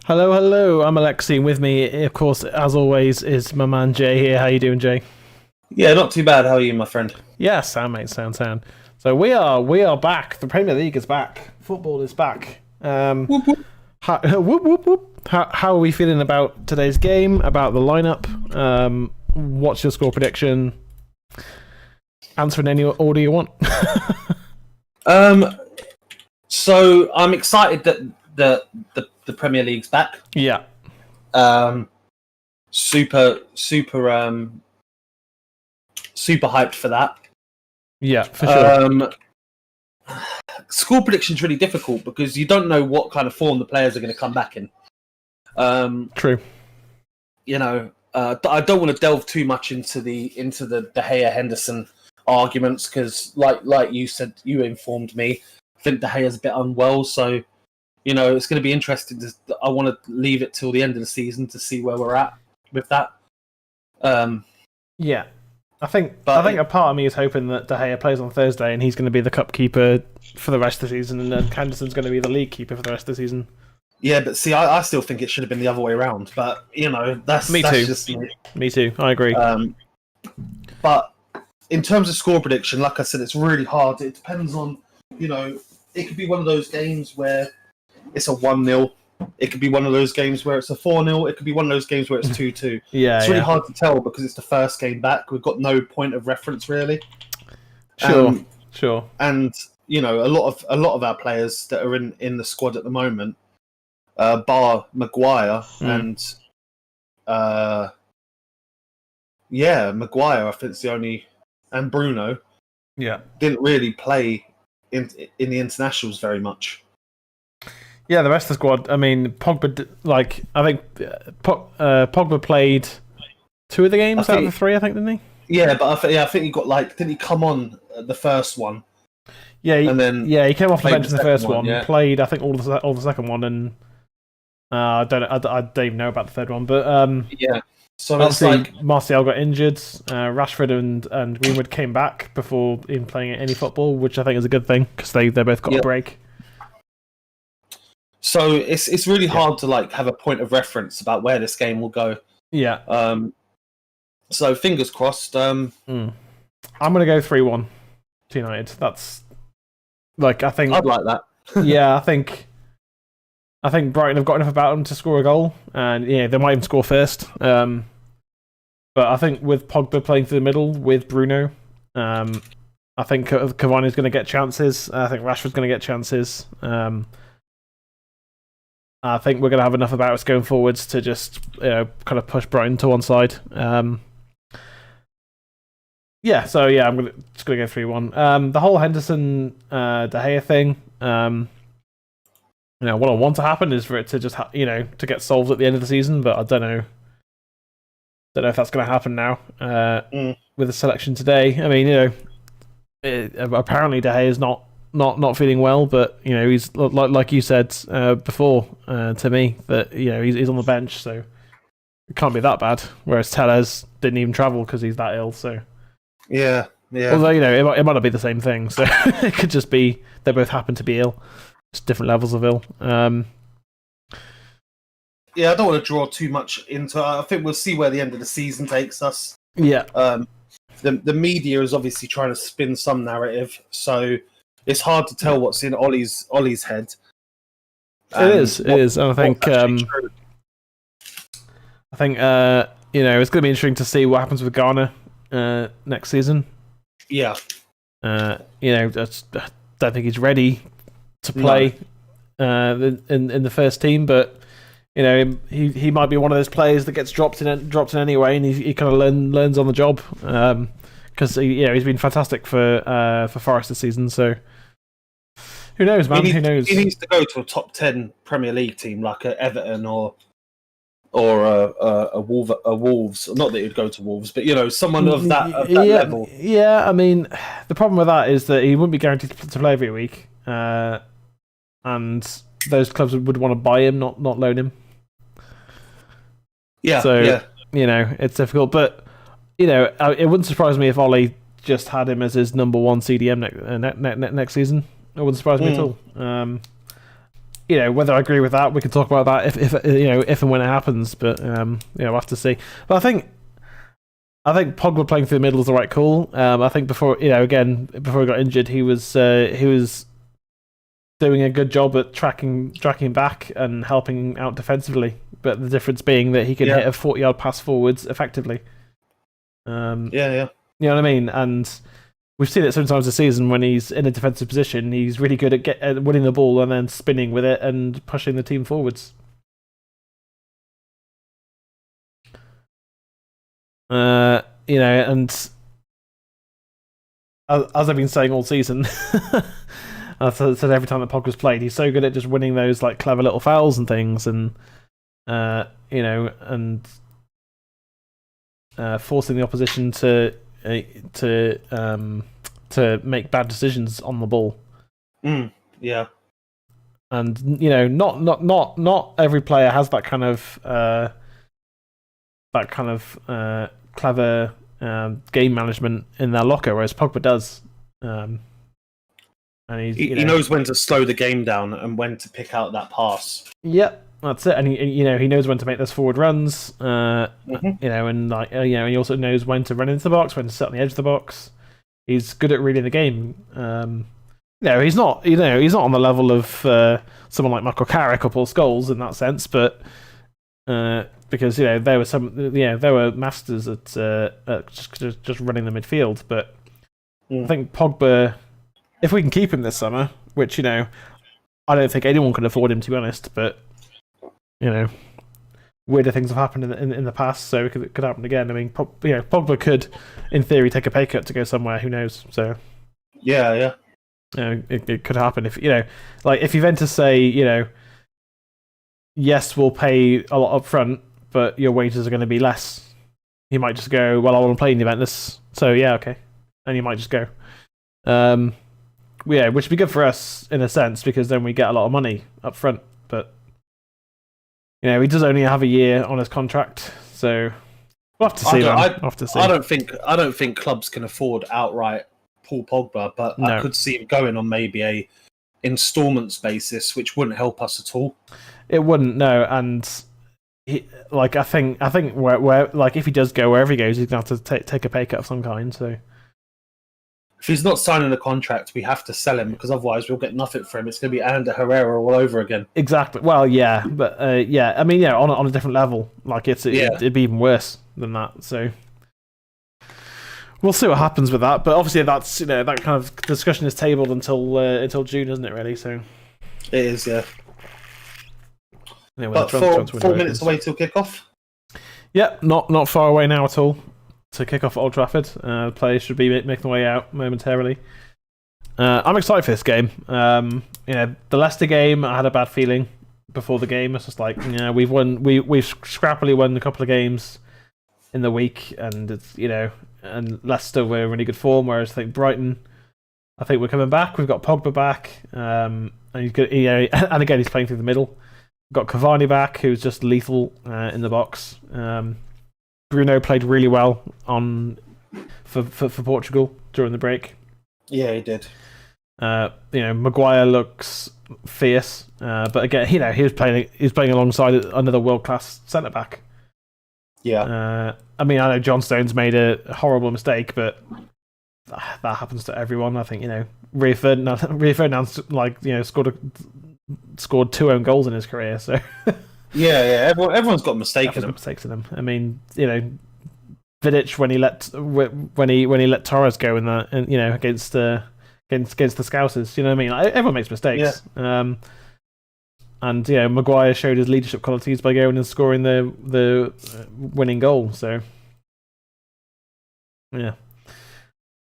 Hello, hello. I'm Alexi, and with me, of course, as always, is my man Jay here. How you doing, Jay? Yeah, not too bad. How are you, my friend? Yeah, sound mate, sound. So we are back. The Premier League is back. Football is back. Whoop, whoop. Whoop whoop whoop. How are we feeling about today's game? About the lineup? What's your score prediction? Answer in any order you want. So I'm excited that the Premier League's back. Yeah. Super hyped for that. Yeah, for sure. Score prediction's really difficult because you don't know what kind of form the players are going to come back in. True. You know, I don't want to delve too much into the De Gea Henderson arguments because, like you said, you informed me. I think De Gea's a bit unwell, so you know it's going to be interesting. I want to leave it till the end of the season to see where we're at with that. Yeah. I think a part of me is hoping that De Gea plays on Thursday and he's going to be the cup keeper for the rest of the season, and then Henderson's going to be the league keeper for the rest of the season. Yeah, but see, I still think it should have been the other way around. But you know, that's me too. Just me. Me too. I agree. But in terms of score prediction, like I said, it's really hard. It depends on, you know, it could be one of those games where it's a 1-0. It could be one of those games where it's a 4-0. It could be one of those games where it's 2-2. Yeah, it's really hard to tell because it's the first game back. We've got no point of reference really. Sure. And you know, a lot of our players that are in the squad at the moment, bar Maguire and Maguire, I think it's the only, and Bruno, didn't really play in the internationals very much. Yeah, the rest of the squad. I mean, Pogba. I think Pogba played 2 of the games out of the 3. I think, didn't he? Yeah, but I think he got didn't he come on the first one? Yeah, and then he came off the bench in the first one. Yeah. Played, I think, all the second one, and I don't even know about the third one. But yeah. So obviously, Martial got injured. Rashford and Greenwood came back before even playing any football, which I think is a good thing because they both got a break. So it's really hard to have a point of reference about where this game will go. Yeah. So fingers crossed. I'm gonna go 3-1 to United. That's I think I'd like that. Yeah, I think Brighton have got enough about them to score a goal, and they might even score first. But I think with Pogba playing through the middle with Bruno, I think Cavani's going to get chances. I think Rashford's going to get chances. I think we're going to have enough about us going forwards to just kind of push Brighton to one side. I'm just going to go 3-1. The whole Henderson De Gea thing, what I want to happen is for it to just to get solved at the end of the season, but I don't know if that's going to happen now with the selection today. I mean, apparently De Gea is not feeling well, but he's like you said before to me that he's on the bench, so it can't be that bad. Whereas Tellez didn't even travel because he's that ill. So yeah. Although it might not be the same thing, so it could just be they both happen to be ill, just different levels of ill. I don't want to draw too much into it. I think we'll see where the end of the season takes us. Yeah. The media is obviously trying to spin some narrative, so it's hard to tell what's in Ollie's head. It is. And I think it's going to be interesting to see what happens with Garner next season. Yeah. I don't think he's ready to play in the first team, but he might be one of those players that gets dropped in anyway, and he kind of learns on the job because he's been fantastic for Forest this season. So who knows, man? Who knows? He needs to go to a top 10 Premier League team like a Everton or a Wolves. Not that he'd go to Wolves, but someone of that level. Yeah, I mean, the problem with that is that he wouldn't be guaranteed to play every week, and those clubs would want to buy him, not loan him. Yeah. So it's difficult, but it wouldn't surprise me if Ollie just had him as his number 1 CDM next season. It wouldn't surprise me at all. whether I agree with that, we can talk about that if and when it happens. But we'll have to see. But I think Pogba playing through the middle is the right call. I think before he got injured, he was doing a good job at tracking back and helping out defensively. But the difference being that he can hit a 40-yard pass forwards effectively. You know what I mean? And we've seen it sometimes this season when he's in a defensive position. He's really good at winning the ball and then spinning with it and pushing the team forwards. And as I've been saying all season, I've said every time that Pogba's played, he's so good at just winning those like clever little fouls and things, and forcing the opposition to make bad decisions on the ball. Yeah. And not every player has that kind of clever game management in their locker, whereas Pogba does. And he knows when to slow the game down and when to pick out that pass. Yep, that's it. And he knows when to make those forward runs. And he also knows when to run into the box, when to sit on the edge of the box. He's good at reading the game. He's not on the level of someone like Michael Carrick or Paul Scholes in that sense, but because there were masters at just running the midfield. But I think Pogba, if we can keep him this summer, which I don't think anyone can afford him, to be honest, but weirder things have happened in the past, so it could happen again. I mean, Pogba could, in theory, take a pay cut to go somewhere. Who knows? So yeah. It could happen if if Juventus say yes, we'll pay a lot up front, but your wages are going to be less. He might just go, well, I want to play in Juventus, so yeah, okay, and he might just go. Which would be good for us in a sense because then we get a lot of money up front. But he does only have a year on his contract, so we'll have to see. I don't think clubs can afford outright Paul Pogba, but no. I could see him going on maybe a installments basis, which wouldn't help us at all. It wouldn't, no. And I think where if he does go wherever he goes, he's gonna have to take a pay cut of some kind. So if he's not signing a contract, we have to sell him because otherwise we'll get nothing for him. It's going to be Ander Herrera all over again. Exactly. Well, yeah, but I mean, on a different level. It'd be even worse than that. So we'll see what happens with that. But obviously, that's that kind of discussion is tabled until June, isn't it? Really. So it is, yeah. Anyway, but 4 minutes away till kickoff. Yep, not far away now at all. To kick off at Old Trafford. Players should be making their way out momentarily. I'm excited for this game. The Leicester game, I had a bad feeling before the game. It's just we've scrappily won a couple of games in the week, and it's and Leicester were in really good form. Whereas I think Brighton, I think we're coming back. We've got Pogba back, and he's good. And again, he's playing through the middle. We've got Cavani back, who's just lethal in the box. Bruno played really well for Portugal during the break. Yeah, he did. Maguire looks fierce, but again, he was playing alongside another world class centre back. Yeah. I mean, I know John Stones made a horrible mistake, but that happens to everyone. I think Rio Ferdinand's scored 2 own goals in his career, so. Yeah. Everyone's got mistakes in them. I mean, Vidic when he let Torres go in that, against the Scousers. You know what I mean? Everyone makes mistakes. Yeah. And Maguire showed his leadership qualities by going and scoring the winning goal. So yeah.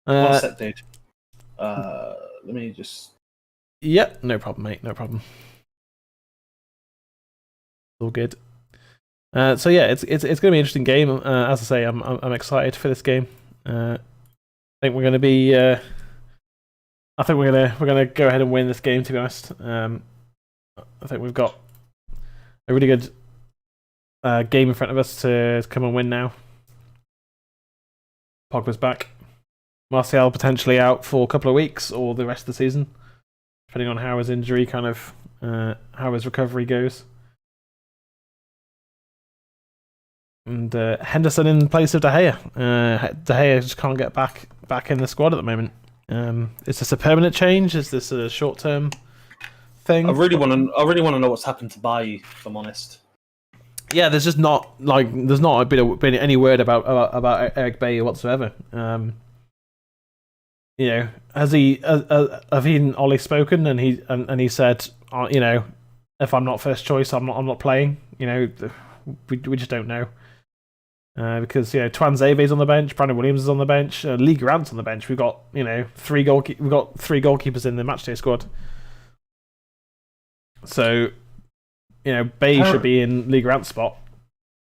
What's that, dude? Let me just. Yep, no problem, mate. No problem. All good. So yeah, it's going to be an interesting game. As I say, I'm excited for this game. I think we're going to be. I think we're gonna go ahead and win this game. To be honest, I think we've got a really good game in front of us to come and win now. Pogba's back. Martial potentially out for a couple of weeks or the rest of the season, depending on how his injury kind of how his recovery goes. And Henderson in place of De Gea. De Gea just can't get back in the squad at the moment. Is this a permanent change? Is this a short-term thing? I really want to know what's happened to Bailly, if I'm honest. Yeah, there's just not been any word about Eric Bailly whatsoever. Have he and Ollie spoken? And he said, if I'm not first choice, I'm not playing. We just don't know. Because Twan Zeve's on the bench, Brandon Williams is on the bench, Lee Grant's on the bench. We've got three goalkeepers in the matchday squad. So Bay should be in Lee Grant's spot.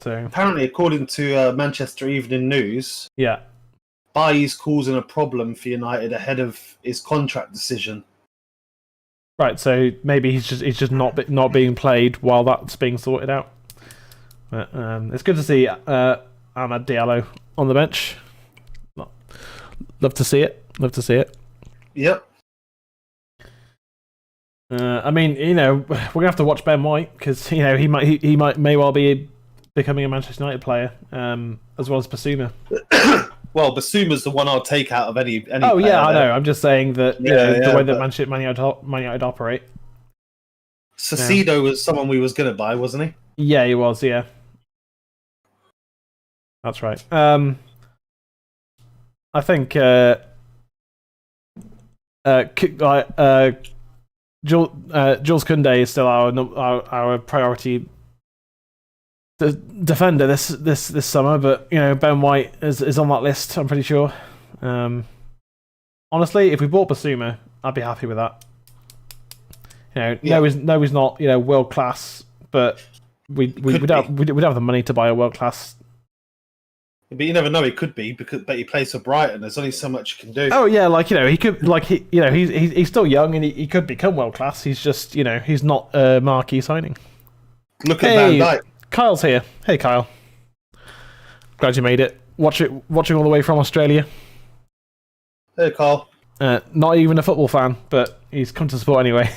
So apparently, according to Manchester Evening News, Bailly's causing a problem for United ahead of his contract decision. Right, so maybe he's just not being played while that's being sorted out. But it's good to see Ahmad Diallo on the bench. Love to see it. Yep. I mean, we're gonna have to watch Ben White because he may well be becoming a Manchester United player, as well as Basuma. Well, Basuma's the one I'll take out of any. Oh yeah, I know. I'm just saying that the way that Man United operate. Caicedo was someone we was gonna buy, wasn't he? Yeah, he was. Yeah, that's right. I think Jules Koundé is still our priority defender this summer, but Ben White is on that list. I'm pretty sure. Honestly, if we bought Basuma, I'd be happy with that. No, he's not world class, but we'd have the money to buy a world class. But you never know, he could be but he plays for Brighton. There's only so much you can do. Oh yeah, he could he's still young and he could become world class. He's just he's not a marquee signing. Look at Van Dijk. Kyle's here. Hey Kyle, glad you made it. Watching all the way from Australia. Hey Kyle. Not even a football fan, but he's come to support anyway.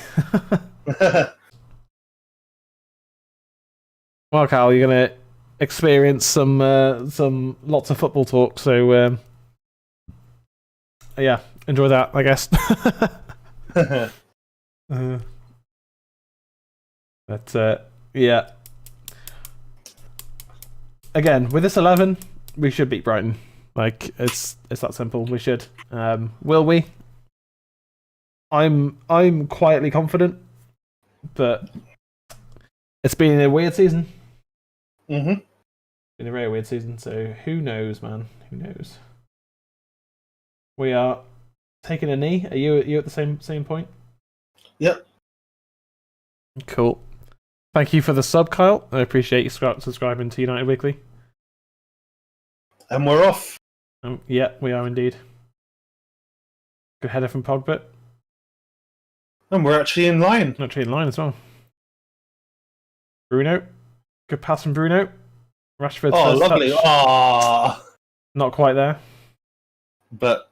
Well, Kyle, you're gonna experience some lots of football talk. So yeah, enjoy that, I guess. But yeah. Again, with this 11, we should beat Brighton. Like it's that simple. We should. Will we? I'm quietly confident, but it's been a weird season. Mhm. Been a very weird season. So who knows, man? Who knows? We are taking a knee. Are you at the same point? Yep. Cool. Thank you for the sub, Kyle. I appreciate you subscribing to United Weekly. And we're off. Yeah, we are indeed. Good header from Pogba. And we're actually in line. Actually in line as well. Bruno. Good pass from Bruno. Rashford. Oh, lovely. Ah. Not quite there. But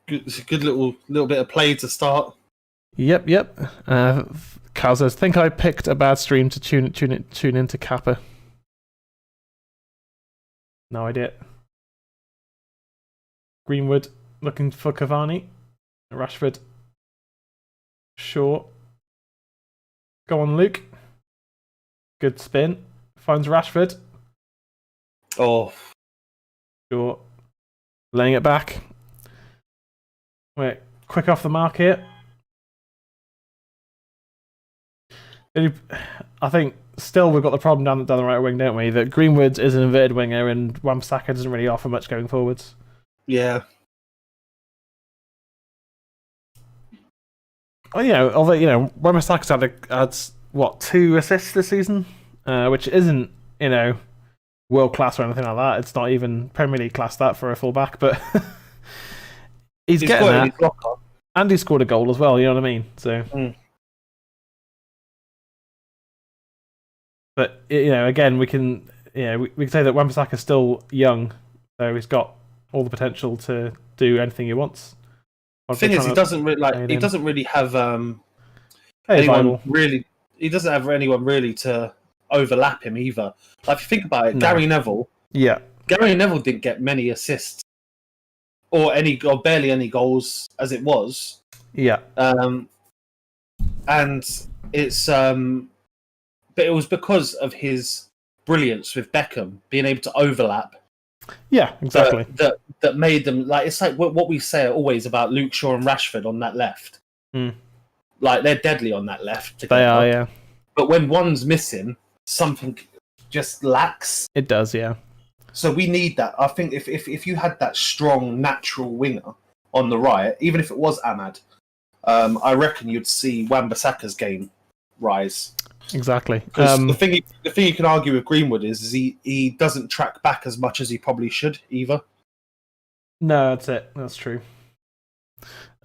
it's a good little bit of play to start. Yep. Kyle says, think I picked a bad stream to tune into Kappa. No idea. Greenwood looking for Cavani. Rashford. Short. Go on, Luke. Good spin. Finds Rashford. Oh. Short. Laying it back. Wait, quick off the mark here. I think still we've got the problem down the right wing, don't we? That Greenwood is an inverted winger and Wan-Bissaka doesn't really offer much going forwards. Yeah. Oh, although Wan-Bissaka's had 2 assists this season, which isn't world class or anything like that. It's not even Premier League class that for a fullback, but he's getting that. And he scored a goal as well. You know what I mean? So. But again, we can say that Wan-Bissaka is still young, so he's got all the potential to do anything he wants. The thing is, he doesn't really have. Viable. really. He doesn't have anyone really to overlap him either. Like, if you think about it, No. Gary Neville. Yeah. Gary Neville didn't get many assists or barely any goals as it was. Yeah. And it's but it was because of his brilliance with Beckham being able to overlap. Yeah, exactly. That made them like, it's like what we say always about Luke Shaw and Rashford on that left. Like, they're deadly on that left together. They are, yeah. But when one's missing, something just lacks. It does, yeah. So we need that. I think if you had that strong natural winger on the right, even if it was Ahmad, I reckon you'd see Wan-Bissaka's game rise. Exactly. The thing you can argue with Greenwood is he doesn't track back as much as he probably should either. No, that's it. That's true.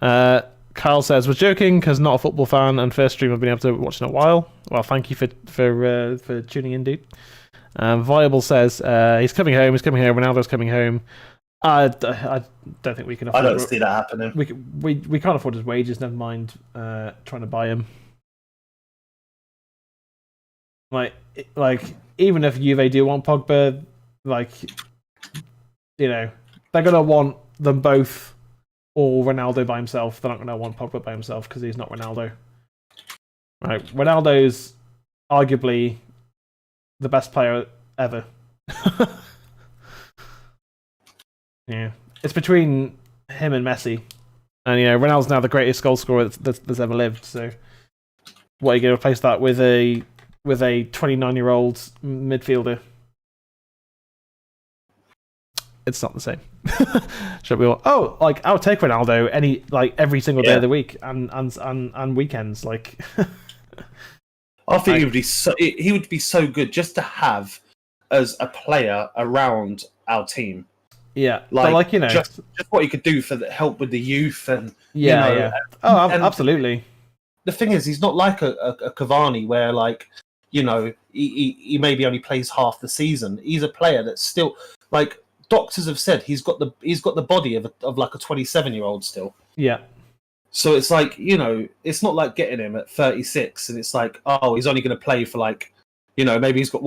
Kyle says, "Was joking because not a football fan and first stream I've been able to watch in a while." Well, thank you for tuning in, dude. Viable says, "He's coming home. He's coming home. Ronaldo's coming home." I don't think we can afford. I don't see that happening. We can't afford his wages. Never mind trying to buy him. Like even if Juve do want Pogba, like, you know, they're gonna want them both or Ronaldo by himself. They're not gonna want Pogba by himself because he's not Ronaldo. Right, Ronaldo's arguably the best player ever. Yeah, it's between him and Messi, and you know Ronaldo's now the greatest goal scorer that's ever lived. So, what are you going to replace that with a 29-year-old midfielder? It's not the same. Should we all? Oh, like I'll take Ronaldo every single day of the week and weekends. Like, I think he would be so good just to have as a player around our team. Yeah, but you know, just what he could do for the help with the youth and yeah. Oh, absolutely. The thing is, he's not like a Cavani where, like, you know, he maybe only plays half the season. He's a player that's still, like, doctors have said he's got the body of like a 27-year-old still. Yeah. So it's like, you know, it's not like getting him at 36 and it's like, oh, he's only going to play for, like, you know, maybe he's got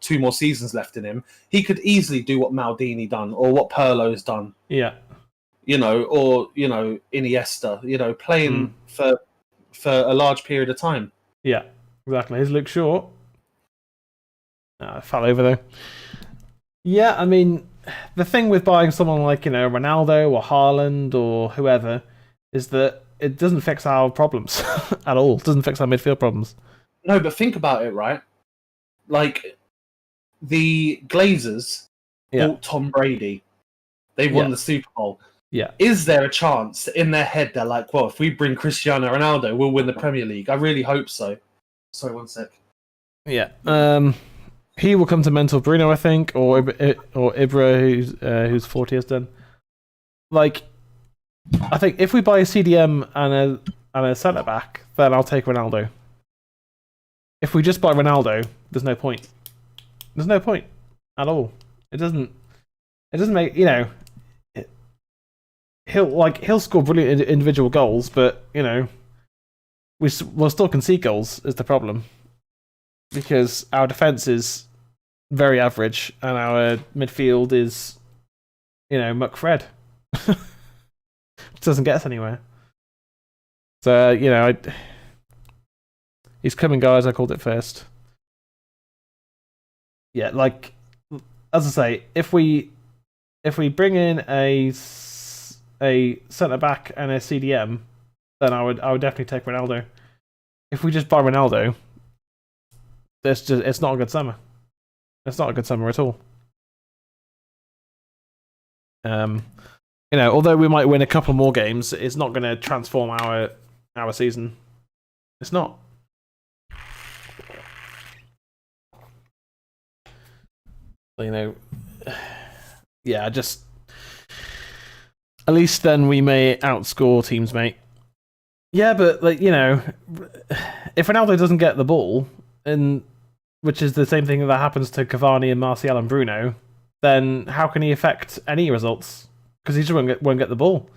2 more seasons left in him. He could easily do what Maldini done or what Pirlo's done. Yeah. You know, or, you know, Iniesta, you know, playing for a large period of time. Yeah, exactly. His look short. Fell over though. Yeah, I mean, the thing with buying someone like, you know, Ronaldo or Haaland or whoever is that it doesn't fix our problems at all. It doesn't fix our midfield problems. No, but think about it, right? Like, the Glazers bought Tom Brady. They won the Super Bowl. Yeah. Is there a chance in their head they're like, well, if we bring Cristiano Ronaldo, we'll win the Premier League? I really hope so. Sorry, one sec. Yeah. He will come to mental Bruno, I think, or Ibra, who's 40 has done. Like, I think if we buy a CDM and a centre back, then I'll take Ronaldo. If we just buy Ronaldo, there's no point. There's no point at all. It doesn't make, you know. He'll score brilliant individual goals, but you know, we'll still concede goals is the problem because our defense is very average and our midfield is, you know, McFred. It doesn't get us anywhere. So you know, he's coming, guys. I called it first. Yeah, like as I say, if we bring in a centre back and a CDM, then I would definitely take Ronaldo. If we just buy Ronaldo, it's not a good summer. It's not a good summer at all. You know, although we might win a couple more games, it's not going to transform our season. It's not. You know, yeah, just. At least then we may outscore teams, mate. Yeah, but like, you know, if Ronaldo doesn't get the ball, which is the same thing that happens to Cavani and Martial and Bruno, then how can he affect any results? Because he just won't get the ball.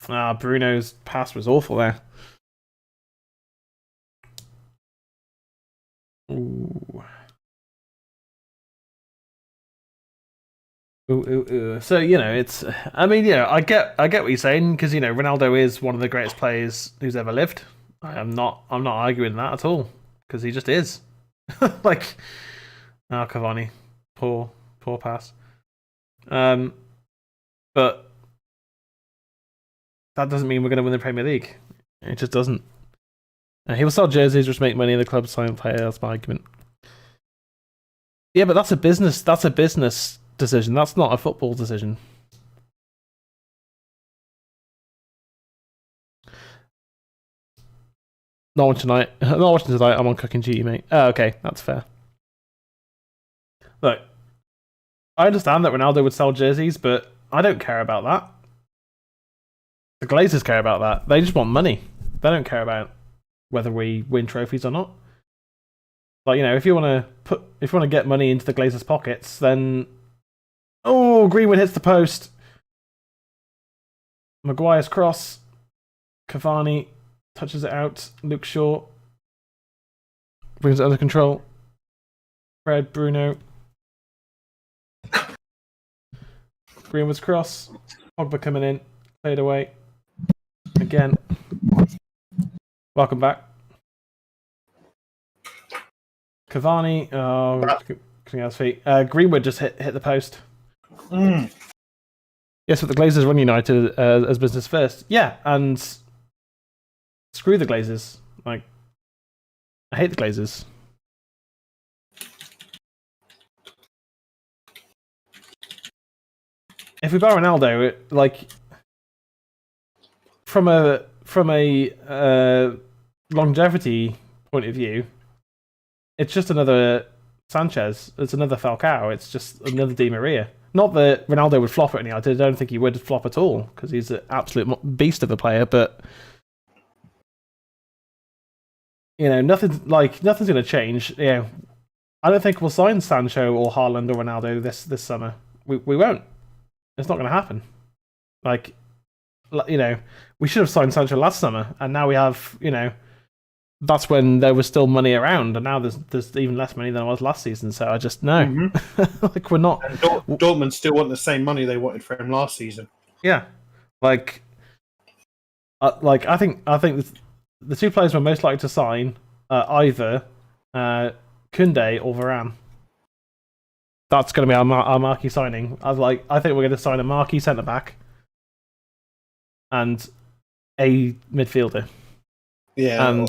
Bruno's pass was awful there. Ooh. Ooh. So it's. I mean, I get what you're saying because Ronaldo is one of the greatest players who's ever lived. I'm not arguing that at all because he just is. Like, Cavani, poor pass. But that doesn't mean we're going to win the Premier League. It just doesn't. He will sell jerseys, which make money in the club sign player. That's my argument. Yeah, but that's a business. That's a business decision. That's not a football decision. Not watching tonight. Not watching tonight. I'm on cooking duty, mate. Oh, okay, that's fair. Look, I understand that Ronaldo would sell jerseys, but I don't care about that. The Glazers care about that. They just want money. They don't care about whether we win trophies or not. Like, if you want to get money into the Glazers' pockets, then Greenwood hits the post. Maguire's cross. Cavani touches it out. Luke Shaw brings it under control. Fred, Bruno. Greenwood's cross. Pogba coming in. Played away. Again. Welcome back. Cavani. Coming out his feet. Greenwood just hit the post. Yes, but the Glazers run United as business first. Yeah, and screw the Glazers. Like, I hate the Glazers. If we buy Ronaldo, from a longevity point of view, it's just another Sanchez. It's another Falcao. It's just another Di Maria. Not that Ronaldo would flop at United. I don't think he would flop at all because he's an absolute beast of a player. But nothing's going to change. I don't think we'll sign Sancho or Haaland or Ronaldo this summer. We won't. It's not going to happen. We should have signed Sancho last summer, and now we have, that's when there was still money around, and now there's even less money than there was last season. So I just no, we're not. And Dortmund still want the same money they wanted for him last season. Yeah, I think the two players we're most likely to sign are either Koundé or Varane. That's going to be our marquee signing. I think we're going to sign a marquee centre back and a midfielder. Yeah, and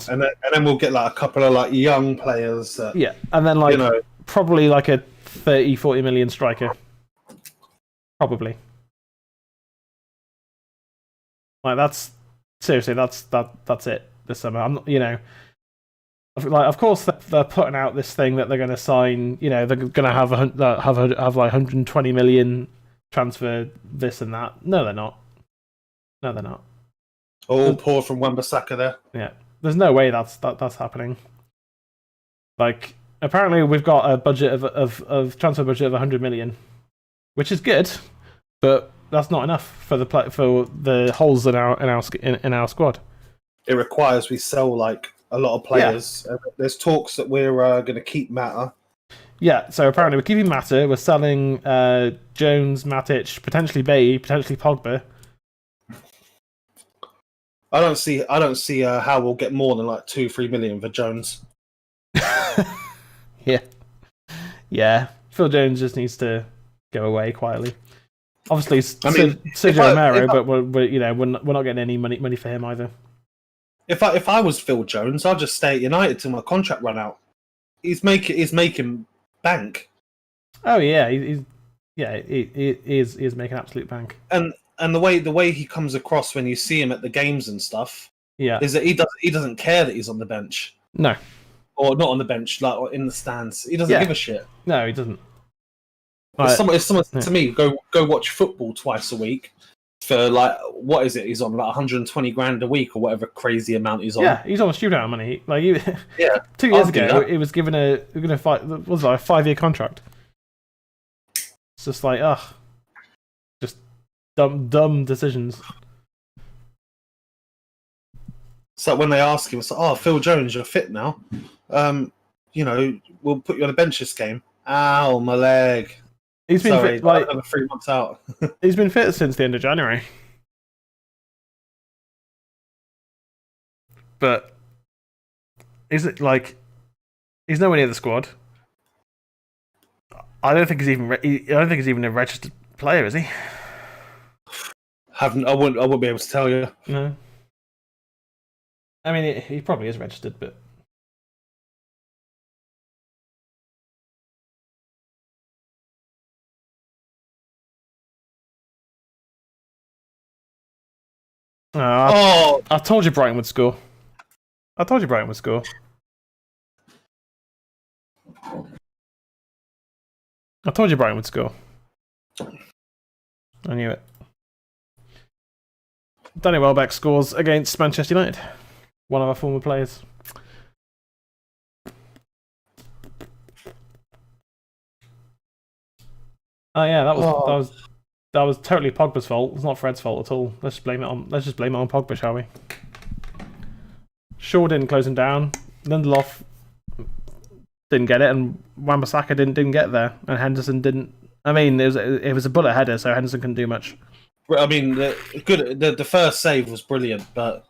then we'll get a couple of young players. Yeah, and then probably a 30-40 million striker. Probably. That's seriously that's it this summer. I'm not, of course they're putting out this thing that they're going to sign. They're going to have 120 million transfer this and that. No, they're not. All poured from Wan-Bissaka there. Yeah, there's no way that's happening. Apparently we've got a budget of transfer budget of 100 million, which is good, but that's not enough for the holes in our squad. It requires we sell a lot of players. Yeah. There's talks that we're going to keep Mata. Yeah, so apparently we're keeping Mata. We're selling Jones, Matic, potentially Bailly, potentially Pogba. I don't see how we'll get more than 2-3 million for Jones. Yeah. Phil Jones just needs to go away quietly. Obviously, Sergio Romero, but we're not getting any money for him either. If I was Phil Jones, I'd just stay at United till my contract run out. He's making bank. Oh yeah, he is making absolute bank. And the way he comes across when you see him at the games and stuff, is that he doesn't care that he's on the bench. No, or not on the bench, or in the stands. He doesn't give a shit. No, he doesn't. If someone said to me, go watch football twice a week for what is it? He's on 120 grand a week or whatever crazy amount he's on. Yeah, he's on a stupid amount of money. 2 years ago, he was given a 5-year contract. It's just just dumb decisions. So when they ask him, it's like, "Oh, Phil Jones, you're fit now. We'll put you on a bench this game." Ow, my leg. He's been fit, like over 3 months out. He's been fit since the end of January. But is it like he's nowhere near the squad? I don't think he's even a registered player, is he? I wouldn't be able to tell you. No. I mean, he probably is registered, but I told you Brighton would score. I told you Brighton would score. I told you Brighton would score. I knew it. Danny Welbeck scores against Manchester United. One of our former players. Oh yeah, that was totally Pogba's fault. It's not Fred's fault at all. Let's just blame it on Pogba, shall we? Shaw didn't close him down. Lindelof didn't get it, and Wan-Bissaka didn't get there, and Henderson didn't. I mean, it was a bullet header, so Henderson couldn't do much. I mean, the first save was brilliant, but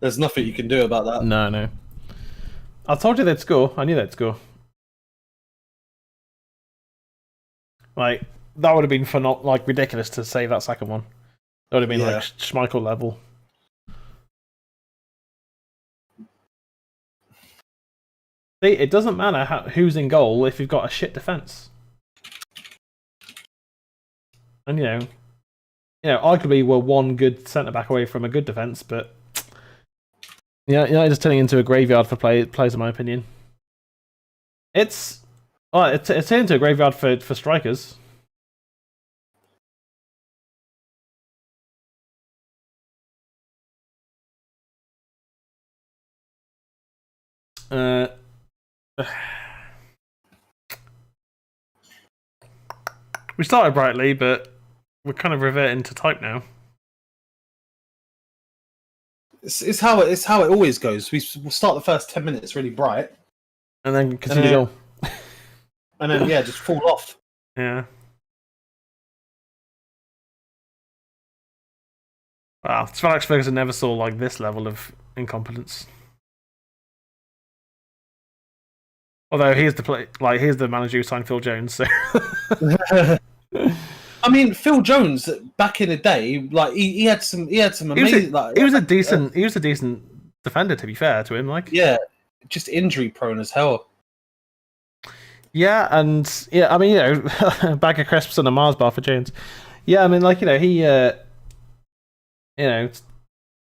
there's nothing you can do about that. No. I told you they'd score. I knew they'd score. Like, that would have been ridiculous to save that second one. That would have been like Schmeichel level. See, it doesn't matter who's in goal if you've got a shit defense. And arguably we're one good centre back away from a good defense, but United's turning into a graveyard for players, in my opinion. It's turning into a graveyard for strikers. We started brightly, but we're kind of reverting to type now. It's how it always goes. We'll start the first 10 minutes really bright, and then continue to go, and then just fall off. Yeah. Wow, Sir Alex Ferguson never saw like this level of incompetence. Although here's the manager who signed Phil Jones. So. I mean, Phil Jones back in the day, like he had some amazing. He was a decent defender, to be fair to him. Like, just injury prone as hell. Yeah, and I mean, a bag of crisps and a Mars bar for Jones. Yeah, I mean, like, he, Sir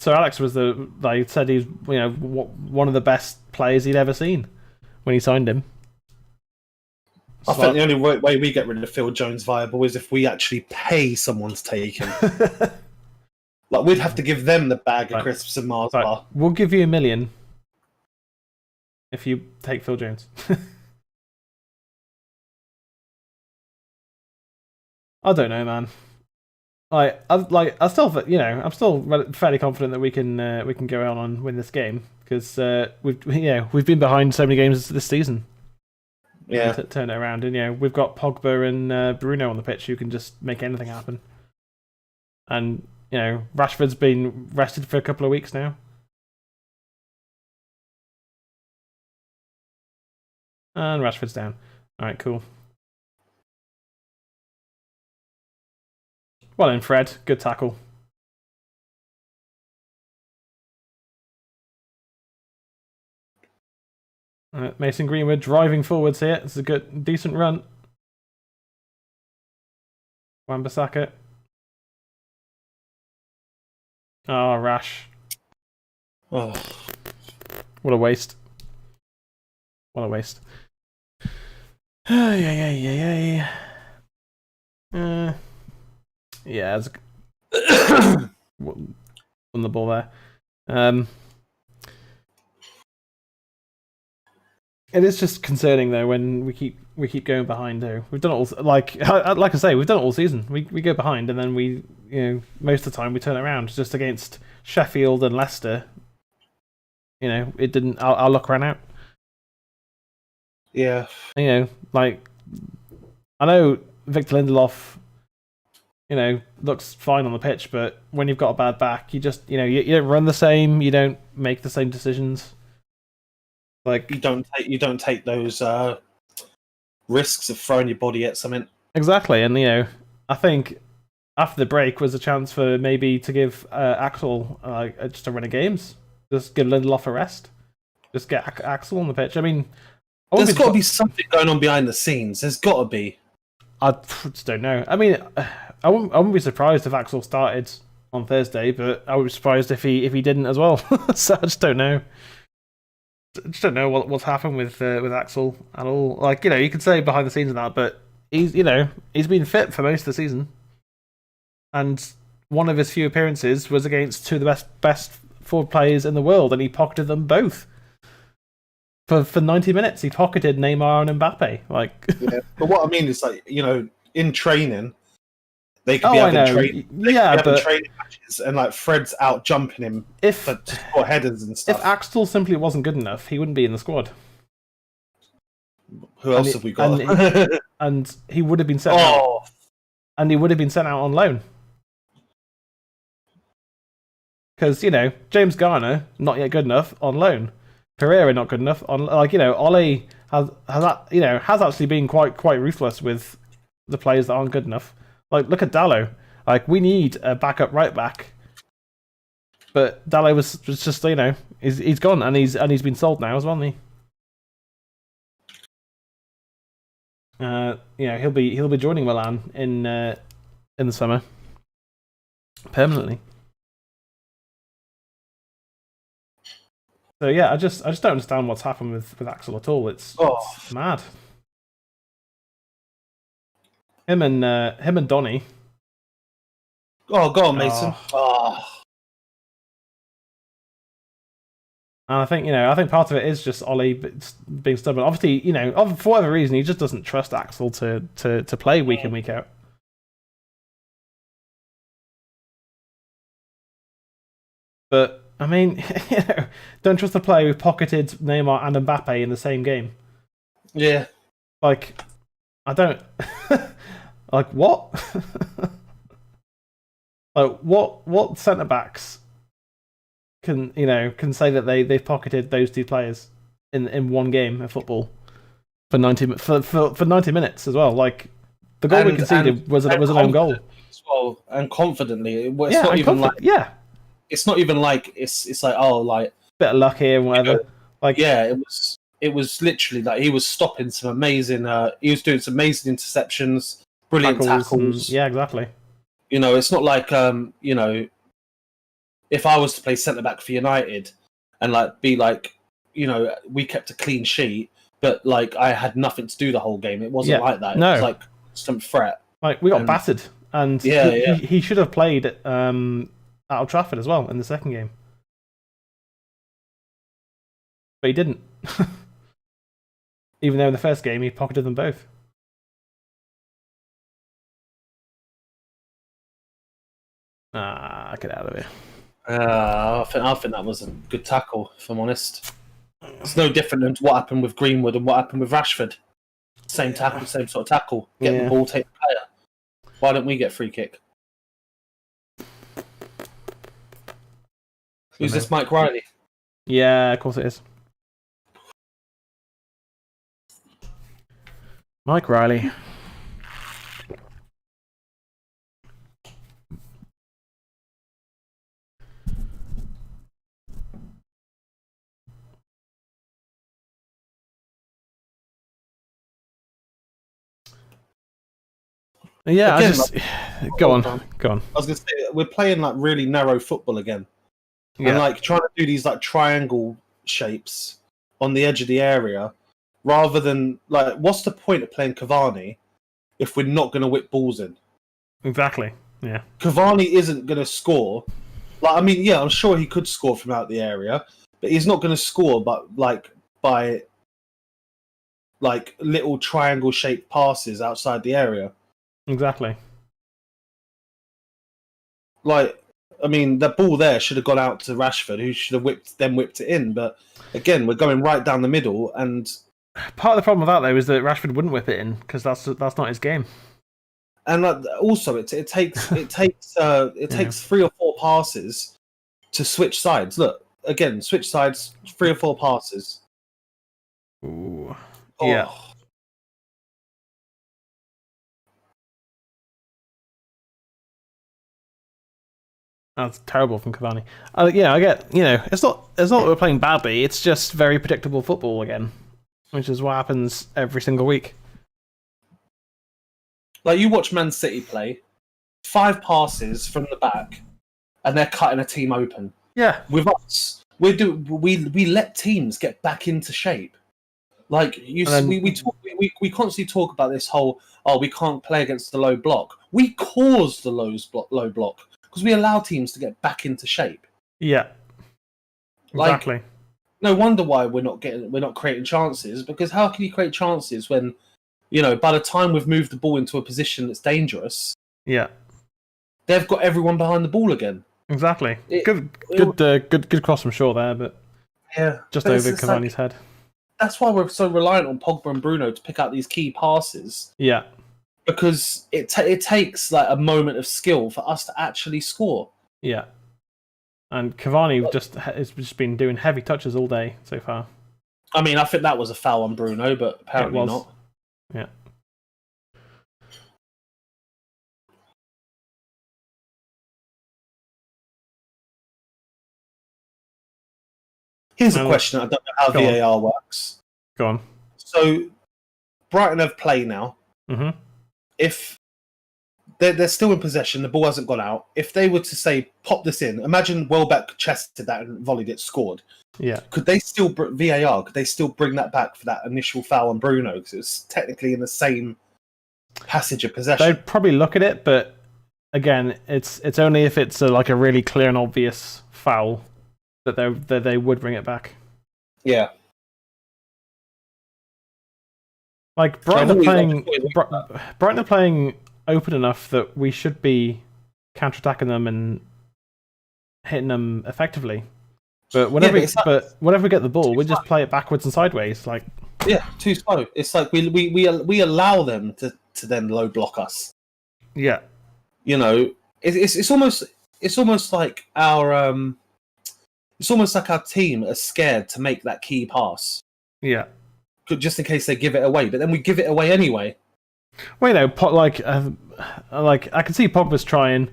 Alex was said he's one of the best players he'd ever seen when he signed him. I think the only way we get rid of Phil Jones viable is if we actually pay someone to take him. Like, we'd have to give them the bag of crisps and Mars bar. We'll give you $1 million if you take Phil Jones. I don't know, man. I'm still fairly confident that we can go on and win this game because we've been behind so many games this season. Yeah, to turn it around, and we've got Pogba and Bruno on the pitch who can just make anything happen. And Rashford's been rested for a couple of weeks now. And Rashford's down. All right, cool. Well in, Fred. Good tackle. Mason Greenwood driving forwards here. It's a decent run. Wan-Bissaka. Oh, Rash. Oh. What a waste. What a waste. Yeah, it's on the ball there. It is just concerning though when we keep going behind though. We've done it all like I say, we've done it all season. We go behind and then we most of the time we turn it around. Just against Sheffield and Leicester, it didn't. Our luck ran out. Yeah. Like I know Victor Lindelof, looks fine on the pitch, but when you've got a bad back, you just, you don't run the same, you don't make the same decisions. Like you don't take those risks of throwing your body at something. Exactly, and I think after the break was a chance for maybe to give Axel just a run of games, just give Lindelof a rest, just get Axel on the pitch. I mean, there's got to be something going on behind the scenes. There's got to be. I just don't know. I mean, I wouldn't be surprised if Axel started on Thursday, but I would be surprised if he didn't as well. So I just don't know. I just don't know what's happened with Axel at all. Like, you could say behind the scenes and that, but he's been fit for most of the season, and one of his few appearances was against two of the best forward players in the world, and he pocketed them both. For 90 minutes, he pocketed Neymar and Mbappe. Yeah. But what I mean is, in training, they could be having training matches, and Fred's out jumping him for headers and stuff. If Axel simply wasn't good enough, he wouldn't be in the squad. Who else have we got? And he would have been sent out. And he would have been sent out on loan. Because, James Garner, not yet good enough, on loan. Pereira not good enough. Ole has actually been quite ruthless with the players that aren't good enough. Look at Dallo. We need a backup right back, but Dallo was just he's gone, and he's been sold now as well, hasn't he? He'll be joining Milan in the summer permanently. So yeah, I just don't understand what's happened with Axel at all. It's mad. Him and Donny. Oh, go on, Mason. And I think part of it is just Ole being stubborn. Obviously, for whatever reason, he just doesn't trust Axel to play week in, week out. But I mean, don't trust a player who pocketed Neymar and Mbappe in the same game. Yeah. I don't. What? What centre backs can say that they've pocketed those two players in one game of football for 90 minutes as well? The goal we conceded was an own goal. As well, and confidently, it's it's not even it's bit of luck here and whatever. It was literally he was stopping some amazing. He was doing some amazing interceptions, brilliant tackles. Yeah, exactly. It's not if I was to play centre back for United and we kept a clean sheet, but I had nothing to do the whole game. It wasn't like that. No. It was constant threat. We got battered, and he should have played at Old Trafford as well in the second game, but he didn't. Even though in the first game he pocketed them both. Get out of here. I think that was a good tackle, if I'm honest. It's no different than what happened with Greenwood and what happened with Rashford. Same tackle, same sort of tackle. Get the ball, take the player. Why don't we get free kick? Who's this, Mike Riley? Yeah, of course it is. Mike Riley. Yeah, again, go on. I was going to say, we're playing really narrow football again. Yeah. And trying to do these triangle shapes on the edge of the area, rather than what's the point of playing Cavani if we're not going to whip balls in? Exactly. Yeah. Cavani isn't going to score. I'm sure he could score from out the area, but he's not going to score. But by little triangle shaped passes outside the area. Exactly. I mean, that ball there should have gone out to Rashford, who should have whipped it in. But again, we're going right down the middle, and part of the problem with that though is that Rashford wouldn't whip it in because that's not his game. And also, it takes 3 or 4 passes to switch sides. Look again, switch sides, 3 or 4 passes. Ooh. Oh. Yeah. That's terrible from Cavani. Yeah, I get. It's not that we're playing badly. It's just very predictable football again, which is what happens every single week. Like you watch Man City play, 5 passes from the back, and they're cutting a team open. Yeah. With us, we let teams get back into shape. Like we constantly talk about this whole we can't play against the low block. We cause the low block because we allow teams to get back into shape. Yeah. Exactly. Like, no wonder why we're not creating chances, because how can you create chances when by the time we've moved the ball into a position that's dangerous, they've got everyone behind the ball again. Exactly. Good cross from Shaw there, but just over Cavani's head. That's why we're so reliant on Pogba and Bruno to pick out these key passes. Yeah. Because it takes like a moment of skill for us to actually score. Yeah. And Cavani has just been doing heavy touches all day so far. I mean, I think that was a foul on Bruno, but apparently not. Yeah. Here's a question. I don't know how VAR works. Go on. So, Brighton have play now. Mm-hmm. If they're still in possession, the ball hasn't gone out. If they were to say, pop this in, imagine Welbeck chested that and volleyed it, scored. Yeah. Could they still, VAR, could they still bring that back for that initial foul on Bruno? Because it's technically in the same passage of possession. They'd probably look at it, but again, it's only if it's a really clear and obvious foul that they would bring it back. Yeah. Like Brighton are playing open enough that we should be counter-attacking them and hitting them effectively. But whenever we get the ball, we just play it backwards and sideways. Too slow. It's like we allow them to then low block us. Yeah. It's almost like our team are scared to make that key pass. Yeah. Just in case they give it away, but then we give it away anyway. Well, I can see Pogba's trying,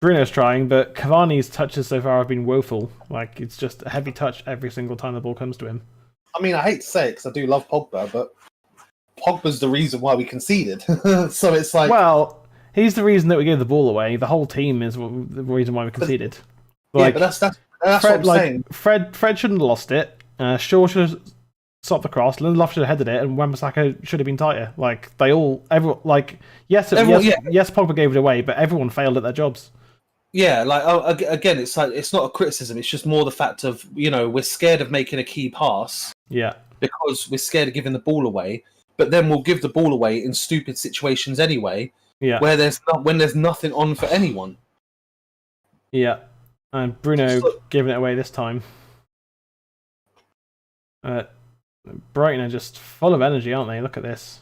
Bruno's trying, but Cavani's touches so far have been woeful. It's just a heavy touch every single time the ball comes to him. I mean, I hate to say it because I do love Pogba, but Pogba's the reason why we conceded. So it's like... Well, he's the reason that we gave the ball away. The whole team is the reason why we conceded. But that's Fred, what I'm saying. Fred shouldn't have lost it. Shaw should have stopped the cross. Lindelof should have headed it, and Wan-Bissaka should have been tighter. Yes, Pogba gave it away, but everyone failed at their jobs. Yeah, again, it's not a criticism. It's just more the fact of we're scared of making a key pass. Yeah. Because we're scared of giving the ball away, but then we'll give the ball away in stupid situations anyway. Yeah. When there's nothing on for anyone. Yeah. And Bruno giving it away this time. Brighton are just full of energy, aren't they? Look at this.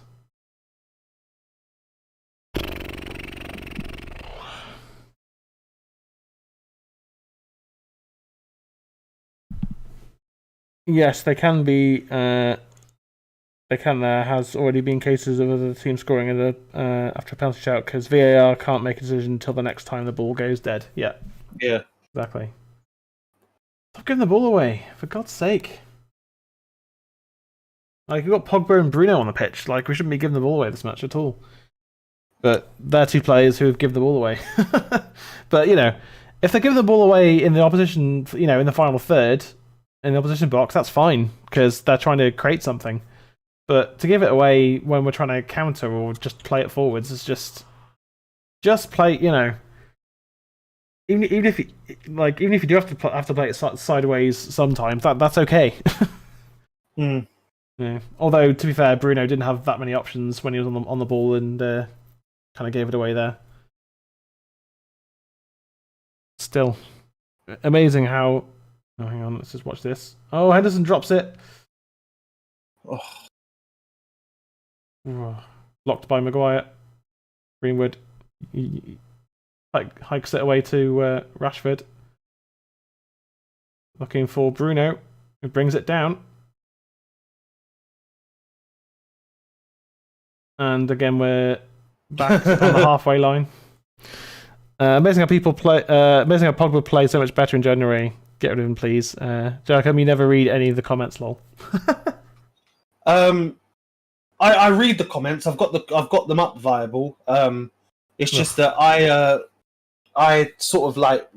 Yes, they can be. There has already been cases of other teams scoring after a penalty shout because VAR can't make a decision until the next time the ball goes dead. Yeah. Yeah. Exactly. Stop giving the ball away, for God's sake. We've got Pogba and Bruno on the pitch. We shouldn't be giving the ball away this much at all. But they're two players who have given the ball away. But, if they give the ball away in the opposition, in the final third, in the opposition box, that's fine, because they're trying to create something. But to give it away when we're trying to counter or just play it forwards is just play, even if you do have to play it sideways sometimes, that's okay. Mm. Yeah. Although to be fair, Bruno didn't have that many options when he was on the ball and kind of gave it away there. still amazing how. Oh, hang on, let's just watch this. Oh, Henderson drops it. Oh. Blocked by Maguire. Greenwood hikes it away to Rashford. Looking for Bruno, who brings it down. And again, we're back on the halfway line. Amazing how people play. Amazing how Pogba played so much better in January. Get rid of him, please. Joachim, you never read any of the comments, lol. I read the comments. I've got them up viable. It's just that I sort of like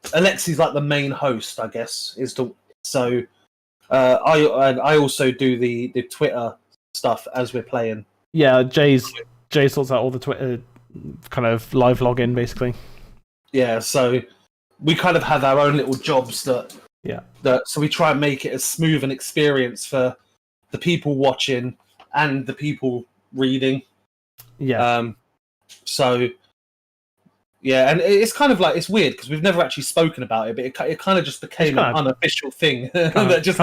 Alexi's like the main host, I guess. I also do the Twitter stuff as we're playing. Yeah, Jay sorts out all the Twitter kind of live login, basically. Yeah, so we kind of have our own little jobs so we try and make it as smooth an experience for the people watching and the people reading. Yeah. And it's kind of like, it's weird because we've never actually spoken about it, but it kind of just became an unofficial thing that just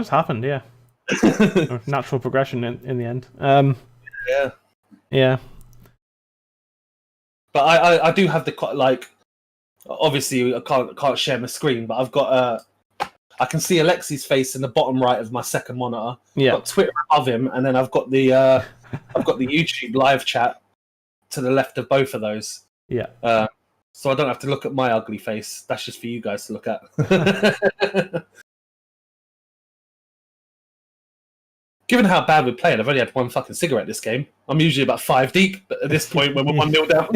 happened. Yeah. Natural progression in the end. Yeah. But I do have obviously I can't share my screen, but I've got I can see Alexi's face in the bottom right of my second monitor. Yeah. I've got Twitter above him, and then I've got the YouTube live chat to the left of both of those. Yeah. So I don't have to look at my ugly face. That's just for you guys to look at. Given how bad we're playing, I've only had one fucking cigarette this game. I'm usually about 5 deep at this point when we're 1-0 down.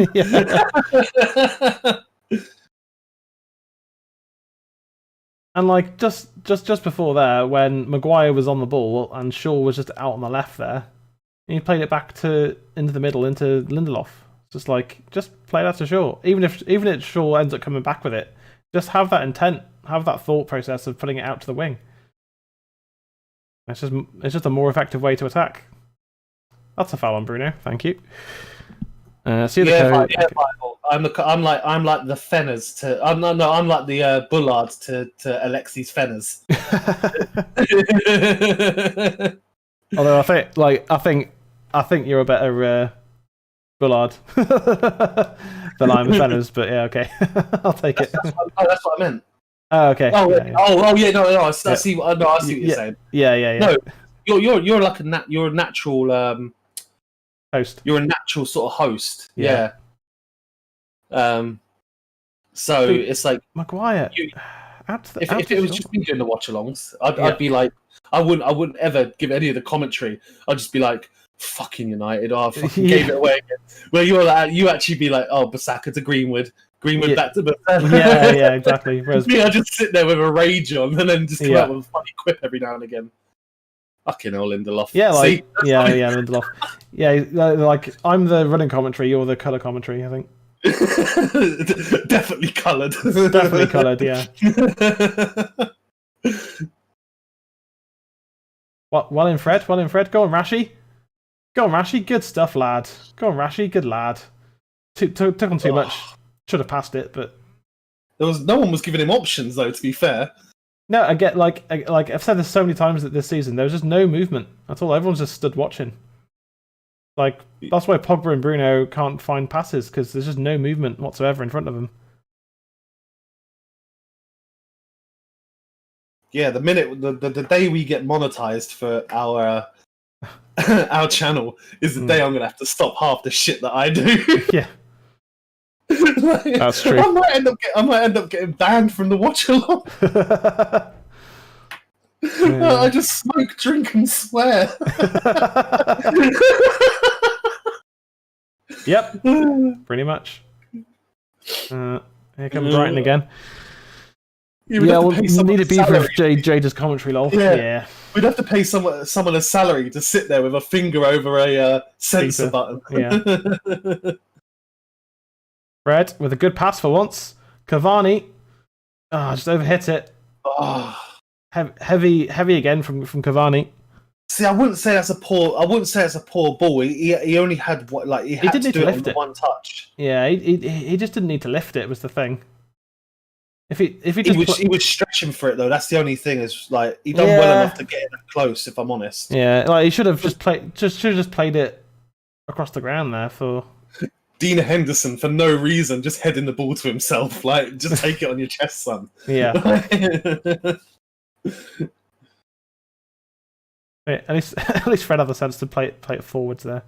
And like just before there, when Maguire was on the ball and Shaw was just out on the left there, and he played it back into the middle into Lindelof. Just play that to Shaw. Even if Shaw ends up coming back with it, just have that intent, have that thought process of putting it out to the wing. It's just a more effective way to attack. That's a foul on Bruno. Thank you. See the code. Yeah, I'm like the Fenners to. I'm like the Bullard to Alexi's Fenners. Although I think you're a better Bullard than I'm Fenners, but yeah, okay, I'll take it. That's what I meant. Oh, okay. No. I see. I see what you're saying. Yeah. No, you're like you're a natural host. You're a natural sort of host. Yeah. So it's like Maguire. If it was just me doing the watch-alongs, I'd be like, I wouldn't ever give any of the commentary. I'd just be like, fucking United, I fucking gave it away again. Where you actually be like, oh, Basaka to Greenwood back to Basaka. Yeah, exactly. Whereas me, I just sit there with a rage on and then just come out with a funny quip every now and again. Fucking hell, Lindelof. Yeah, Lindelof. Yeah, like I'm the running commentary, you're the colour commentary, I think. Definitely coloured. Definitely coloured, yeah. Well in Fred. Go on, Rashi. Good stuff, lad. Go on, Rashi. Good lad. Took on too much. Should have passed it, but no one was giving him options, though. To be fair. No, I get like I've said this so many times this season. There was just no movement at all. Everyone's just stood watching. Like that's why Pogba and Bruno can't find passes because there's just no movement whatsoever in front of them. Yeah, the minute the day we get monetized for our our channel is the day I'm gonna have to stop half the shit that I do. Yeah. That's true. I might end up getting banned from the Watchalong. I just smoke, drink, and swear. Yep, pretty much. Here comes Brighton again. We'll need a beeper of Jay does commentary, lol. Yeah. We'd have to pay someone a salary to sit there with a finger over a sensor button. Yeah. Fred with a good pass for once. Cavani, just overhit it. Heavy again from Cavani. See, I wouldn't say it's a poor ball. He only had he had to do it on one touch. Yeah, he just didn't need to lift it. Was the thing. If he he was stretching for it though. That's the only thing is like he done well enough to get it close. If I'm honest, yeah, like he should have just played it across the ground there for Dean Henderson for no reason, just heading the ball to himself. Like, just take it on your chest, son. Yeah. At least Fred had the sense to play it forwards there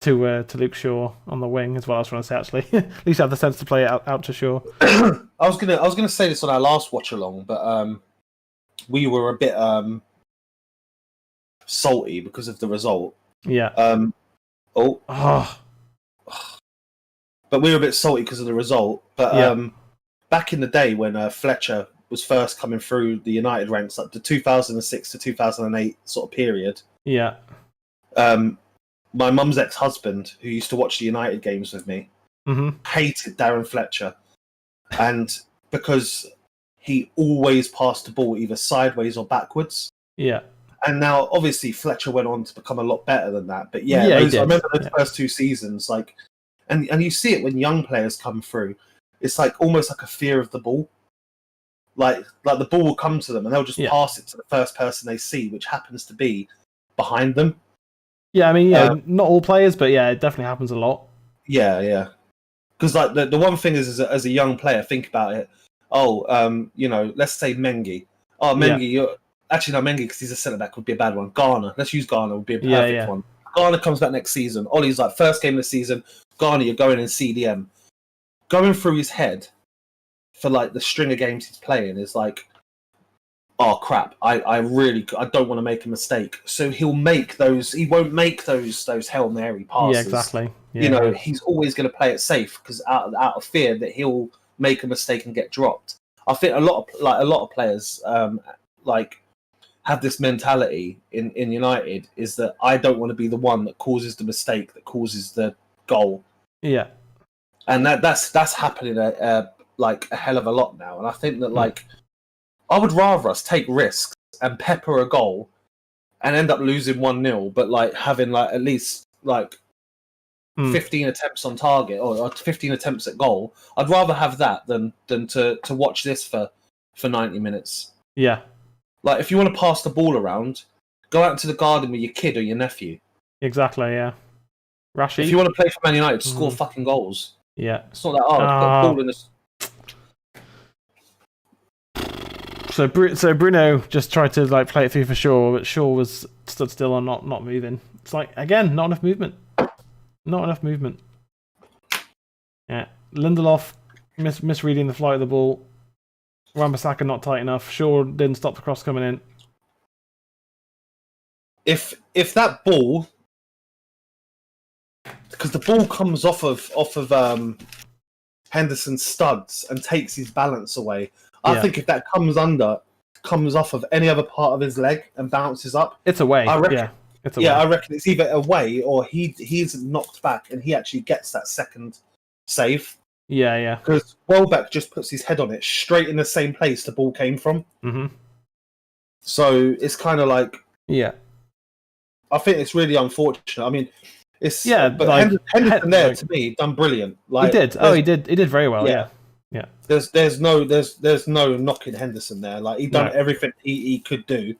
to Luke Shaw on the wing as well. I was trying to say actually. At least have the sense to play it out to Shaw. I was gonna say this on our last watch along, but we were a bit salty because of the result. Yeah. But we were a bit salty because of the result. But back in the day when Fletcher was first coming through the United ranks, like the 2006 to 2008 sort of period. Yeah. My mum's ex-husband, who used to watch the United games with me, hated Darren Fletcher, and because he always passed the ball either sideways or backwards. Yeah. And now, obviously, Fletcher went on to become a lot better than that. But I remember those first two seasons, like, and you see it when young players come through. It's like almost like a fear of the ball. Like the ball will come to them, and they'll just pass it to the first person they see, which happens to be behind them. Yeah, I mean, not all players, but yeah, it definitely happens a lot. Yeah. Because like the one thing is, as a young player, think about it. Let's say Mengi. Oh, Mengi, you're actually no Mengi because he's a centre back would be a bad one. Garner, let's use Garner would be a perfect one. Garner comes back next season. Ollie's like first game of the season. Garner, you're going in CDM. Going through his head for like the string of games he's playing is like, oh crap! I don't want to make a mistake. So he won't make those Hail Mary passes. Yeah, exactly. Yeah, he's always going to play it safe because out of fear that he'll make a mistake and get dropped. I think a lot of players have this mentality in United is that I don't want to be the one that causes the mistake that causes the goal. Yeah, and that's happening a hell of a lot now. And I think that I would rather us take risks and pepper a goal and end up losing 1-0, but having at least 15 attempts on target or 15 attempts at goal. I'd rather have that than to watch this for 90 minutes. Yeah. Like, if you want to pass the ball around, go out into the garden with your kid or your nephew. Exactly, yeah. Rashid? If you want to play for Man United, score fucking goals. Yeah. It's not that hard. Got a ball in the... So Bruno just tried to play it through for Shaw, but Shaw was stood still and not moving. It's again, not enough movement. Not enough movement. Yeah. Lindelof misreading the flight of the ball. Wan-Bissaka not tight enough. Shaw didn't stop the cross coming in. If that ball, because the ball comes off of Henderson's studs and takes his balance away. I think if that comes off of any other part of his leg and bounces up, it's away. I reckon it's either away or he's knocked back and he actually gets that second save. Yeah. Because Welbeck just puts his head on it straight in the same place the ball came from. Mm-hmm. So it's kind of yeah. I think it's really unfortunate. I mean, it's but Henderson there to me done brilliant. He did. He did very well. Yeah. There's no knocking Henderson there. He done everything he could do.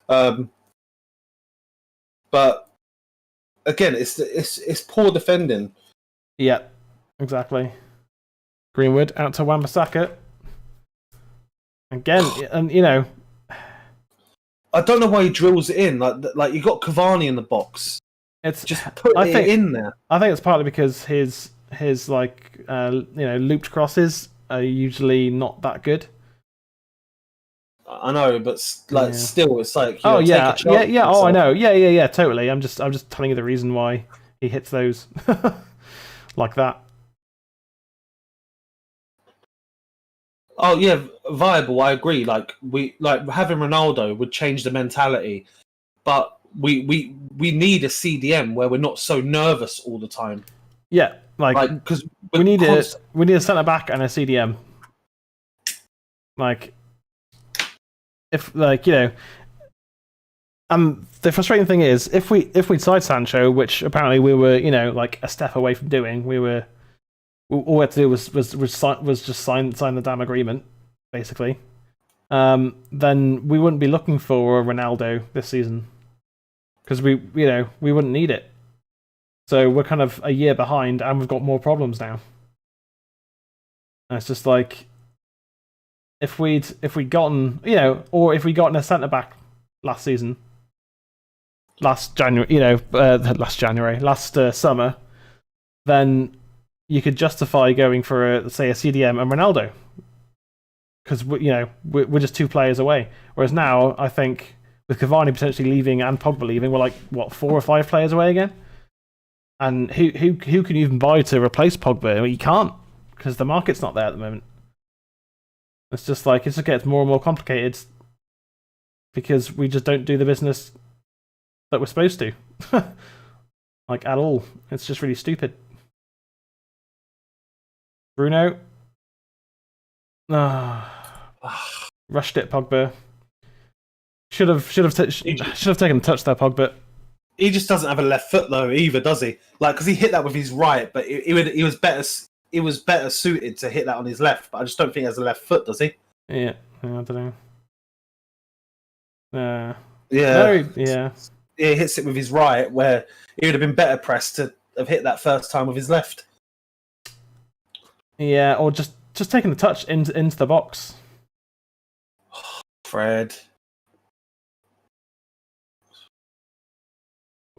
But again, it's poor defending. Yeah, exactly. Greenwood out to Wan-Bissaka. Again, and I don't know why he drills it in. Like you got Cavani in the box. It's just put it in there. I think it's partly because his looped crosses are usually not that good. I know, but still, it's take a chance. Yeah. Oh, I know. Yeah. Totally. I'm just telling you the reason why he hits those like that. Oh yeah, viable. I agree. Having Ronaldo would change the mentality, but we need a CDM where we're not so nervous all the time. Yeah, because we need a centre back and a CDM. The frustrating thing is if we'd signed Sancho, which apparently we were a step away from doing, all we had to do was just sign the damn agreement. basically, then we wouldn't be looking for a Ronaldo this season because we wouldn't need it. So we're kind of a year behind, and we've got more problems now. And it's just like if we'd gotten or if we gotten a centre back last season, last summer, then you could justify going for say a CDM and Ronaldo because we're just 2 players away. Whereas now, I think with Cavani potentially leaving and Pogba leaving, we're like 4 or 5 players away again. And who can you even buy to replace Pogba? Well, you can't because the market's not there at the moment. It's just like it just gets more and more complicated because we just don't do the business that we're supposed to, like at all. It's just really stupid. Bruno, rushed it. Pogba should have taken a touch there. Pogba. He just doesn't have a left foot though either, does he? Like, because he hit that with his right, but he was better suited to hit that on his left. But I just don't think he has a left foot, does he? Yeah, I don't know. Yeah, yeah. He hits it with his right, where he would have been better pressed to have hit that first time with his left. Yeah, or just taking the touch into the box. Fred.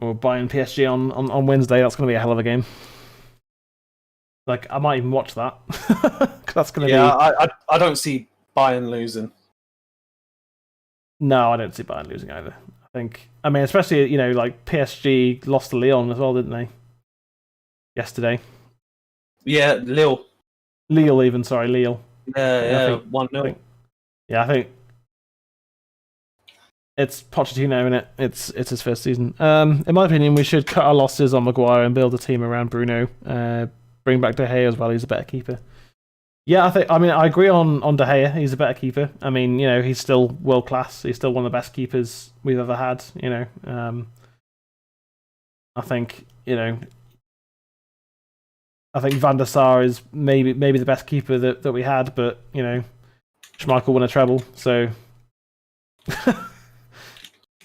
Or Bayern PSG on Wednesday. That's going to be a hell of a game. Like, I might even watch that. That's going to be... I don't see Bayern losing. No, I don't see Bayern losing either. I mean, especially, like PSG lost to Lyon as well, didn't they? Yesterday. Yeah, Lille. Lille even, sorry, Lille. Yeah, 1-0. I think it's Pochettino, isn't it? It's his first season. In my opinion, we should cut our losses on Maguire and build a team around Bruno. Bring back De Gea as well. He's a better keeper. Yeah, I agree on De Gea. He's a better keeper. I mean, he's still world class. He's still one of the best keepers we've ever had. I think Van der Sar is maybe the best keeper that we had, but Schmeichel won a treble, so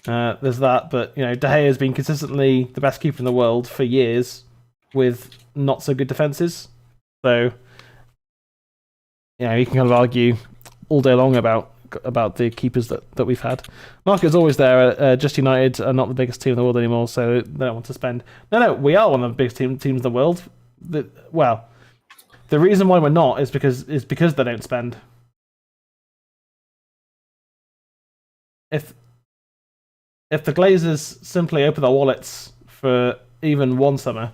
there's that. But De Gea has been consistently the best keeper in the world for years with not so good defenses. So you can kind of argue all day long about the keepers that we've had. Market's always there. Just United are not the biggest team in the world anymore, so they don't want to spend. No, we are one of the biggest teams in the world. The reason why we're not is because they don't spend. If the Glazers simply open their wallets for even one summer,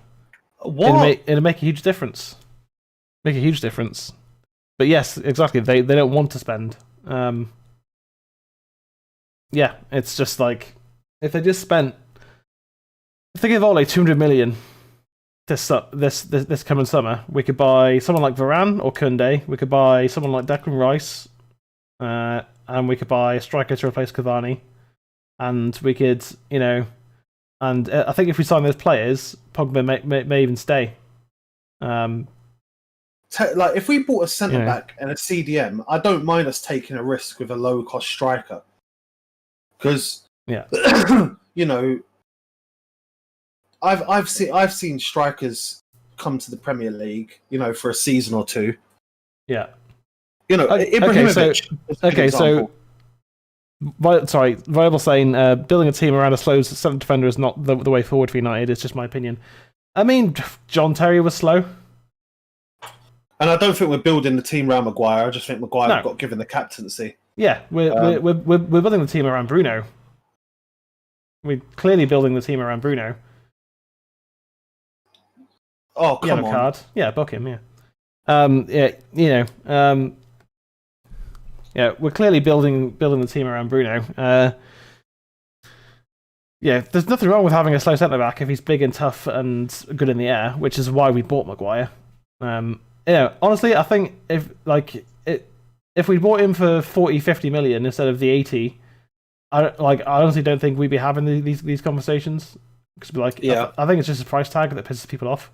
it'll make a huge difference. Make a huge difference. But yes, exactly. They don't want to spend. Yeah, it's just like if they just spent. If they give Ole 200 million this coming summer, we could buy someone like Varane or Koundé. We could buy someone like Declan Rice, and we could buy a striker to replace Cavani, and we could, and I think if we sign those players, Pogba may even stay. Like if we bought a centre back and a CDM, I don't mind us taking a risk with a low cost striker, because I've seen strikers come to the Premier League, for a season or two. Yeah. Ibrahimovic. Viable saying building a team around a slow centre defender is not the way forward for United. It's just my opinion. I mean, John Terry was slow. And I don't think we're building the team around Maguire. I just think Maguire got given the captaincy. Yeah, we're building the team around Bruno. We're clearly building the team around Bruno. Oh, come on. Card. Yeah, book him, we're clearly building the team around Bruno. There's nothing wrong with having a slow centre back if he's big and tough and good in the air, which is why we bought Maguire. Honestly, I think if we bought him for 40-50 million instead of the 80, I honestly don't think we'd be having these conversations. Because I think it's just a price tag that pisses people off.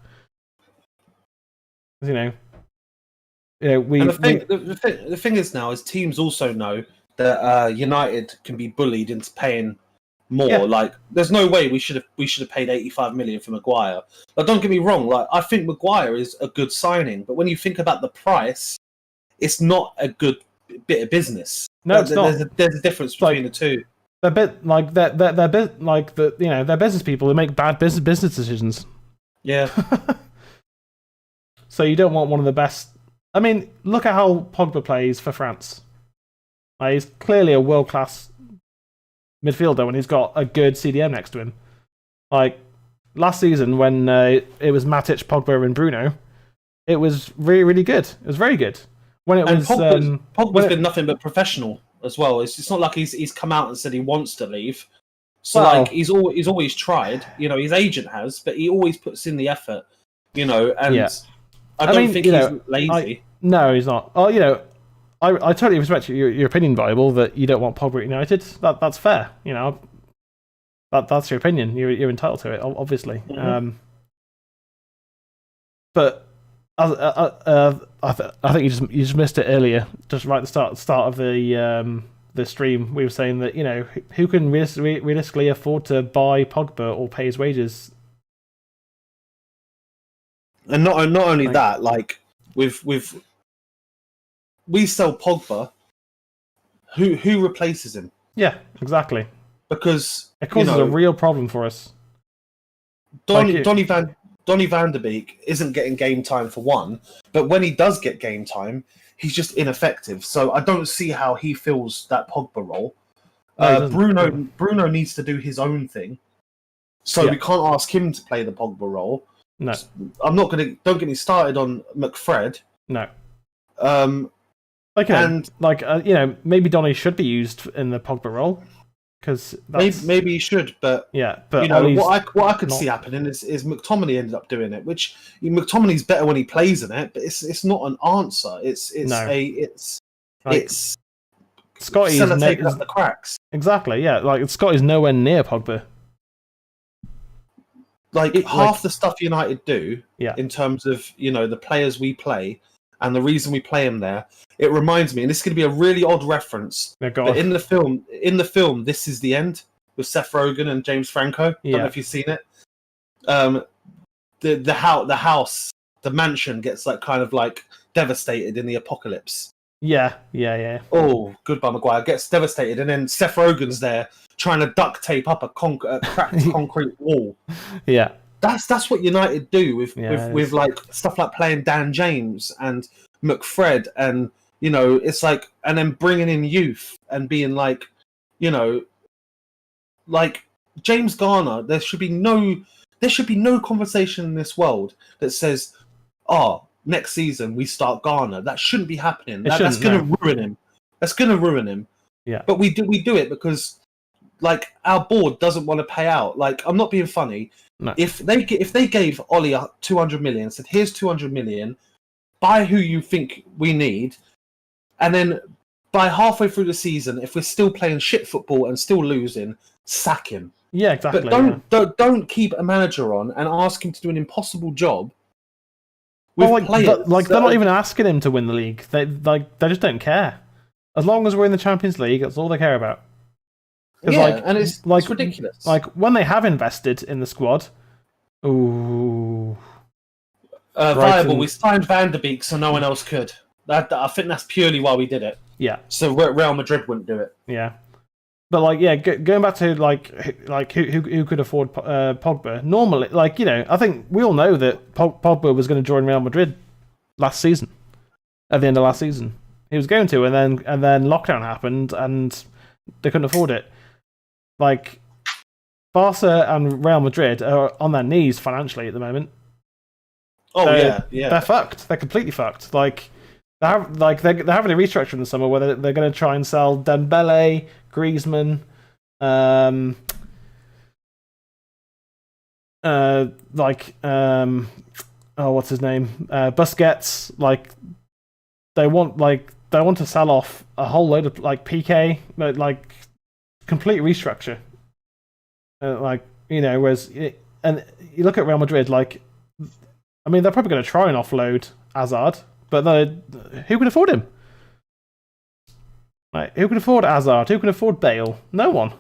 The thing is now is teams also know that United can be bullied into paying more. Yeah. Like, there's no way we should have paid 85 million for Maguire. But don't get me wrong. Like, I think Maguire is a good signing, but when you think about the price, it's not a good bit of business. No, it's not. There's a difference between the two. They're they're business people who make bad business decisions. Yeah. So you don't want one of the best. I mean, look at how Pogba plays for France. He's clearly a world-class midfielder when he's got a good CDM next to him. Like, last season when it was Matic, Pogba, and Bruno, it was really, really good. It was very good. When it was Pogba's been nothing but professional as well. It's not like he's come out and said he wants to leave. So like he's always tried. You know, his agent has, but he always puts in the effort. You know, and I don't think he's lazy. No, he's not. Oh, you know, I totally respect your opinion, Bible, that you don't want Pogba at United. That's fair. You know, that's your opinion. You're entitled to it, obviously. Mm-hmm. But I think you just missed it earlier. Just right at the start of the stream, we were saying that, you know, who can realistically afford to buy Pogba or pay his wages. And not only that, like we sell Pogba, who replaces him? Yeah, exactly. Because it causes a real problem for us. Donny van der Beek isn't getting game time for one, but when he does get game time, he's just ineffective. So I don't see how he fills that Pogba role. Bruno needs to do his own thing, so we can't ask him to play the Pogba role. No, I'm not gonna. Don't get me started on McFred. No. Okay. And you know, maybe Donny should be used in the Pogba role because maybe he should, but you know what I could see happening is McTominay ended up doing it, which McTominay's better when he plays in it, but it's not an answer. It's Scotty's taking up the cracks. Exactly, yeah. Like Scotty's nowhere near Pogba. Half the stuff United do, in terms of, you know, the players we play and the reason we play them there, it reminds me, and this is going to be a really odd reference, but in the film, This Is the End with Seth Rogen and James Franco. I don't know if you've seen it. The house, the mansion gets kind of devastated in the apocalypse. Yeah. Oh, goodbye, Maguire gets devastated, and then Seth Rogen's there trying to duct tape up a cracked concrete wall. Yeah, that's what United do with stuff like playing Dan James and McFred, and you know, it's like, and then bringing in youth and being you know, James Garner. There should be no conversation in this world that says, next season we start Garner. That shouldn't be happening. That's going to ruin him. That's going to ruin him. Yeah. But we do it because our board doesn't want to pay out. I'm not being funny. No. If they gave Ollie 200 million, said here's 200 million, buy who you think we need, and then by halfway through the season, if we're still playing shit football and still losing, sack him. Yeah, exactly. But don't keep a manager on and ask him to do an impossible job. They're not even asking him to win the league. They just don't care. As long as we're in the Champions League, that's all they care about. And it's ridiculous. When they have invested in the squad, Viable. We signed Van der Beek so no one else could. I think that's purely why we did it. Yeah. So Real Madrid wouldn't do it. Yeah. But going back to who could afford Pogba? Normally, you know, I think we all know that Pogba was going to join Real Madrid last season. At the end of last season, he was going to, and then lockdown happened, and they couldn't afford it. Barca and Real Madrid are on their knees financially at the moment. They're fucked. They're completely fucked. They're having a restructure in the summer where they're going to try and sell Dembele, Griezmann, what's his name? Busquets. They want to sell off a whole load of PK, complete restructure. You know, whereas and you look at Real Madrid, I mean, they're probably going to try and offload Hazard, But who can afford him? Like, who can afford Hazard? Who can afford Bale? No one.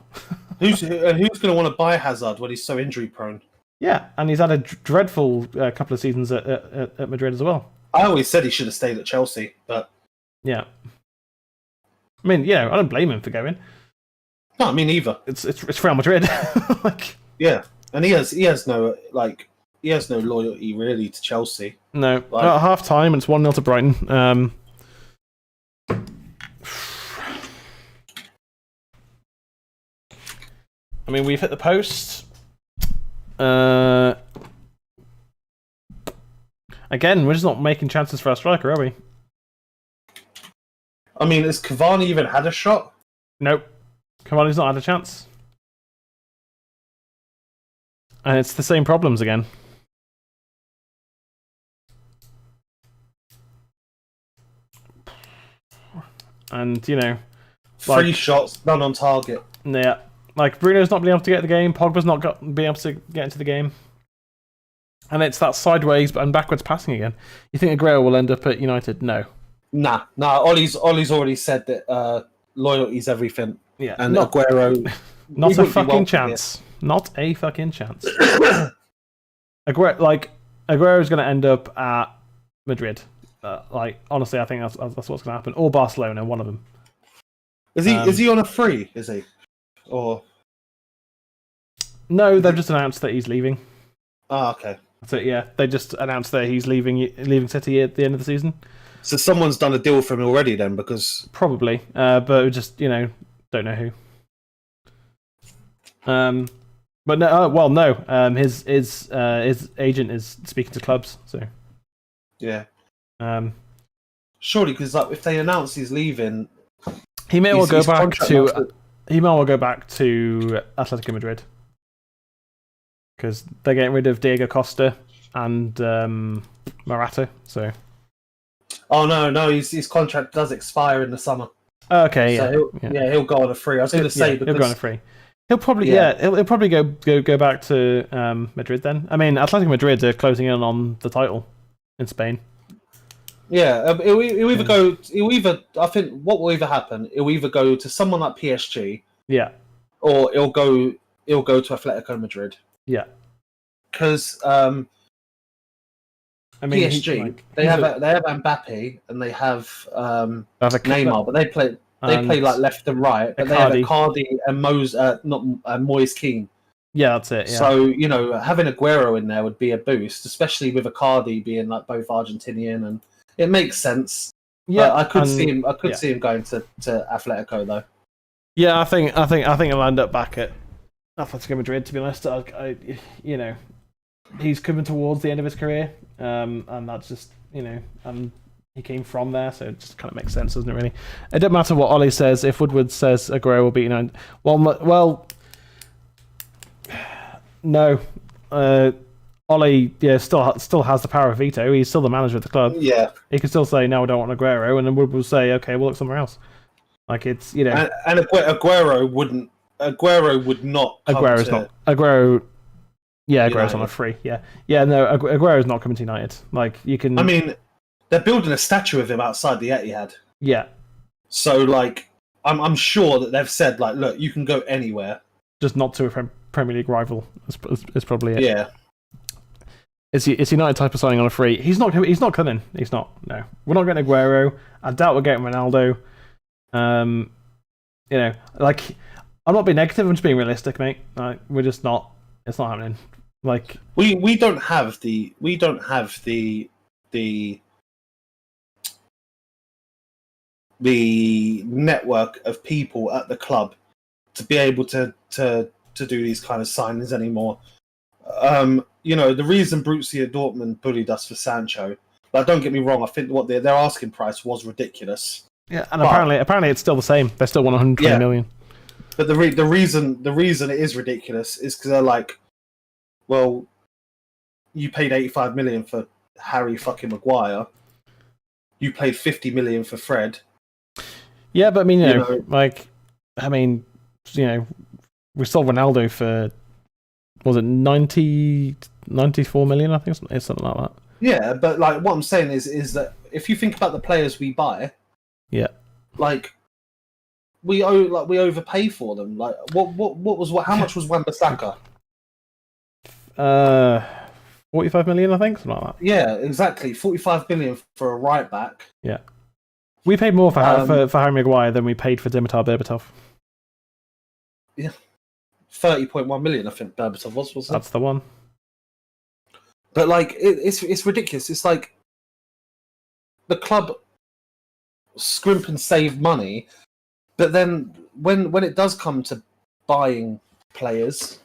Who's going to want to buy Hazard when he's so injury prone? Yeah, and he's had a dreadful couple of seasons at Madrid as well. I always said he should have stayed at Chelsea, but yeah. I mean, I don't blame him for going. No, me neither. It's Real Madrid. Yeah, and he has no loyalty really to Chelsea. No, at half time it's 1-0 to Brighton. I mean, we've hit the post. Again, we're just not making chances for our striker, are we? I mean, has Cavani even had a shot? Nope. Cavani's not had a chance. And it's the same problems again. And, 3 shots, none on target. Yeah. Like, Bruno's not been able to get the game. Pogba's not been able to get into the game. And it's that sideways and backwards passing again. You think Aguero will end up at United? No. Nah. Ollie's already said that loyalty's everything. Yeah. And Aguero... Not a fucking chance. Not a fucking chance. Aguero's going to end up at Madrid. Honestly, I think that's what's going to happen. Or Barcelona, one of them. Is he on a free? Is he? Or no, they've just announced that he's leaving. Oh, okay. That's it. Yeah, they just announced that he's leaving City at the end of the season. So someone's done a deal for him already, then, because probably, but we just don't know who. But no, no. His agent is speaking to clubs, so yeah. Surely, because if they announce he's leaving, he may well go back to. He might well go back to Atletico Madrid because they're getting rid of Diego Costa and Morata. So, oh no, his contract does expire in the summer. Okay, so he'll go on a free. I was going to say because he'll go on a free. He'll probably he'll probably go back to Madrid then. I mean, Atletico Madrid are closing in on the title in Spain. Yeah, he'll either go. I think what will either happen. He'll either go to someone like PSG. Yeah. Or he'll go to Atletico Madrid. Yeah. Because I mean, PSG they have Mbappe and they have Neymar, but they play like left and right. But they have Icardi and Moise Kean. Yeah, that's it. Yeah. So having Aguero in there would be a boost, especially with Icardi being like both Argentinian and. It makes sense. Yeah, I could see him. See him going to Atletico though. Yeah, I think he'll end up back at Atletico Madrid. To be honest, he's coming towards the end of his career, and that's just and he came from there, so it just kind of makes sense, doesn't it? Really, it doesn't matter what Ollie says. If Woodward says Aguero will beat United, well, no. Ollie, still has the power of veto. He's still the manager of the club. Yeah, he can still say no, I don't want Aguero, and then Wood will say, okay, we'll look somewhere else. Like it's and Aguero wouldn't. Aguero would not. Aguero's not. Aguero. Yeah, Aguero's on a free. Yeah. No, Aguero's not coming to United. Like you can. I mean, they're building a statue of him outside the Etihad. Yeah. So I'm sure that they've said look, you can go anywhere, just not to a Premier League rival. Is probably it. Yeah. It's United type of signing on a free. He's not coming. He's not. No, we're not getting Aguero. I doubt we're getting Ronaldo. I'm not being negative. I'm just being realistic, mate. We're just not. It's not happening. We don't have the network of people at the club to be able to do these kind of signings anymore. The reason Borussia Dortmund bullied us for Sancho, but don't get me wrong, I think what their asking price was ridiculous. Yeah, and apparently it's still the same. They still want 120 million. But the reason it is ridiculous is because they're like, well, you paid 85 million for Harry fucking Maguire. You paid 50 million for Fred. Yeah, but I mean, we sold Ronaldo for. Was it 94 million? I think it's something like that. Yeah, but what I'm saying is that if you think about the players we buy, Yeah. like we overpay for them. Like how much was Wan-Bissaka? 45 million, I think, something like that. Yeah, exactly. 45 million for a right back. Yeah. We paid more for Harry Maguire than we paid for Dimitar Berbatov. Yeah. 30.1 million, I think Berbatov was it? That's the one. But like it's ridiculous. It's like the club scrimp and save money, but then when it does come to buying players,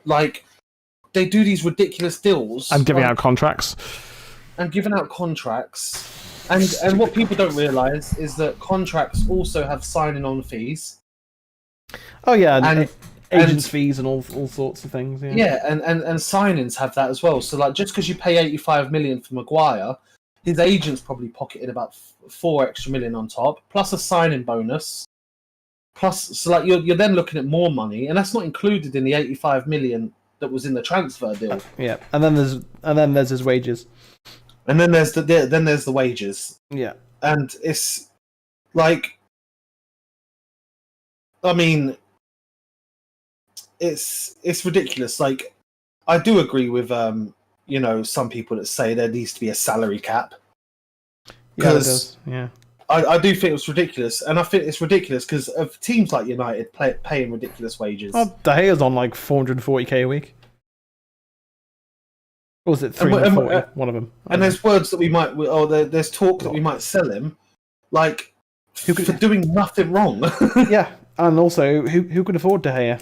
like they do these ridiculous deals And giving out contracts. And what people don't realise is that contracts also have signing on fees. Oh yeah, and agents' fees and all sorts of things. Yeah, and signings have that as well. So like, just because you pay 85 million for Maguire, his agent's probably pocketed about 4 extra million on top, plus a signing bonus. Plus, so like you're then looking at more money, and that's not included in the 85 million that was in the transfer deal. Yeah, and then there's his wages. And then there's the wages. Yeah, and it's like, I mean, it's ridiculous. Like, I do agree with some people that say there needs to be a salary cap. Yeah, it does. Yeah, I do think it's ridiculous, and I think it's ridiculous because of teams like United paying ridiculous wages. Oh, De Gea's on like 440k a week. Or was it 340? One of them. And there's words that we might, there's talk that we might sell him, like for doing nothing wrong. Yeah, and also who could afford De Gea?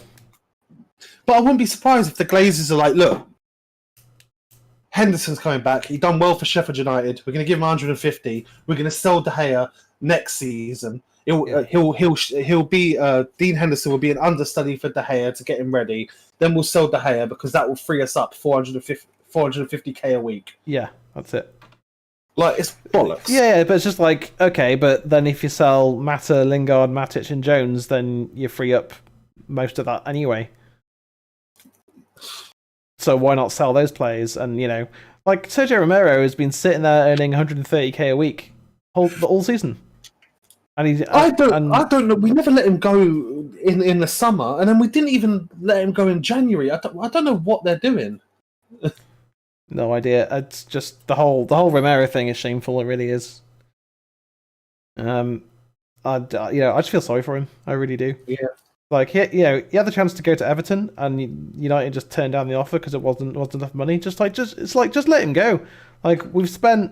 But I wouldn't be surprised if the Glazers are like, look, Henderson's coming back. He done well for Sheffield United. We're going to give him 150. We're going to sell De Gea next season. He'll be Dean Henderson will be an understudy for De Gea to get him ready. Then we'll sell De Gea because that will free us up 450k a week. Yeah, that's it. Like, it's bollocks. Yeah, but it's just like, okay, but then if you sell Mata, Lingard, Matic, and Jones, then you free up most of that anyway. So why not sell those players? And like Sergio Romero has been sitting there earning 130k a week all season. And I don't know. We never let him go in the summer, and then we didn't even let him go in January. I don't know what they're doing. No idea. It's just the whole Romero thing is shameful. It really is. I just feel sorry for him. I really do. Yeah. Like he had the chance to go to Everton, and United just turned down the offer because it wasn't enough money. Just let him go. Like we've spent.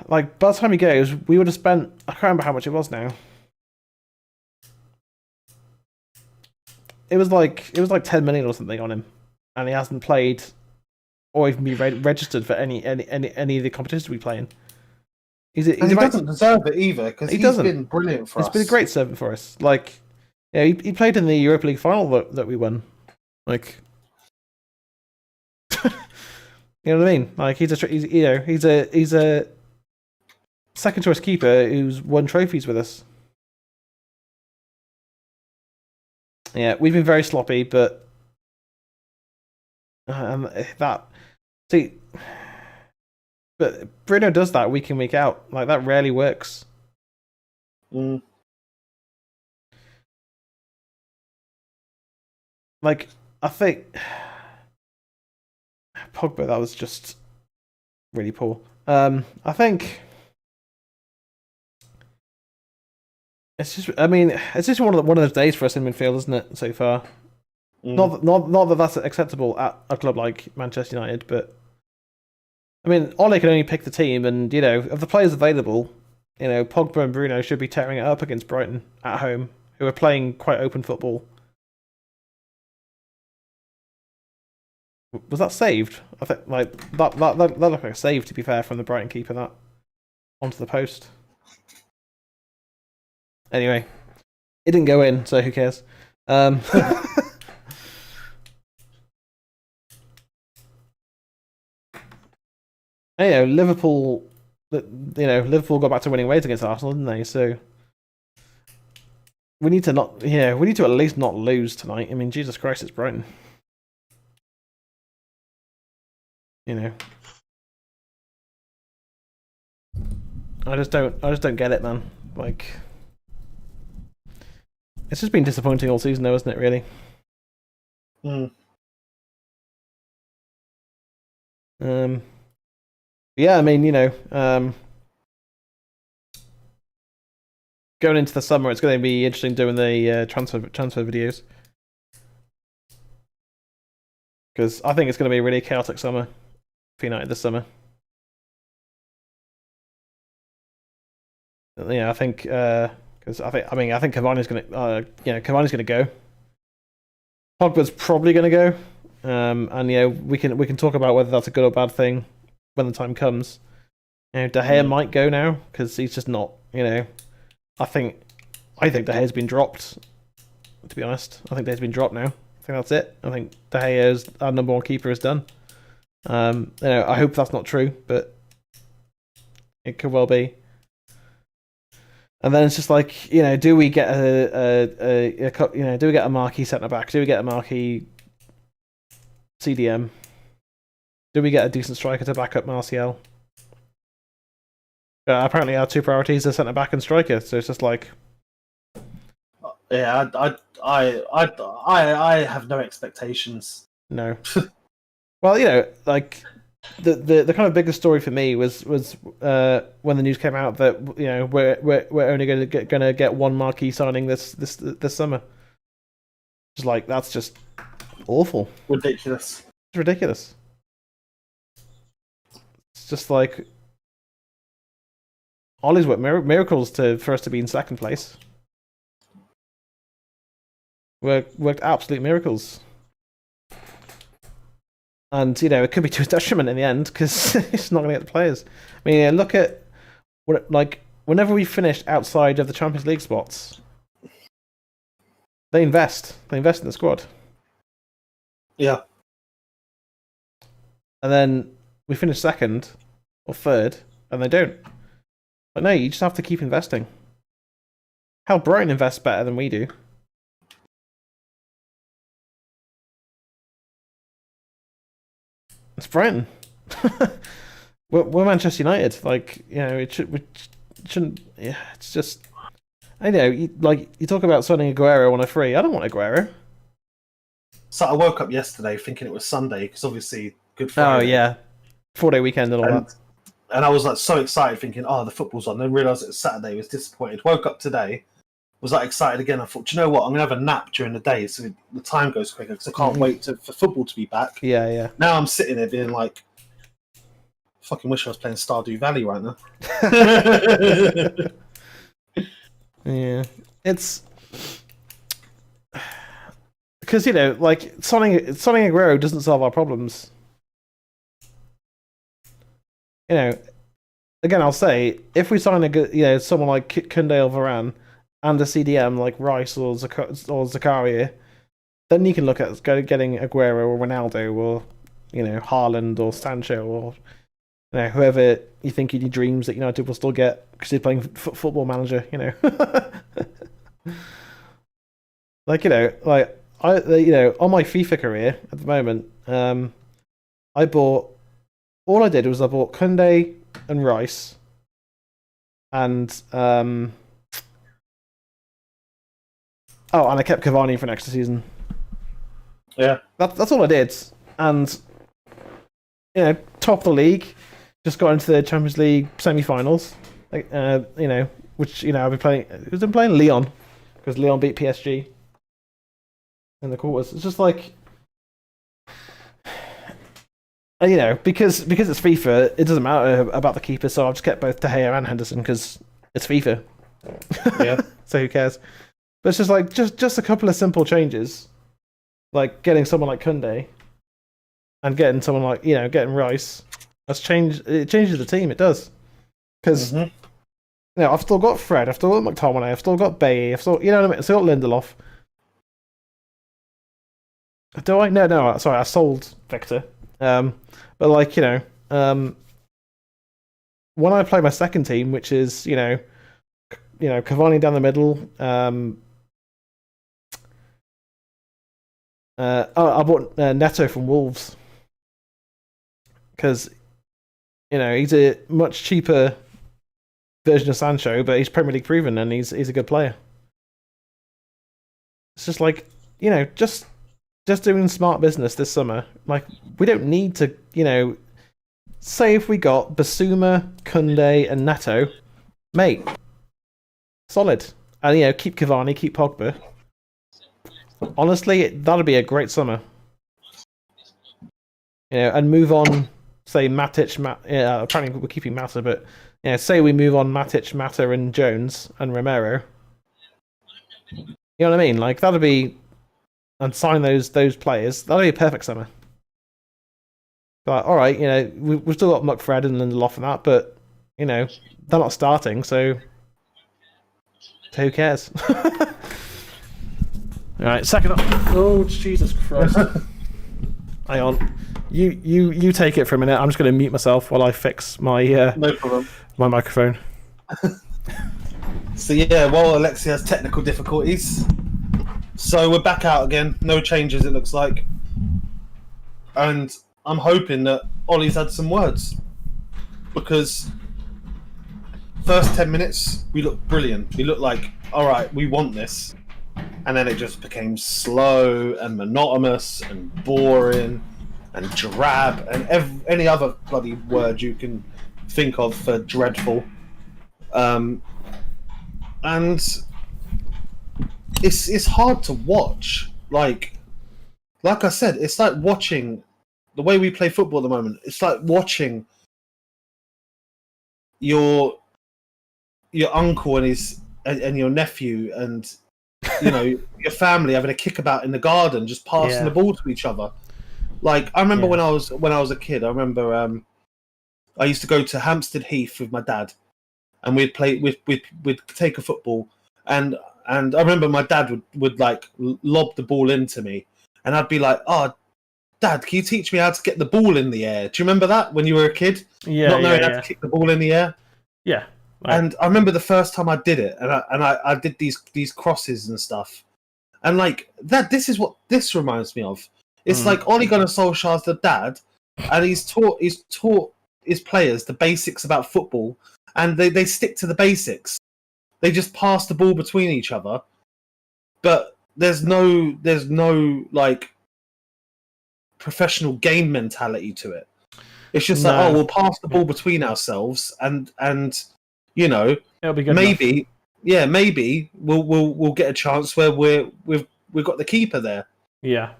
Like by the time he goes, we would have spent. I can't remember how much it was now. It was like 10 million or something on him, and he hasn't played, or even been registered for any of the competitions we play in. He doesn't deserve it either because he's been brilliant for us. He's been a great servant for us. Like, he played in the Europa League final that we won. Like, you know what I mean? Like, he's a second choice keeper who's won trophies with us. Yeah, we've been very sloppy, but But Bruno does that week in, week out. Like, that rarely works. Mm. Like, I think Pogba, that was just really poor. I think it's just one of those days for us in midfield, isn't it? So far, not that that's acceptable at a club like Manchester United, but I mean, Ole can only pick the team, and of the players available, Pogba and Bruno should be tearing it up against Brighton at home, who are playing quite open football. Was that saved? I think that looked like a save, to be fair, from the Brighton keeper, that onto the post. Anyway, it didn't go in, so who cares? Liverpool got back to winning ways against Arsenal, didn't they? So we need to at least not lose tonight. I mean, Jesus Christ, it's Brighton. I just don't get it, man. Like, it's just been disappointing all season, though, isn't it? Really. Mm. Yeah, I mean, going into the summer, it's going to be interesting doing the transfer videos, because I think it's going to be a really chaotic summer for United this summer. Yeah, I think because I think Cavani's going to Cavani's going to go. Pogba's probably going to go, and we can talk about whether that's a good or bad thing when the time comes. De Gea might go now because he's just not. I think De Gea's been dropped. To be honest, I think De Gea's been dropped now. I think that's it. I think De Gea's our number one keeper is done. I hope that's not true, but it could well be. And then it's just like, do we get do we get a marquee centre back? Do we get a marquee CDM? Do we get a decent striker to back up Martial? Apparently, our two priorities are centre back and striker. So it's just like, yeah, I have no expectations. No. Well, like the kind of biggest story for me was when the news came out that we're only gonna get one marquee signing this summer. It's like, that's just awful. Ridiculous. It's ridiculous. It's just like Ollie's worked miracles for us to be in second place. Worked absolute miracles. And it could be to his detriment in the end because it's not going to get the players. I mean, look at whenever we finished outside of the Champions League spots, they invest. They invest in the squad. Yeah. And then we finish second or third, and they don't. But no, you just have to keep investing. Hell, Brighton invests better than we do. It's Brighton. we're Manchester United. Like, we shouldn't. Yeah, it's just. I know. You talk about signing Aguero on a free. I don't want Aguero. So I woke up yesterday thinking it was Sunday because obviously Good Friday. Oh yeah, 4-day weekend and all that. And I was like so excited, thinking, "Oh, the football's on." Then realised it was Saturday. Was disappointed. Woke up today, was like excited again. I thought, do you know what? I'm gonna have a nap during the day so the time goes quicker because I can't wait for football to be back. Yeah. Now I'm sitting there being like, fucking wish I was playing Stardew Valley right now. Yeah, it's because like signing Aguero doesn't solve our problems. Again, I'll say, if we sign a good, someone like Koundé or Varane and a CDM like Rice or Zakaria, then you can look at getting Aguero or Ronaldo or Haaland or Sancho or whoever you think in your dreams that United will still get because you're playing Football Manager. Like I on my FIFA career at the moment, I bought Koundé and Rice and and I kept Cavani for next season. Yeah, that's all I did, and top of the league, just got into the Champions League semi-finals. Like which I've been playing. I've been playing Lyon because Lyon beat PSG in the quarters. It's just like. Because it's FIFA, it doesn't matter about the keeper, so I've just kept both De Gea and Henderson because it's FIFA. Yeah. So who cares? But it's just like just a couple of simple changes, like getting someone like Koundé and getting someone like getting Rice. It changes the team. It does because I've still got Fred, I've still got McTominay, I've still got Bailly, I've still what I mean. I've still got Lindelof. Do I? No. Sorry, I sold Victor. But like when I play my second team, which is Cavani down the middle, I bought Neto from Wolves because he's a much cheaper version of Sancho, but he's Premier League proven and he's a good player. It's just like, just doing smart business this summer. Like, we don't need to, say if we got Basuma, Kunde, and Neto, mate, solid. And, keep Cavani, keep Pogba. Honestly, that'd be a great summer. And move on, say, Matic, apparently we're keeping Mata, but, say we move on Matic, Mata, and Jones, and Romero. You know what I mean? Like, that'd be... And sign those players. That'd be a perfect summer. But, alright, we've still got McFred and Lindelof and that, but, they're not starting, so who cares? Alright, second up. Oh, Jesus Christ. Hang on. You take it for a minute. I'm just going to mute myself while I fix my no problem. My microphone. So while Alexi has technical difficulties, so we're back out again. No changes, it looks like. And I'm hoping that Ollie's had some words, because first 10 minutes we looked brilliant. We looked like, all right, we want this. And then it just became slow and monotonous and boring and drab and any other bloody word you can think of for dreadful. And it's hard to watch. Like I said, it's like watching the way we play football at the moment. It's like watching your uncle and your nephew and your family having a kickabout in the garden, just passing the ball to each other. Like, I remember when I was a kid, I remember I used to go to Hampstead Heath with my dad, and we'd take a football, and I remember my dad would like lob the ball into me, and I'd be like, "Oh, Dad, can you teach me how to get the ball in the air?" Do you remember that when you were a kid? Not knowing how to kick the ball in the air. Yeah. Right. And I remember the first time I did it, and I did these crosses and stuff, and like that. This is what this reminds me of. It's like Ole Gunnar Solskjaer's the dad, and he's taught his players the basics about football, and they stick to the basics. They just pass the ball between each other, but there's no like professional game mentality to it. It's just like, oh, we'll pass the ball between ourselves, and it'll be good maybe enough. Maybe we'll get a chance where we've got the keeper there. Yeah.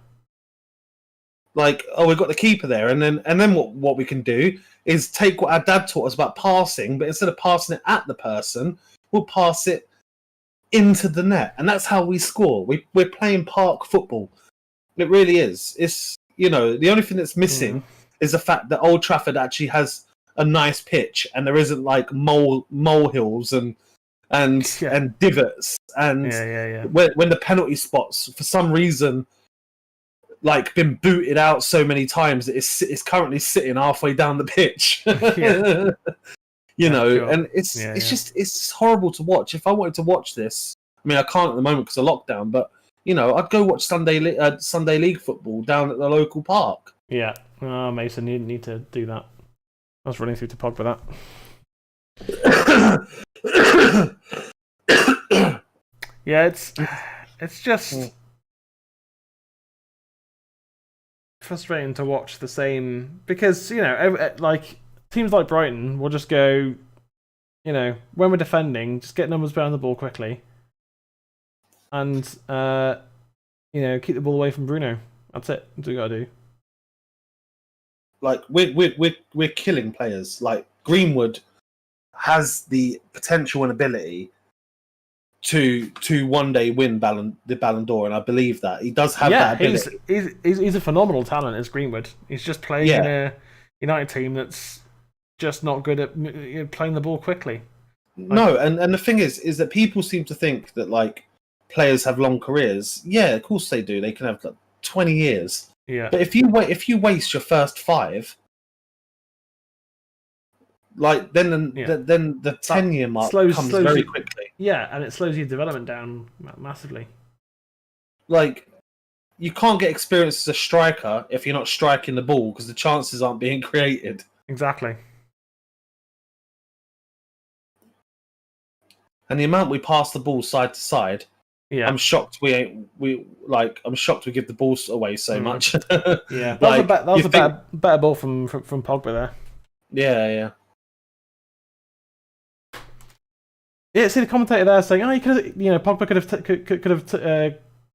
Like, oh, we've got the keeper there, and then what we can do is take what our dad taught us about passing, but instead of passing it at the person, we'll pass it into the net, and that's how we score. We're playing park football. It really is. It's the only thing that's missing is the fact that Old Trafford actually has a nice pitch, and there isn't like molehills and divots, and when the penalty spots for some reason like been booted out so many times that it's currently sitting halfway down the pitch. Sure. And it's horrible to watch. If I wanted to watch this, I mean, I can't at the moment because of lockdown, but I'd go watch Sunday League football down at the local park. Yeah. Oh, Mason, you need to do that. I was running through to Pogba that. Yeah, it's just frustrating to watch the same, because like teams like Brighton will just go, when we're defending, just get numbers behind the ball quickly, and keep the ball away from Bruno. That's it. That's what you gotta do. Like we're killing players. Like Greenwood has the potential and ability to one day win the Ballon d'Or, and I believe that he does have that ability. He's a phenomenal talent as Greenwood. He's just playing in a United team that's just not good at playing the ball quickly. No, and the thing is that people seem to think that like players have long careers. Yeah, of course they do. They can have like 20 years. Yeah. But if you waste your first 5, like then the 10-year mark comes very quickly. Yeah, and it slows your development down massively. Like, you can't get experience as a striker if you're not striking the ball, because the chances aren't being created. Exactly. and the amount we pass the ball side to side, Yeah, I'm shocked I'm shocked we give the balls away so much. Yeah, that Like, was a better ball from Pogba there. Yeah. Yeah, see the commentator there saying, "Oh, Pogba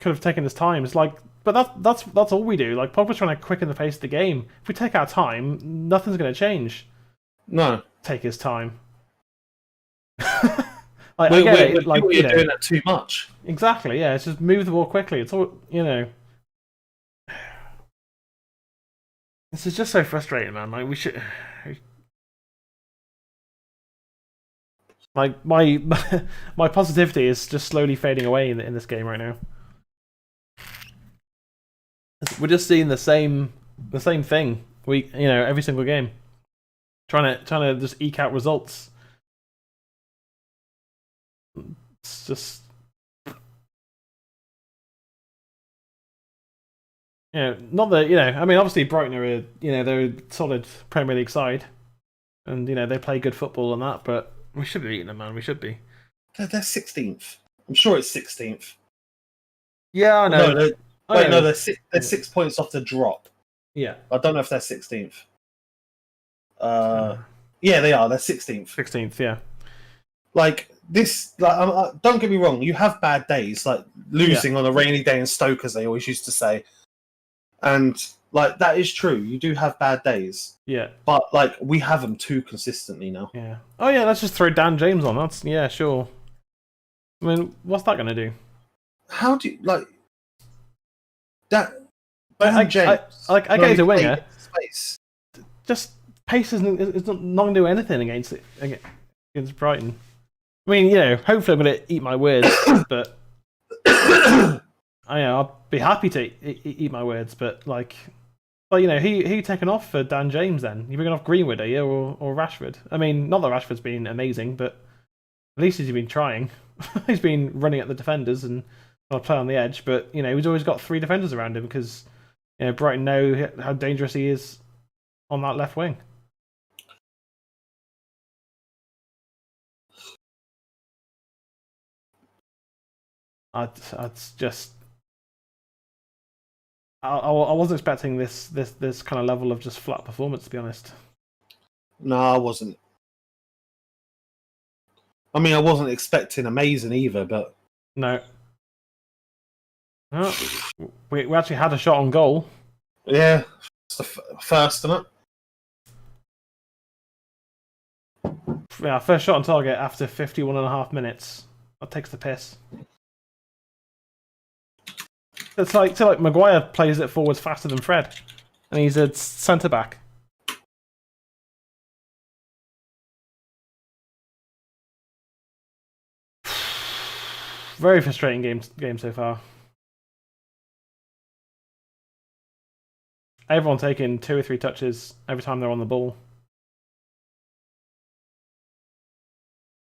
could have taken his time." It's like, but that's all we do. Like Pogba's trying to quicken the pace of the game. If we take our time, nothing's going to change. No, take his time. We're doing that too much. Exactly. Yeah, it's just move the ball quickly. It's all This is just so frustrating, man. Like we should. Like my positivity is just slowly fading away in this game right now. We're just seeing the same thing every single game, trying to just eke out results. It's just not that I mean, obviously Brighton are they're a solid Premier League side, and they play good football and that, but. We should be beating them, man. We should be. They're 16th. I'm sure it's 16th. Yeah, I know. They're 6 points off the drop. Yeah. I don't know if they're 16th. Yeah, they are. They're 16th. 16th, yeah. Like, this... don't get me wrong. You have bad days, like losing on a rainy day in Stoke, as they always used to say. And... like, that is true. You do have bad days. Yeah. But, like, we have them too consistently now. Yeah. Oh, yeah, let's just throw Dan James on. That's, yeah, sure. I mean, what's that going to do? How do you, like... that... I get he's a winger. Space. Just, pace is not going to do anything against Brighton. I mean, hopefully I'm going to eat my words, but... I'll be happy to eat my words, but, like... Well, who you taking off for Dan James then? You bringing off Greenwood, are you, or Rashford? I mean, not that Rashford's been amazing, but at least he's been trying. He's been running at the defenders and play on the edge, but he's always got 3 defenders around him because Brighton know how dangerous he is on that left wing. I wasn't expecting this kind of level of just flat performance, to be honest. No, I wasn't. I mean, I wasn't expecting amazing either, but... No. Oh, we actually had a shot on goal. Yeah, it's the first, isn't it? Yeah, first shot on target after 51.5 minutes. That takes the piss. It's like Maguire plays it forwards faster than Fred, and he's a centre back. Very frustrating game so far. Everyone taking 2 or 3 touches every time they're on the ball.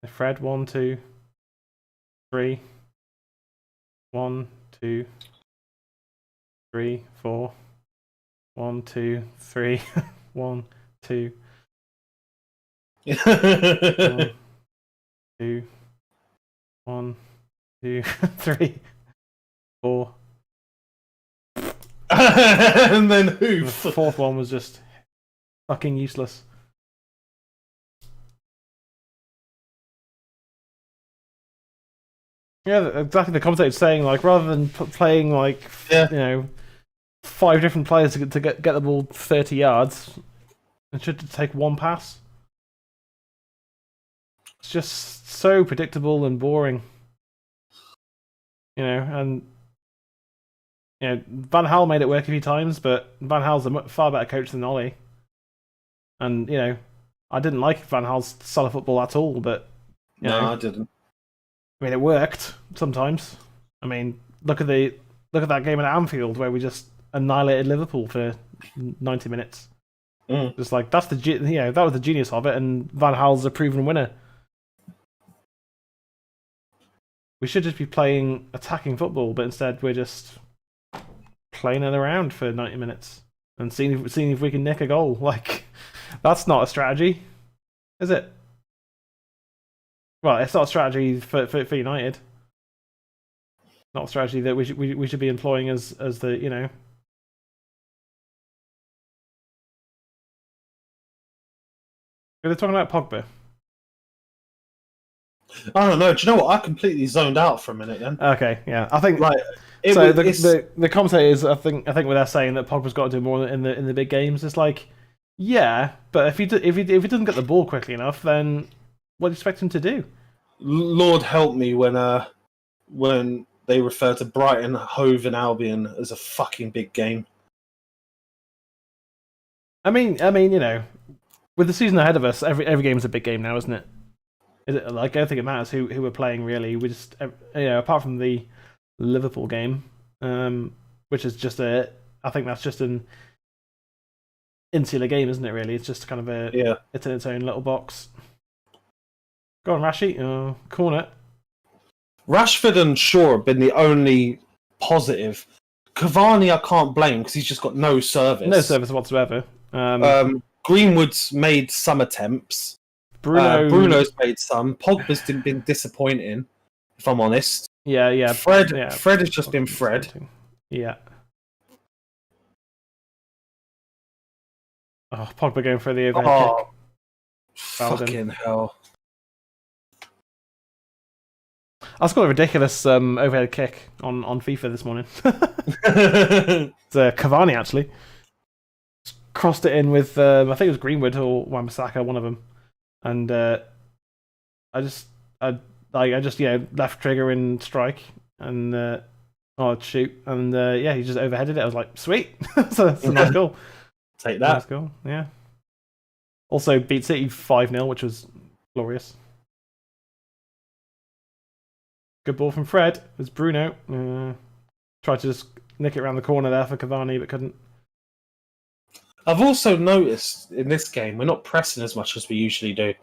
Fred, 1, 2, 3. 1, 2. 3, 4. 1, 2, 3. 1, 2. 1, 2. 1, 2, 3, 4. And then who? The 4th one was just fucking useless. Yeah, exactly. The commentator's saying, like, rather than playing like 5 different players to get the ball 30 yards, it should take 1 pass. It's just so predictable and boring. And Van Gaal made it work a few times, but Van Gaal's a far better coach than Ollie. And I didn't like Van Gaal's style of football at all, but I didn't. I mean, it worked sometimes. I mean, look at that game at Anfield where we just annihilated Liverpool for 90 minutes. Just like that's that was the genius of it, and Van Gaal's a proven winner. We should just be playing attacking football, but instead we're just playing it around for 90 minutes and seeing if we can nick a goal. Like, that's not a strategy, is it? Well, it's not a strategy for United. Not a strategy that we should be employing as the, you know. They're talking about Pogba. I don't know. Do you know what? I completely zoned out for a minute then. Okay, yeah, I think Like the commentators, I think where they're saying that Pogba's got to do more in the big games. It's like, yeah, but if he doesn't get the ball quickly enough, then what do you expect him to do? Lord help me when they refer to Brighton, Hove, and Albion as a fucking big game. I mean, you know, with the season ahead of us, every game is a big game now, isn't it? Is it like, I don't think it matters who we're playing really. We just, you know, apart from the Liverpool game, which is just I think that's just an insular game, isn't it? Really, it's just kind of it's in its own little box. Go on, Rashi. Corner. Rashford and Shaw have been the only positive. Cavani, I can't blame because he's just got no service. No service whatsoever. Greenwood's made some attempts. Bruno's made some. Pogba's been disappointing, if I'm honest. Yeah. Fred has just been Fred. Yeah. Oh, Pogba going for the overhead kick. Fucking hell. I scored a ridiculous overhead kick on FIFA this morning. It's Cavani, actually. Crossed it in with, I think it was Greenwood or Wan-Bissaka, one of them. And I just left trigger in strike and shoot, and he just overheaded it. I was like, sweet. So that's a nice goal. Take that. Nice goal, yeah. Also beat City 5-0, which was glorious. Good ball from Fred. It was Bruno. Tried to just nick it around the corner there for Cavani, but couldn't. I've also noticed in this game we're not pressing as much as we usually do.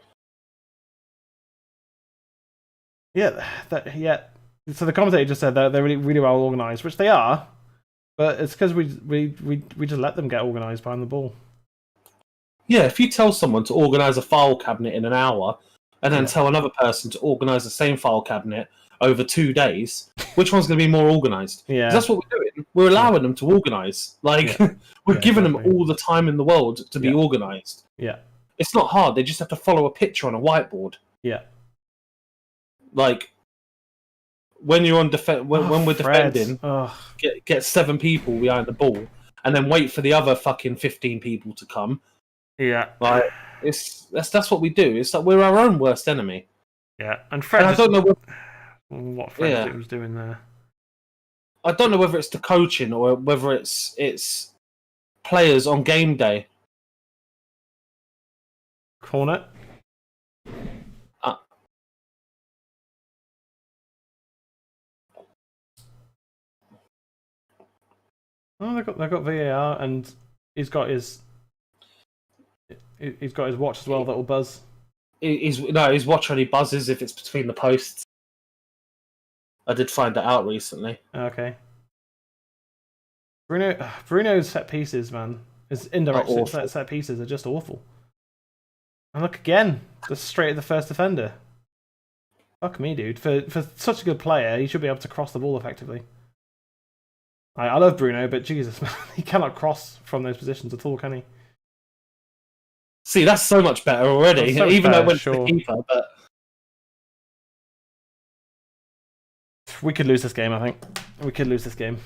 Yeah. So the commentator just said that they're really, really well organised, which they are, but it's because we just let them get organised behind the ball. Yeah, if you tell someone to organise a file cabinet in an hour, and then tell another person to organise the same file cabinet over 2 days, which one's going to be more organised? Yeah, that's what we're doing. We're allowing them to organise. Like we're giving them all the time in the world to be organised. Yeah, it's not hard. They just have to follow a picture on a whiteboard. Yeah, like when you're on when we're defending, get 7 people behind the ball, and then wait for the other fucking 15 people to come. Yeah, like that's what we do. It's like we're our own worst enemy. Yeah, and Fred. I don't know what Fred was doing there. I don't know whether it's the coaching or whether it's players on game day. Corner. Oh, they've got VAR, and he's got his watch as well that will buzz. His watch only buzzes if it's between the posts. I did find that out recently. Okay. Bruno's set pieces, man. His indirect set pieces are just awful. And look again, just straight at the first defender. Fuck me, dude. For such a good player, he should be able to cross the ball effectively. I love Bruno, but Jesus, man, he cannot cross from those positions at all, can he? See, that's so much better already. So even though it went to the keeper, but we could lose this game. I think we could lose this game.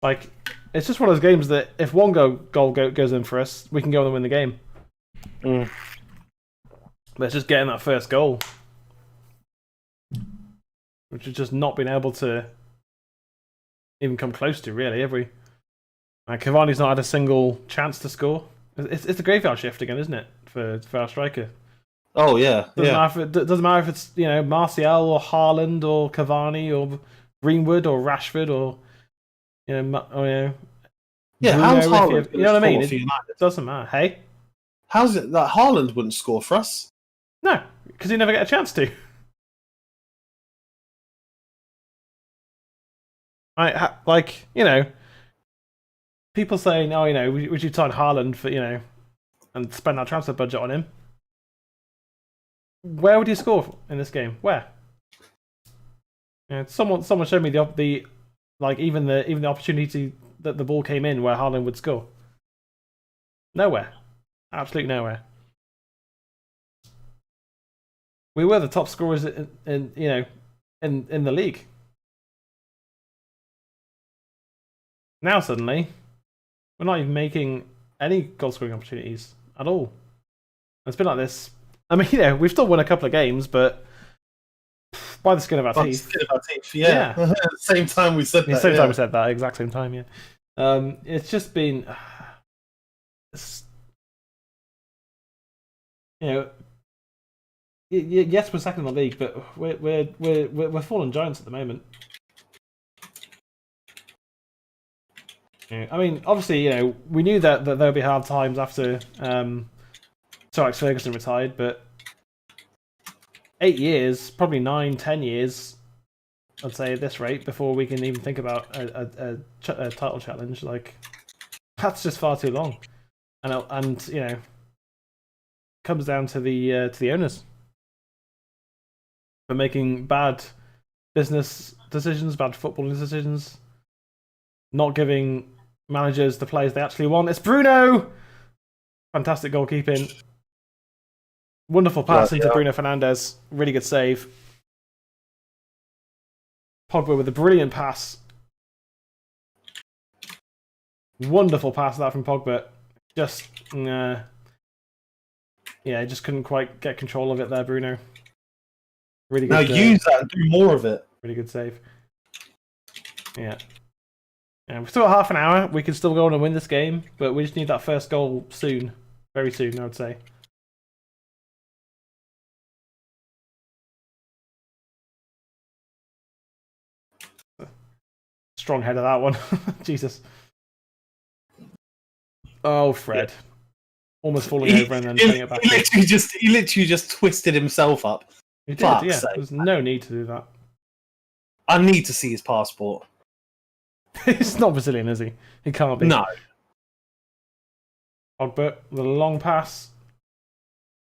Like, it's just one of those games that if one goal goes in for us, we can go on and win the game. But it's just getting that first goal, which has just not been able to even come close to, really, have we? Like, Cavani's not had a single chance to score. It's a graveyard shift again, isn't it, for our striker? Oh yeah, doesn't matter if it's Martial or Haaland or Cavani or Greenwood or Rashford or Bruno, how's Haaland? You know what I mean? It doesn't matter. Hey, how's it that Haaland wouldn't score for us? No, because he never get a chance to. People saying, we should sign Haaland for, and spend our transfer budget on him. where would you score in this game? Where? Someone showed me the even the opportunity that the ball came in where Haaland would score. Nowhere. Absolutely nowhere. We were the top scorers in the league. Now suddenly, we're not even making any goal scoring opportunities at all. It's been like this. I mean, we've still won a couple of games, but by the skin of our teeth. Yeah. At the same time we said that. At the same time we said that. Exact same time. Yeah. It's just been. Yes, we're second in the league, but we're fallen giants at the moment. I mean, obviously, we knew that there'll be hard times after Sir Alex Ferguson retired, but 8 years, probably 9, 10 years, I'd say at this rate, before we can even think about a title challenge. Like, that's just far too long, and comes down to the owners for making bad business decisions, bad footballing decisions, not giving managers the players they actually want. It's Bruno! Fantastic goalkeeping. Wonderful pass into Bruno Fernandes. Really good save. Pogba with a brilliant pass. Wonderful pass that from Pogba. Just, just couldn't quite get control of it there, Bruno. Really good. Now use that and do more of it. Really good save. Yeah. We've still got half an hour. We can still go on and win this game, but we just need that first goal soon. Very soon, I would say. Strong head of that one. Jesus. Oh, Fred. Yeah. Almost falling over and then putting it back. He literally just twisted himself up. He did, yeah. Sake. There's no need to do that. I need to see his passport. He's not Brazilian, is he? He can't be. No. Pogba with a long pass.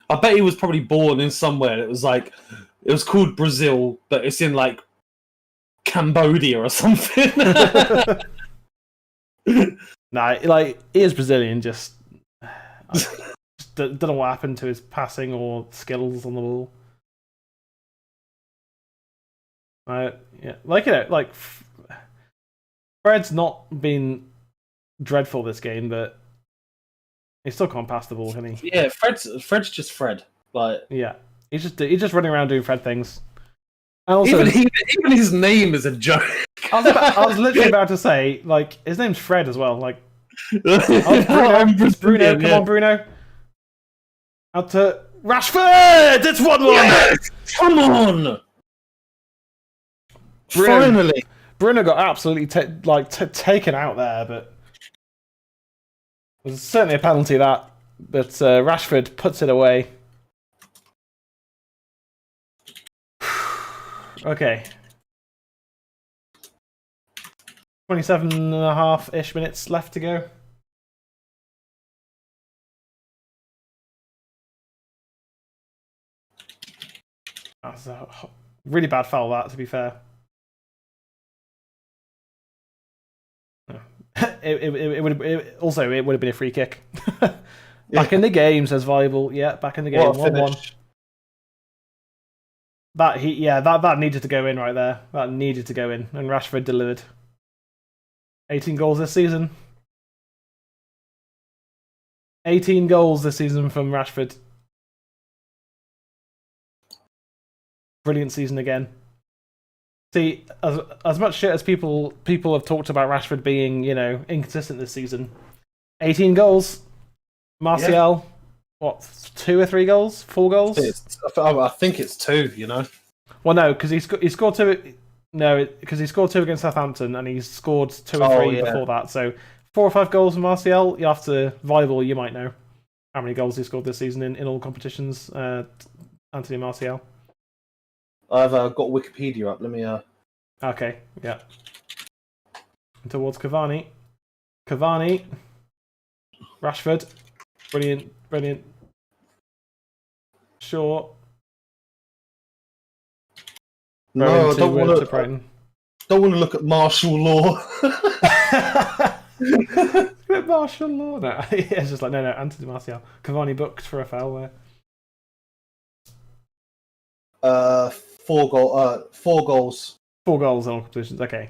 I bet he was probably born in somewhere. It was called Brazil, but it's in like Cambodia or something. Nah, like he is Brazilian. Just don't know what happened to his passing or skills on the ball. Fred's not been dreadful this game, but he still can't pass the ball, can he? Yeah, Fred's just Fred. Like, yeah, he's just running around doing Fred things. And also, even his name is a joke. I was literally about to say, like, his name's Fred as well. Like, Bruno, Bruno, come on, Bruno. Out to Rashford. It's 1-1. Yes! Come on. Finally. Bruno got absolutely taken out there, but it was certainly a penalty that. But Rashford puts it away. Okay. 27.5-ish minutes left to go. That's a really bad foul, that, to be fair. It would have been a free kick. Back in the game, says Viable. Yeah, back in the game. 1-1. That needed to go in right there. That needed to go in, and Rashford delivered. 18 goals this season. 18 goals this season from Rashford. Brilliant season again. See, as much shit as people have talked about Rashford being, inconsistent this season. 18 goals. Martial, what, 2 or 3 goals? 4 goals? I think it's 2, Well, no, because he scored 2. No, because he scored 2 against Southampton, and he's scored 2 or 3 before that. So 4 or 5 goals from Martial. You have to Viable. You might know how many goals he scored this season in all competitions. Anthony Martial. I've got Wikipedia up. Let me. Okay, yeah. And towards Cavani. Rashford. Brilliant. Short. No, I don't want to Brighton. Don't want to look at martial law. Martial law. No, it's just like no. Anthony Martial. Cavani booked for a foul there. 4 goals. 4 goals in all competitions. Okay.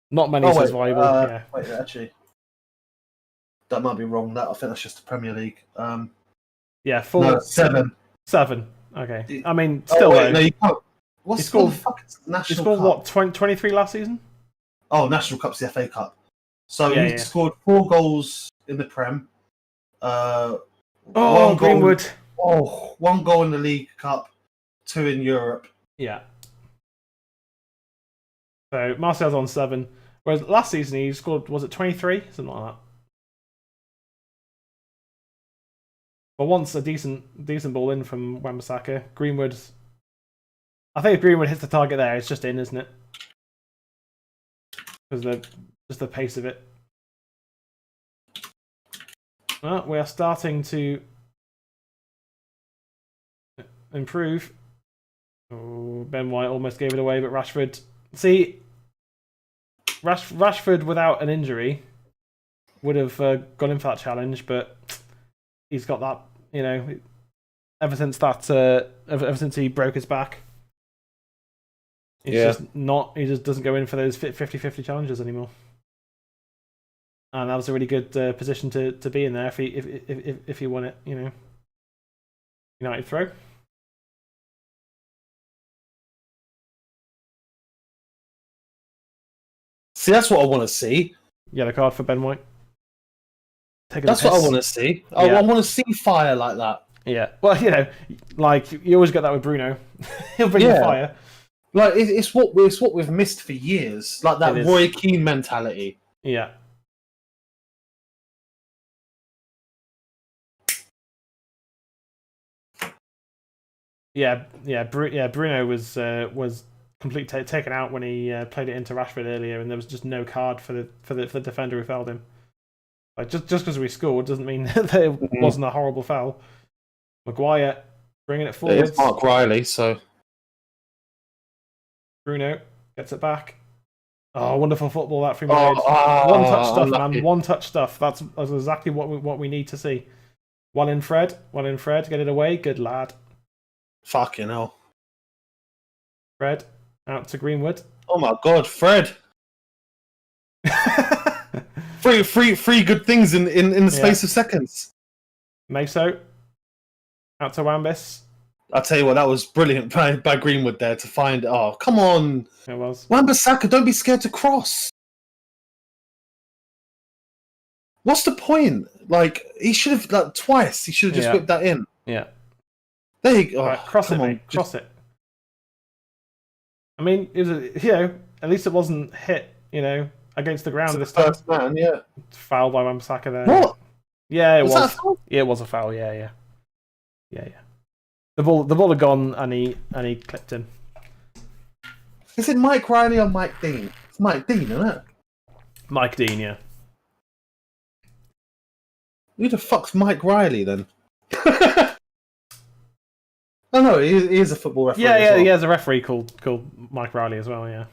Not many says viable. Yeah. Wait, actually, that might be wrong. I think that's just the Premier League. Yeah, 4. No, 7. 7. Okay. I mean, still though. No, you can't. What the fuck is National He scored Cup? what? 23 last season. Oh, National Cup's the FA Cup. So he scored 4 goals in the Prem. Greenwood. 1 goal in the League Cup, 2 in Europe. Yeah. So Martial's on 7. Whereas last season he scored, was it 23? Something like that. But once a decent ball in from Wan-Bissaka, Greenwood. I think if Greenwood hits the target there, it's just in, isn't it? Because just the pace of it. Well, we are starting to improve. Oh, Ben White almost gave it away, but Rashford. See, Rashford without an injury would have gone in for that challenge, but he's got that, ever since he broke his back, he just doesn't go in for those 50-50 challenges anymore. And that was a really good position to be in there if he won it, United throw. See, that's what I want to see. Yellow card for Ben White. That's what I want to see. I want to see fire like that. Yeah. Well, like you always get that with Bruno. He'll bring the fire. Like it's what we've missed for years. Like that Roy Keane mentality. Yeah. Bruno was completely taken out when he played it into Rashford earlier, and there was just no card for the defender who fouled him. Like just because we scored doesn't mean that it wasn't a horrible foul. Maguire bringing it forward. It's Mark Riley, so Bruno gets it back. Oh, wonderful football that from one touch stuff, man. One touch stuff. That's exactly what we need to see. One in Fred. Get it away. Good lad. Fucking hell. Fred out to Greenwood. Oh my God, Fred. Three good things in the space of seconds. Meso out to Wan-Bis. I'll tell you what, that was brilliant by Greenwood there to find. Oh, come on. It was. Wan-Bissaka, don't be scared to cross. What's the point? Like, he should have, twice, he should have just whipped that in. Yeah. There you go. Right, cross it, mate. Cross it. I mean, it was at least it wasn't hit, against the ground this time. First man, yeah. Foul by Wan-Bissaka there. What? Yeah, it was. That a foul? Yeah, it was a foul. Yeah. The ball had gone, and he clipped him. Is it Mike Riley or Mike Dean? It's Mike Dean, isn't it? Mike Dean, yeah. Who the fuck's Mike Riley then? No, he is a football referee. Yeah, he has a referee called Mike Riley as well. Yeah,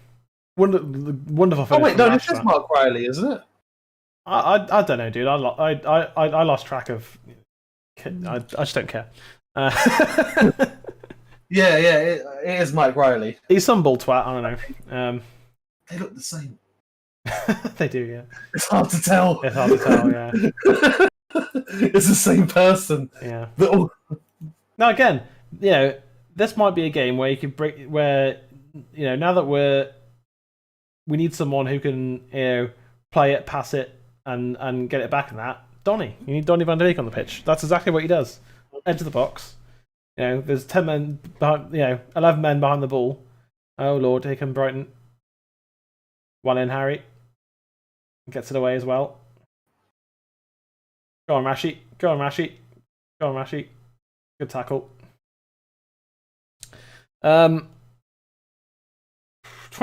wonderful. Oh wait, no, this is Mark Riley, isn't it? I don't know, dude. I lost track of. I just don't care. Yeah, it is Mike Riley. He's some bull twat. I don't know. They look the same. They do, yeah. It's hard to tell. Yeah. It's the same person. Yeah. Now again, this might be a game where you could break. Where now that we need someone who can play it, pass it, and get it back in that. Donny, you need Donny van de Beek on the pitch. That's exactly what he does. Edge of the box. There's 10 men behind. 11 men behind the ball. Oh Lord, here come Brighton. One in, Harry. Gets it away as well. Go on, Rashi. Good tackle. 20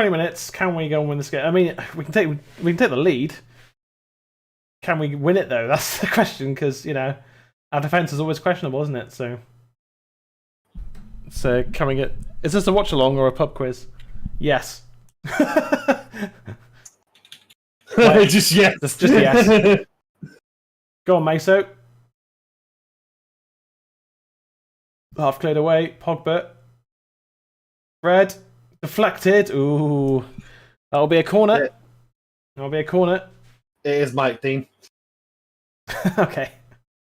minutes. Can we go and win this game? I mean, we can take the lead. Can we win it though? That's the question, because our defense is always questionable, isn't it? So So coming at... Is this a watch-along or a pub quiz? Yes. Like, just yes. Just yes. Go on, Meso. Half cleared away. Pogba. Red. Deflected. Ooh. That'll be a corner. Yeah. That'll be a corner. It is Mike Dean. Okay.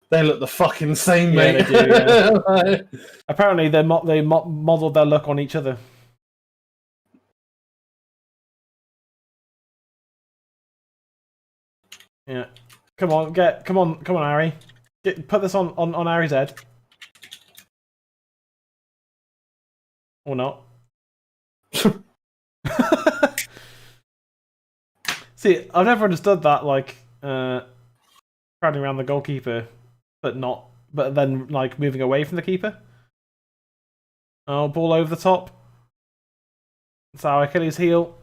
They look the fucking same, Yeah, mate. they do, yeah. Apparently, they modelled their look on each other. Yeah. Come on, Harry. Put this on Harry's head. Or not. See, I've never understood that, like, crowding around the goalkeeper, but then, like, moving away from the keeper. Oh, ball over the top. It's our Achilles heel.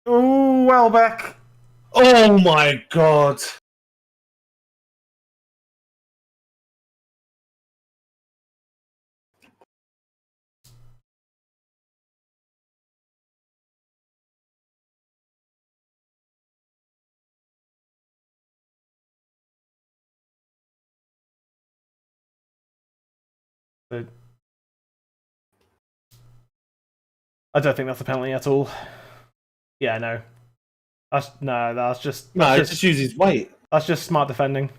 Ooh, Welbeck. Oh my god. I don't think that's a penalty at all. Yeah, no. That's just use his weight. That's just smart defending.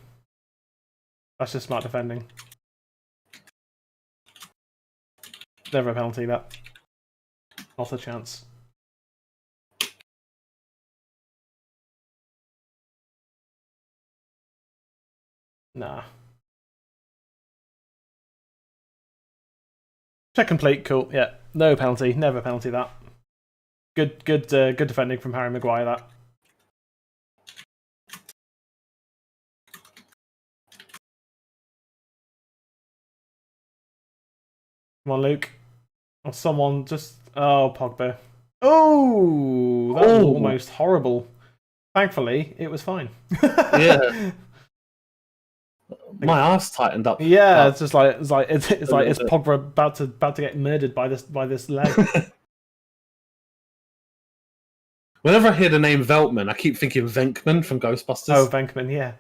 Never a penalty, that. Not a chance. Nah. Check complete, cool. Yeah, no penalty, never penalty that. Good defending from Harry Maguire, that. Come on, Luke. Or someone just... Oh, Pogba. Oh, that was almost horrible. Thankfully, it was fine. Yeah. My ass tightened up. Yeah, it's just like is Pogba about to get murdered by this leg? Whenever I hear the name Veltman, I keep thinking Venkman from Ghostbusters. Oh, Venkman, yeah.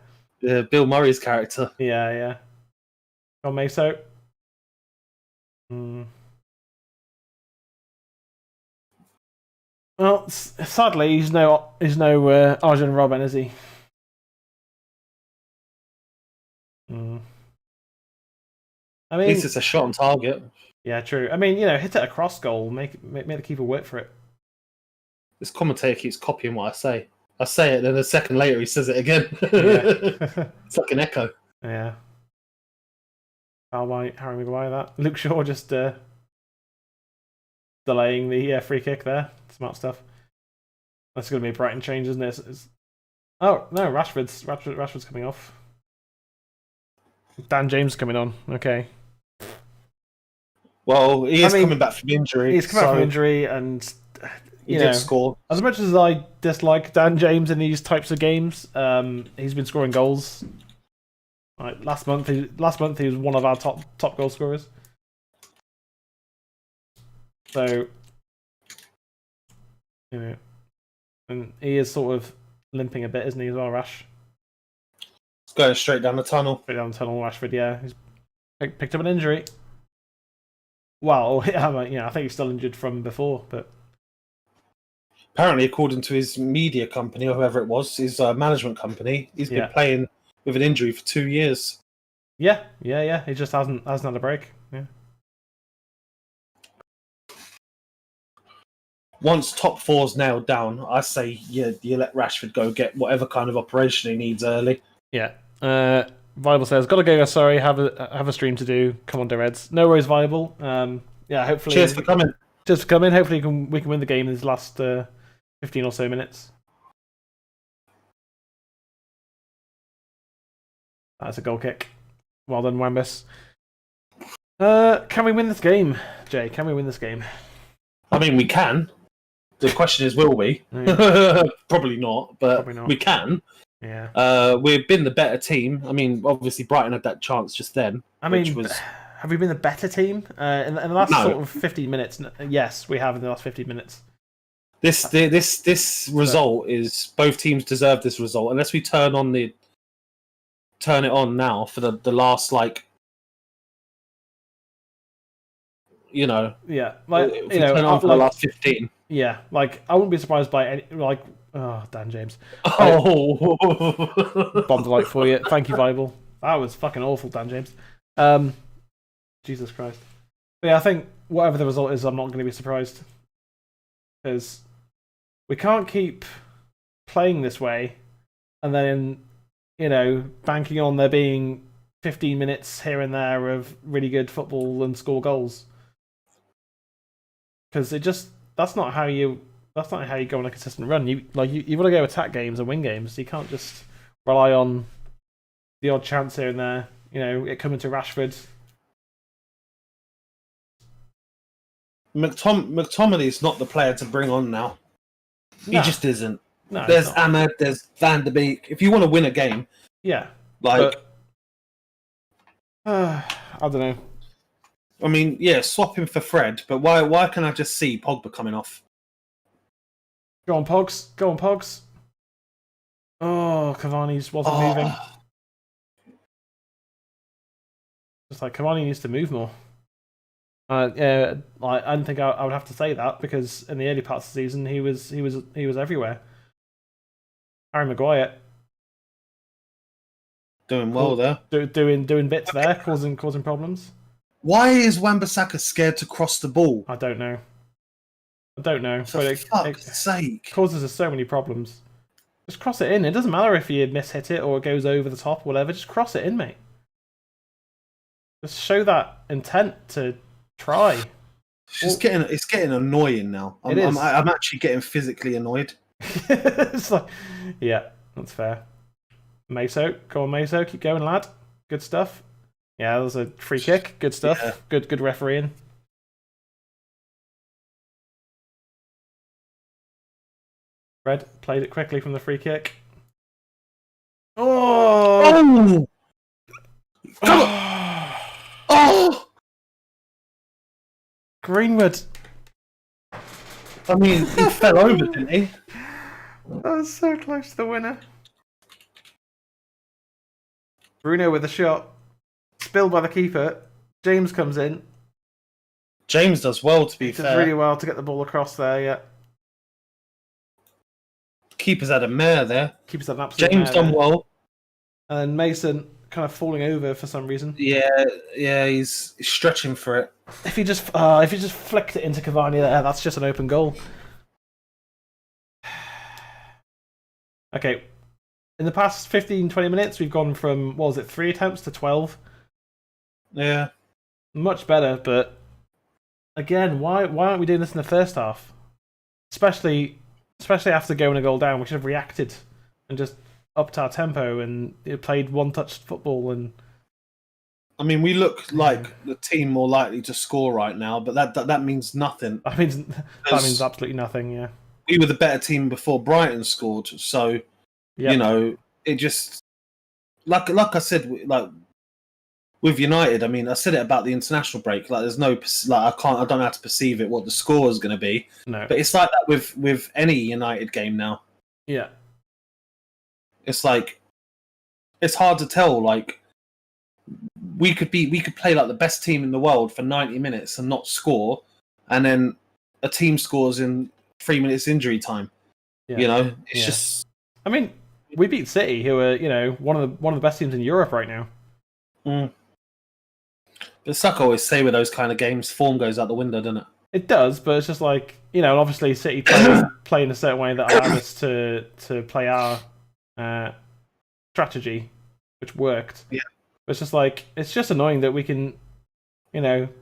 Bill Murray's character. Yeah. On Meso. Well, sadly, he's no Arjen Robben, is he? I mean, at least it's a shot on target. Yeah, true. I mean, hit it across goal, make the keeper work for it. This commentator keeps copying what I say. I say it, then a second later he says it again. Yeah. It's like an echo. Yeah. Harry Maguire, that. Luke Shaw just delaying the free kick there. Smart stuff. That's going to be a Brighton change, isn't it? Oh, no, Rashford's coming off. Dan James coming on. Okay. Well, he is coming back from injury. He's coming back from injury, and he did score. As much as I dislike Dan James in these types of games, he's been scoring goals. Like last month he was one of our top goal scorers. So, and he is sort of limping a bit, isn't he, as well, Rash? It's going straight down the tunnel. Straight down the tunnel, Rashford. Yeah, he's picked up an injury. Well, I think he's still injured from before, but apparently, according to his media company or whoever it was, his management company, he's been playing with an injury for 2 years. Yeah. He just hasn't had a break. Yeah. Once top four's nailed down, I say you let Rashford go get whatever kind of operation he needs early. Yeah. Viable says, "Gotta go. Sorry, have a stream to do. Come on, Reds. No worries, Viable. Hopefully. Cheers for coming. Hopefully, we can win the game in these last 15 or so minutes." That's a goal kick. Well done, Wambus. Can we win this game, Jay? Can we win this game? I mean, we can. The question is, will we? Probably not, but we can. Yeah. We've been the better team. I mean, obviously Brighton had that chance just then. I mean, which was have we been a better team in the last No. sort of 15 minutes? Yes, we have in the last 15 minutes. This result is both teams deserve this result unless we turn it on now for the last Yeah, if we turn on for the last 15. Yeah, I wouldn't be surprised by any Dan James. Oh, Bomb delight for you. Thank you, Bible. That was fucking awful, Dan James. Jesus Christ. But yeah, I think whatever the result is, I'm not going to be surprised because we can't keep playing this way and then banking on there being 15 minutes here and there of really good football and score goals. Because that's not how you go on a consistent run. You want to go attack games and win games. You can't just rely on the odd chance here and there. It coming to Rashford. McTominay's not the player to bring on now. No. He just isn't. No, there's Ahmed, there's Van de Beek. If you want to win a game, yeah, I don't know. I mean, yeah, swap him for Fred, but why can I just see Pogba coming off? Go on, Pogs. Oh, Cavani's wasn't moving. Just Cavani needs to move more. Yeah, I don't think I would have to say that because in the early parts of the season he was everywhere. Harry Maguire doing well there, doing bits there, causing problems. Why is Wan-Bissaka scared to cross the ball? I don't know. For fuck's sake! Causes us so many problems. Just cross it in. It doesn't matter if you mishit it or it goes over the top or whatever. Just cross it in, mate. Just show that intent to try. It's getting annoying now. I'm actually getting physically annoyed. It's yeah, that's fair. Meso, go on, Meso, keep going, lad. Good stuff. Yeah, that was a free kick. Good stuff. Yeah. Good refereeing. Red played it quickly from the free kick. Oh! Oh! Greenwood. I mean, he fell over, didn't he? That was so close to the winner. Bruno with a shot. Spilled by the keeper. James comes in. James does well, to be fair. Does really well to get the ball across there, yeah. Keeper's had a mare there. Keeper's had an absolute James done well. And Mason kind of falling over for some reason. Yeah, he's stretching for it. If he just flicked it into Cavani there, that's just an open goal. Okay. In the past 15-20 minutes, we've gone from, 3 attempts to 12? Yeah. Much better, but again, why aren't we doing this in the first half? Especially after going a goal down, we should have reacted and just upped our tempo and played one-touch football. And I mean, we look like the team more likely to score right now, but that means nothing. That means absolutely nothing. Yeah, we were the better team before Brighton scored, so it just like I said, with United. I mean, I said it about the international break. There's no I don't know how to perceive it what the score is going to be. No, but it's like that with any United game now. Yeah. It's it's hard to tell. We could play like the best team in the world for 90 minutes and not score, and then a team scores in 3 minutes injury time. Yeah. It's just. I mean, we beat City, who are one of the best teams in Europe right now. Mm. But Suck always say with those kind of games, form goes out the window, doesn't it? It does, but it's just obviously City play in a certain way that allowed us to play our strategy, which worked. Yeah. It's just it's just annoying that we can,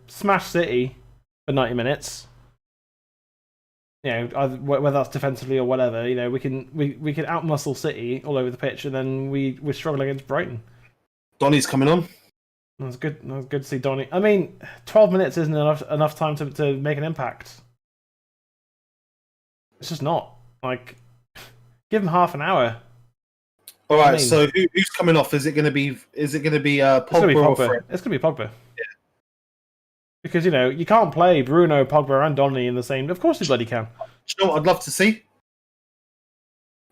smash City for 90 minutes. Whether that's defensively or whatever, we can outmuscle City all over the pitch, and then we struggle against Brighton. Donny's coming on. That's good. That's good to see Donny. I mean, 12 minutes isn't enough time to make an impact. It's just not. Give him half an hour. All right. So who's coming off? Is it going to be Pogba or Fred? It's going to be Pogba. Yeah. Because, you can't play Bruno, Pogba, and Donny in the same... Of course you bloody can. Do you know what I'd love to see?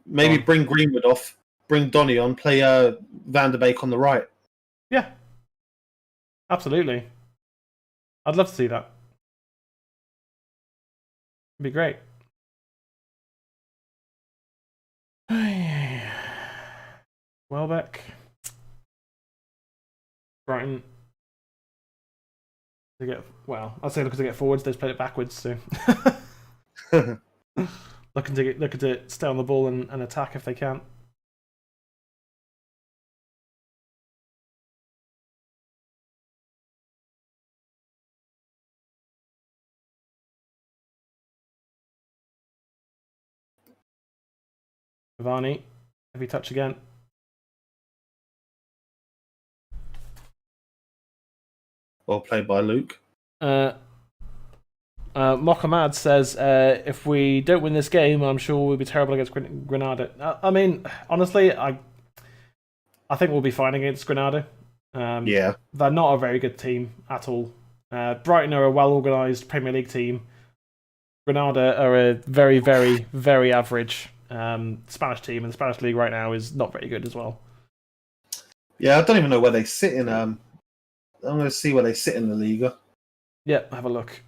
Maybe bring Greenwood off, bring Donny on, play Van der Beek on the right. Yeah. Absolutely. I'd love to see that. It'd be great. Welbeck. Brighton. I'd say looking to get forwards. They just played it backwards, so looking to stay on the ball and attack if they can. Cavani, heavy touch again. Well played by Luke. Mohammed says, if we don't win this game, I'm sure we'll be terrible against Granada. I mean, honestly, I think we'll be fine against Granada. Yeah. They're not a very good team at all. Brighton are a well-organised Premier League team. Granada are a very, very, very average Spanish team, and the Spanish league right now is not very good as well. Yeah, I don't even know where they sit in... I'm going to see where they sit in the Liga. Yeah, have a look.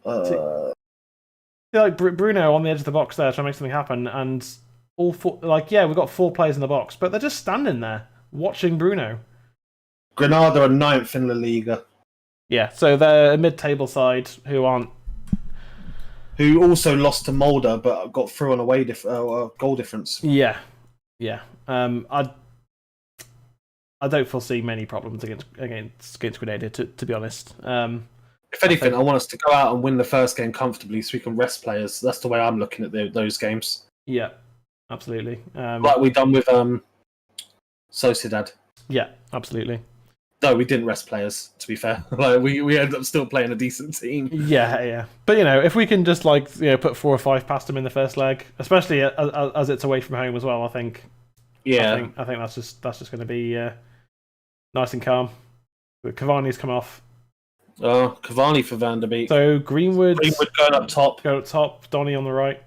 Like Bruno on the edge of the box there trying to make something happen, and all four, we've got 4 players in the box, but they're just standing there watching Bruno. Granada are 9th in La Liga. Yeah, so they're a mid-table side who also lost to Mulder, but got through on away goal difference. Yeah. I don't foresee many problems against Grenada, to be honest. If anything, I want us to go out and win the first game comfortably so we can rest players. That's the way I'm looking at those games. Yeah, absolutely. Like we done with Sociedad. Yeah, absolutely. No, we didn't rest players, to be fair. We ended up still playing a decent team. Yeah. But, if we can just, put 4 or 5 past them in the first leg, especially as it's away from home as well, I think... Yeah. I think that's just going to be nice and calm. But Cavani's come off. Oh, Cavani for Van der Beek. So Greenwood going up top. Donny on the right.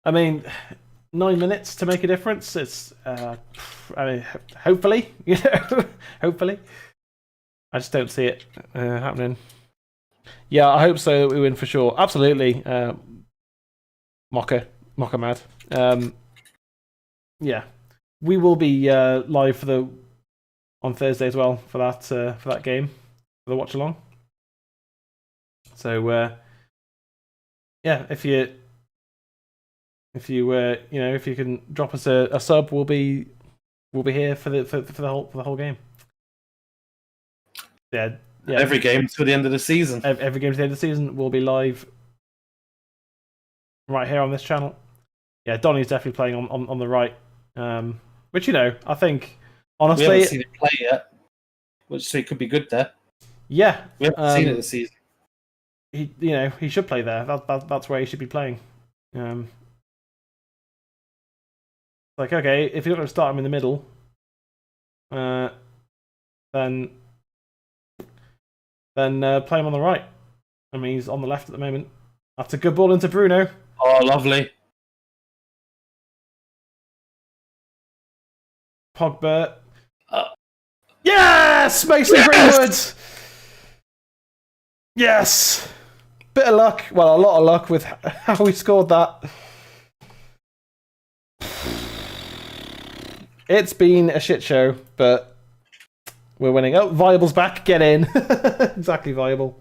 I mean, 9 minutes to make a difference. It's hopefully, hopefully. I just don't see it happening. Yeah, I hope so that we win for sure. Absolutely. Mohammed. Yeah, we will be live on Thursday as well for that game, for the watch along. So yeah, if you can drop us a sub, we'll be here for the whole game. Yeah. Every game till the end of the season. Every game to the end of the season will be live right here on this channel. Yeah, Donny's definitely playing on the right, which I think honestly we haven't seen it play yet, so it could be good there. Yeah, we haven't seen it this season. He should play there. That's where he should be playing. Okay, if you're not going to start him in the middle, then play him on the right. I mean, he's on the left at the moment. That's a good ball into Bruno. Oh, lovely. Pogba. Yes! Mason Greenwood! Yes! Bit of luck. Well, a lot of luck with how we scored that. It's been a shit show, but we're winning. Oh, Viable's back. Get in. Exactly, Viable.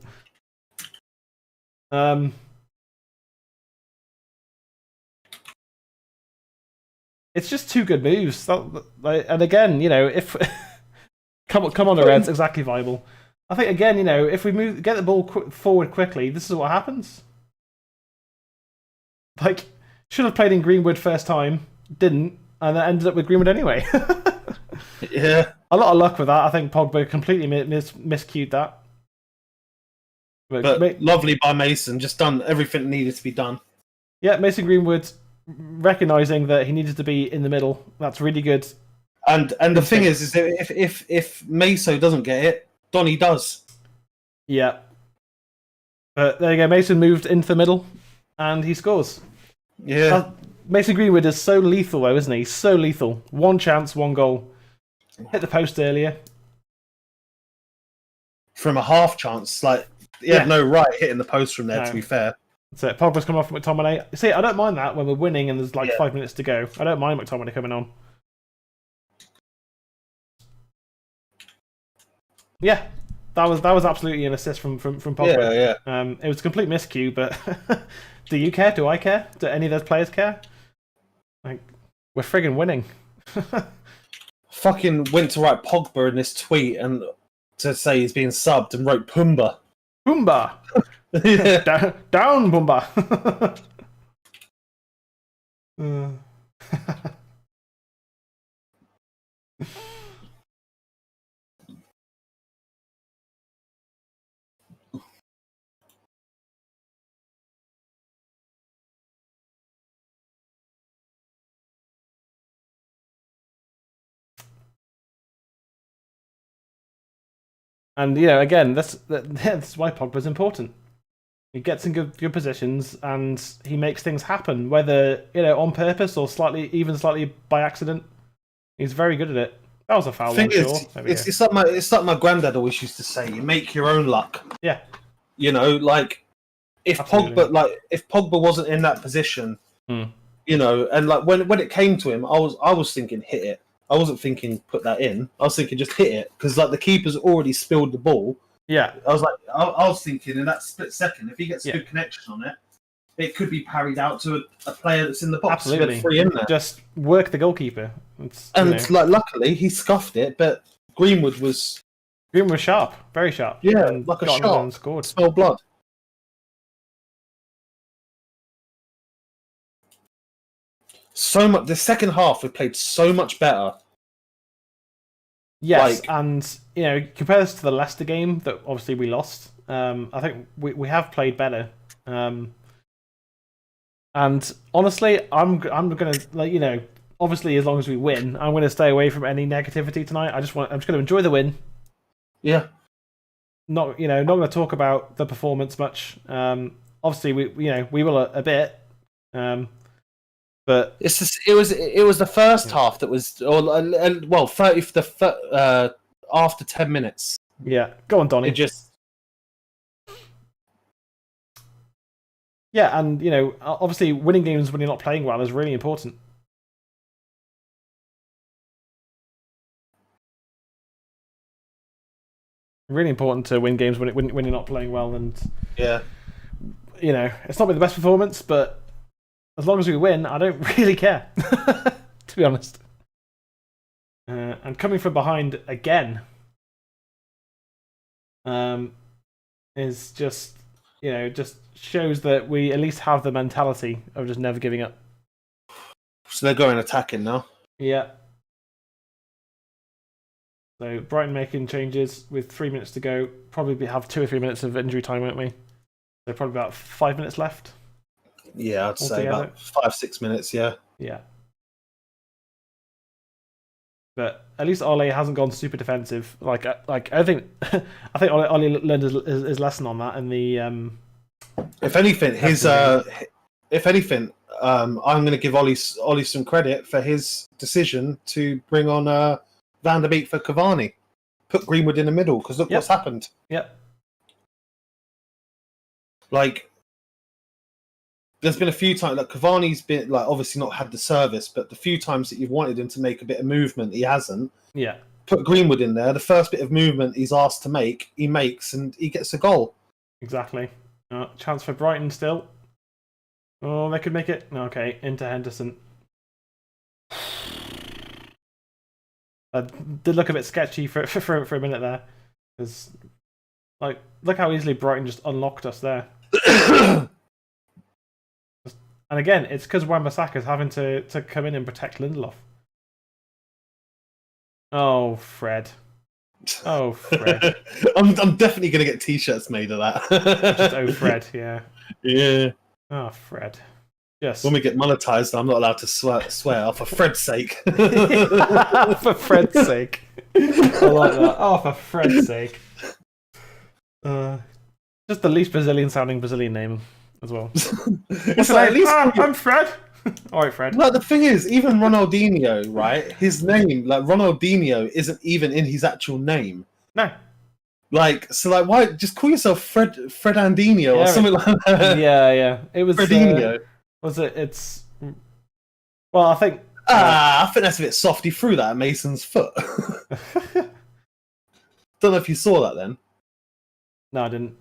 It's just 2 good moves. And again, if come on the Reds, exactly Viable. I think again, if we get the ball forward quickly, this is what happens. Should have played in Greenwood first time, didn't, and then ended up with Greenwood anyway. Yeah. A lot of luck with that. I think Pogba completely miscued that. But lovely by Mason, just done everything that needed to be done. Yeah, Mason Greenwood recognising that he needed to be in the middle. That's really good. And the thing is that if Meso doesn't get it, Donny does. Yeah. But there you go. Mason moved into the middle, and he scores. Yeah. Mason Greenwood is so lethal, though, isn't he? So lethal. One chance, one goal. Hit the post earlier. From a half chance, like he had no right hitting the post from there. No. To be fair. So Pogba's come off McTominay. See, I don't mind that when we're winning and there's like 5 minutes to go. I don't mind McTominay coming on. Yeah, that was absolutely an assist from Pogba. Yeah. It was a complete miscue, but do you care? Do I care? Do any of those players care? Like, we're friggin' winning. Fucking went to write Pogba in this tweet and to say he's being subbed and wrote Pumba. Pumba. Down, Pumba. And again, that's why Pogba's important. He gets in good positions and he makes things happen, whether on purpose or slightly by accident. He's very good at it. That was a foul. It's like my granddad always used to say: "You make your own luck." Yeah. Like if Pogba wasn't in that position, and like when it came to him, I was thinking hit it. I wasn't thinking put that in. I was thinking just hit it because like the keeper's already spilled the ball. Yeah. I was thinking in that split second, if he gets a good connection on it, it could be parried out to a player that's in the box. Absolutely. Free in there. Just work the goalkeeper. Like luckily he scuffed it, but Greenwood was sharp, very sharp. Yeah, and like a shot. And scored. Smell blood. So much. The second half we played so much better. Yes, and compare this to the Leicester game that obviously we lost. I think we have played better. And honestly, I'm gonna obviously as long as we win, I'm gonna stay away from any negativity tonight. I'm just gonna enjoy the win. Yeah. Not gonna talk about the performance much. Obviously we will a bit. But it was the first half that was 30 for the after 10 minutes. Yeah, go on, Donny. Yeah, and obviously winning games when you're not playing well is really important. Really important to win games when you're not playing well, and it's not been the best performance, but as long as we win, I don't really care, to be honest. And coming from behind again is just shows that we at least have the mentality of just never giving up. So they're going attacking now. Yeah. So Brighton making changes with 3 minutes to go. Probably have 2 or 3 minutes of injury time, won't we? So probably about 5 minutes left. Yeah, I'd say about 5-6 minutes. Yeah. Yeah. But at least Ole hasn't gone super defensive. Like I think Ole learned his lesson on that in the. If anything, I'm going to give Ole some credit for his decision to bring on Van der Beek for Cavani. Put Greenwood in the middle because look what's happened. Yep. Like, there's been a few times that Cavani's been obviously not had the service, but the few times that you've wanted him to make a bit of movement, he hasn't. Yeah. Put Greenwood in there. The first bit of movement he's asked to make, he makes, and he gets a goal. Exactly. Chance for Brighton still. Oh, they could make it. Okay, into Henderson. Did look a bit sketchy for a minute there. Because, look how easily Brighton just unlocked us there. And again, it's because Wan-Bissaka's having to come in and protect Lindelof. Oh, Fred. Oh, Fred. I'm definitely going to get T-shirts made of that. Just Fred, yeah. Yeah. Oh, Fred. Yes. When we get monetized, I'm not allowed to swear. For Fred's sake. For Fred's sake. I like that. Oh, for Fred's sake. Just the least Brazilian sounding Brazilian name as well. It's like, at least I'm Fred. All right, Fred. No, the thing is, even Ronaldinho, right? His name, like Ronaldinho, isn't even in his actual name. No. Like, so, like, why just call yourself Fredandinho or something like that? Yeah. It was Fredinho. Was it? It's. Well, I think. I think that's a bit soft. He threw that at Mason's foot. Don't know if you saw that then. No, I didn't.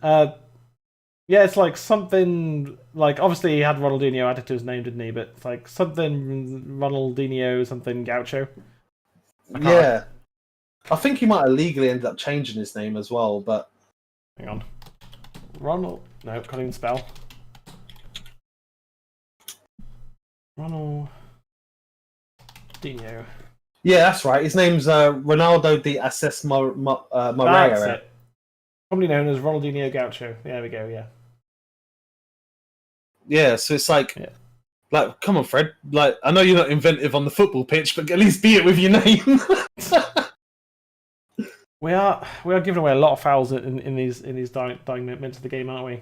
Yeah, it's like something like obviously he had Ronaldinho added to his name, didn't he? But it's like something Ronaldinho, something Gaucho. Yeah, I think he might have legally ended up changing his name as well. But hang on, Ronald. No, can't even spell. Ronaldinho. Yeah, that's right. His name's Ronaldo de Assis Moreira. That's it. Commonly known as Ronaldinho Gaucho. There we go. Yeah. Yeah, so it's like, come on, Fred. Like, I know you're not inventive on the football pitch, but at least be it with your name. we are giving away a lot of fouls in these dying minutes of the game, aren't we?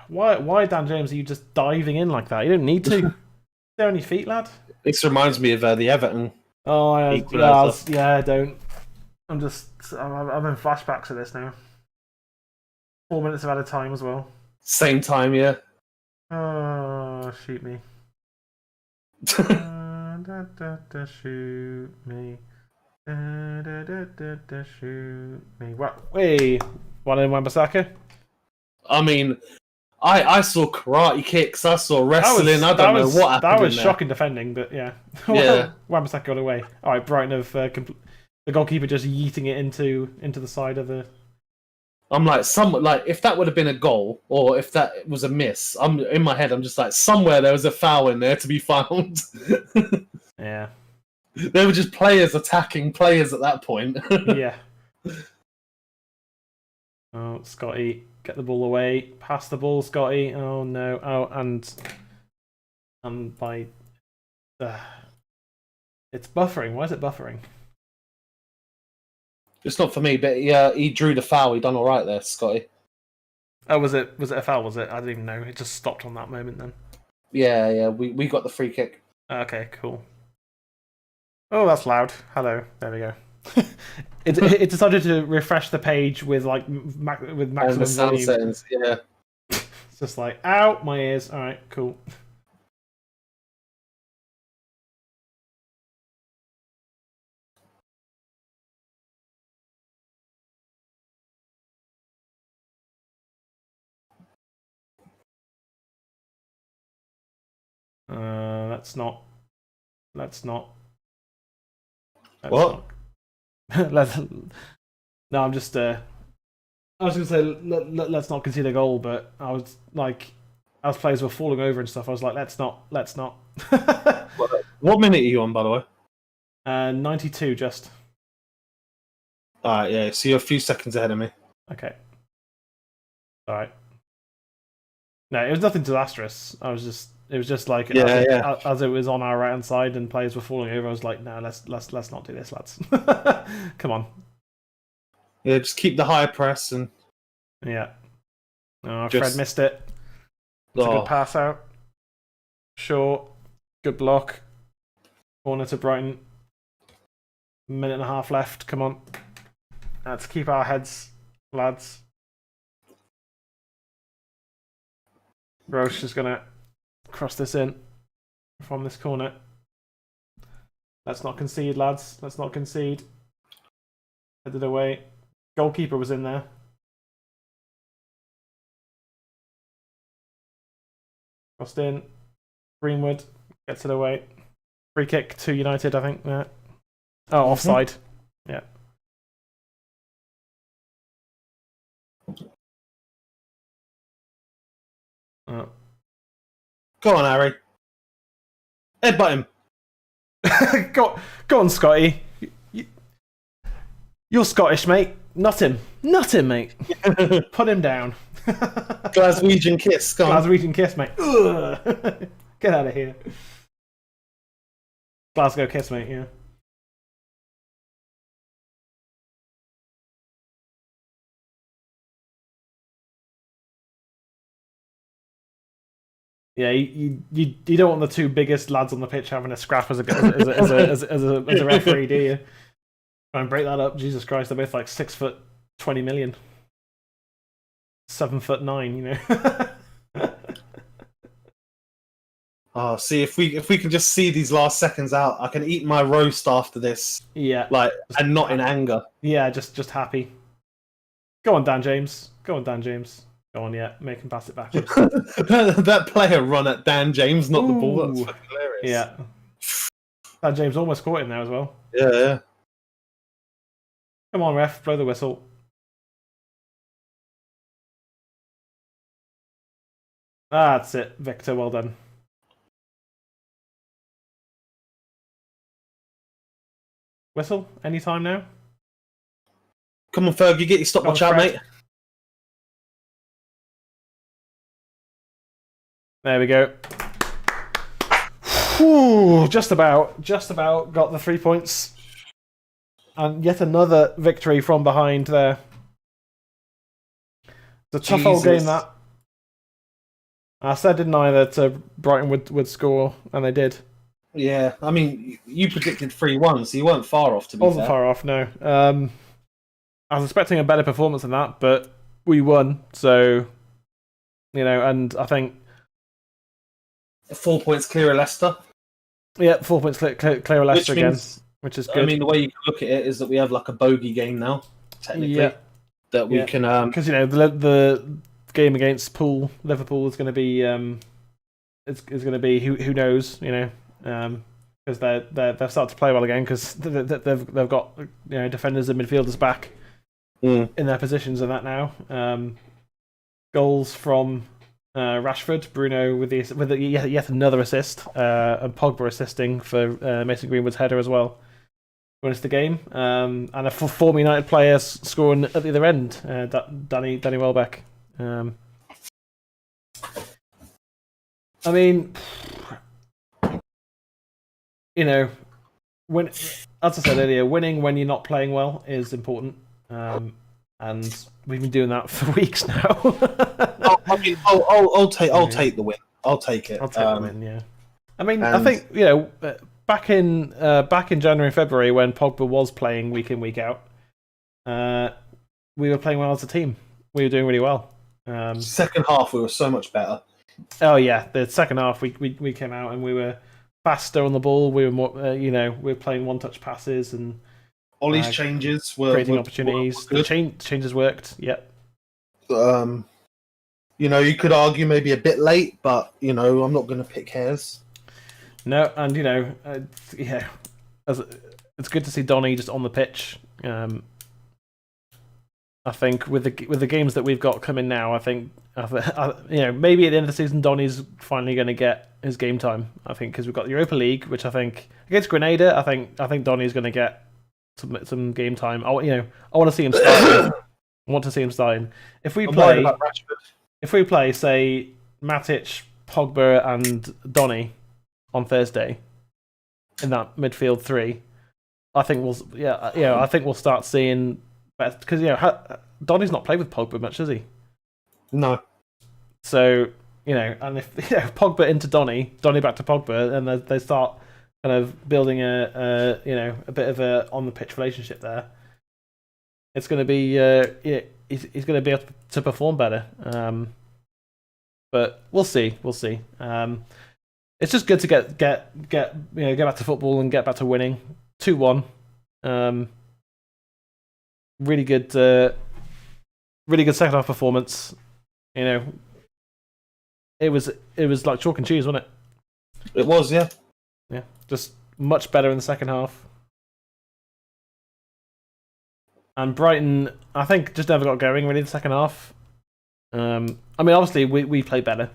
Why, Dan James, are you just diving in like that? You don't need to. Is there any feet, lad? This reminds me of the Everton. Oh, I don't. I'm in flashbacks of this now. 4 minutes of added time as well. Same time, yeah. Oh, shoot me. Shoot me. Shoot me. What? Wait. One in Wan-Bissaka? I mean, I saw karate kicks, I saw wrestling, I don't know what happened. That was shocking defending, but yeah. Yeah. Wan-Bissaka got away. Alright, Brighton have the goalkeeper just yeeting it into the side of the... I'm like, if that would have been a goal, or if that was a miss, I'm in my head, I'm just like, somewhere there was a foul in there to be found. Yeah. They were just players attacking players at that point. Yeah. Oh, Scotty, get the ball away. Pass the ball, Scotty. Oh no. Oh, and by it's buffering. Why is it buffering? It's not for me, but yeah, he drew the foul. He done all right there, Scotty. Oh, was it a foul? Was it? I didn't even know. It just stopped on that moment then. Yeah. We got the free kick. Okay, cool. Oh, that's loud. Hello. There we go. It decided to refresh the page with maximum sound volume. settings. Yeah. It's just like, ow, my ears. All right, cool. Let's not. What? No, I'm just. I was going to say let's not concede a goal, but I was like, as players were falling over and stuff, I was like, let's not. What minute are you on, by the way? 92, just. Alright, yeah. So you're a few seconds ahead of me. Okay. All right. No, it was nothing disastrous. It was just like as it was on our right hand side and players were falling over. I was like, no, let's not do this, lads. Come on. Yeah, just keep the high press and. Yeah. Oh, Fred missed it. It's a good pass out. Short. Good block. Corner to Brighton. Minute and a half left. Come on. Let's keep our heads, lads. Roche is going to cross this in from this corner. Let's not concede, lads. Let's not concede. Headed away. Goalkeeper was in there. Crossed in. Greenwood gets it away. Free kick to United, I think. Yeah. Oh, offside. Yeah. Oh. Go on, Harry. Headbutt him. Go on, Scotty. You're Scottish, mate. Nut him, mate. Put him down. Glaswegian kiss. Go on. Glaswegian kiss, mate. Ugh. Get out of here. Glasgow kiss, mate. Yeah. Yeah, you don't want the two biggest lads on the pitch having a scrap as a referee, do you? Try and break that up. Jesus Christ, they're both like 6 foot 20 million, 7'9", you know. Oh, see if we can just see these last seconds out, I can eat my roast after this. Yeah, and not in anger. Yeah, just happy. Go on, Dan James. Go on, yeah, make him pass it backwards. That player run at Dan James, not the ball. That's fucking hilarious. Yeah. Dan James almost caught him there as well. Yeah. Come on, ref, blow the whistle. That's it, Victor, well done. Whistle, anytime now? Come on, Fergie, get your stopwatch out, mate. There we go. Whew, just about got the 3 points. And yet another victory from behind there. It's a tough old game, that. I said, didn't I, that Brighton would score, and they did. Yeah, I mean, you predicted 3-1, so you weren't far off, to be fair. Wasn't far off, no. I was expecting a better performance than that, but we won, so, you know, and I think 4 points clear of Leicester. Yeah, 4 points clear of Leicester again, which is good. I mean, the way you can look at it is that we have like a bogey game now, technically. Yeah. That we can... Because, you know, the game against Liverpool is going to be... it's going to be who knows, you know, because they've started to play well again because they've got, you know, defenders and midfielders back in their positions and that now. Goals from Rashford, Bruno with yet another assist, and Pogba assisting for Mason Greenwood's header as well. Wins the game, and a former United player scoring at the other end, Danny Welbeck. I mean, you know, when, as I said earlier, winning when you're not playing well is important, and we've been doing that for weeks now. I'll take the win. I'll take it. I'll take the win. Yeah. I mean, I think, you know, back in January and February when Pogba was playing week in week out, we were playing well as a team. We were doing really well. Second half, we were so much better. Oh yeah, the second half we came out and we were faster on the ball. We were more, you know, we were playing one-touch passes and Ollie's changes were creating opportunities. The changes worked. Yep. You know, you could argue maybe a bit late, but you know, I'm not going to pick hairs. No, and you know, yeah, it's good to see Donny just on the pitch. I think with the games that we've got coming now, I think you know, maybe at the end of the season, Donny's finally going to get his game time. I think because we've got the Europa League, which I think against Grenada, I think Donny's going to get some game time. I want to see him starting. I want to see him starting. If we play, say, Matic, Pogba, and Donny on Thursday in that midfield three, I think we'll start seeing better because you know Donny's not played with Pogba much, has he? No. So you know, and if Pogba into Donny back to Pogba, and they start kind of building a bit of a on the pitch relationship there, it's going to be he's going to be able to perform better. But we'll see. It's just good to get back to football and get back to winning. 2-1. Really good second half performance. You know, it was like chalk and cheese, wasn't it? It was, yeah. Yeah, just much better in the second half. And Brighton, I think, just never got going really in the second half. I mean, obviously we played better.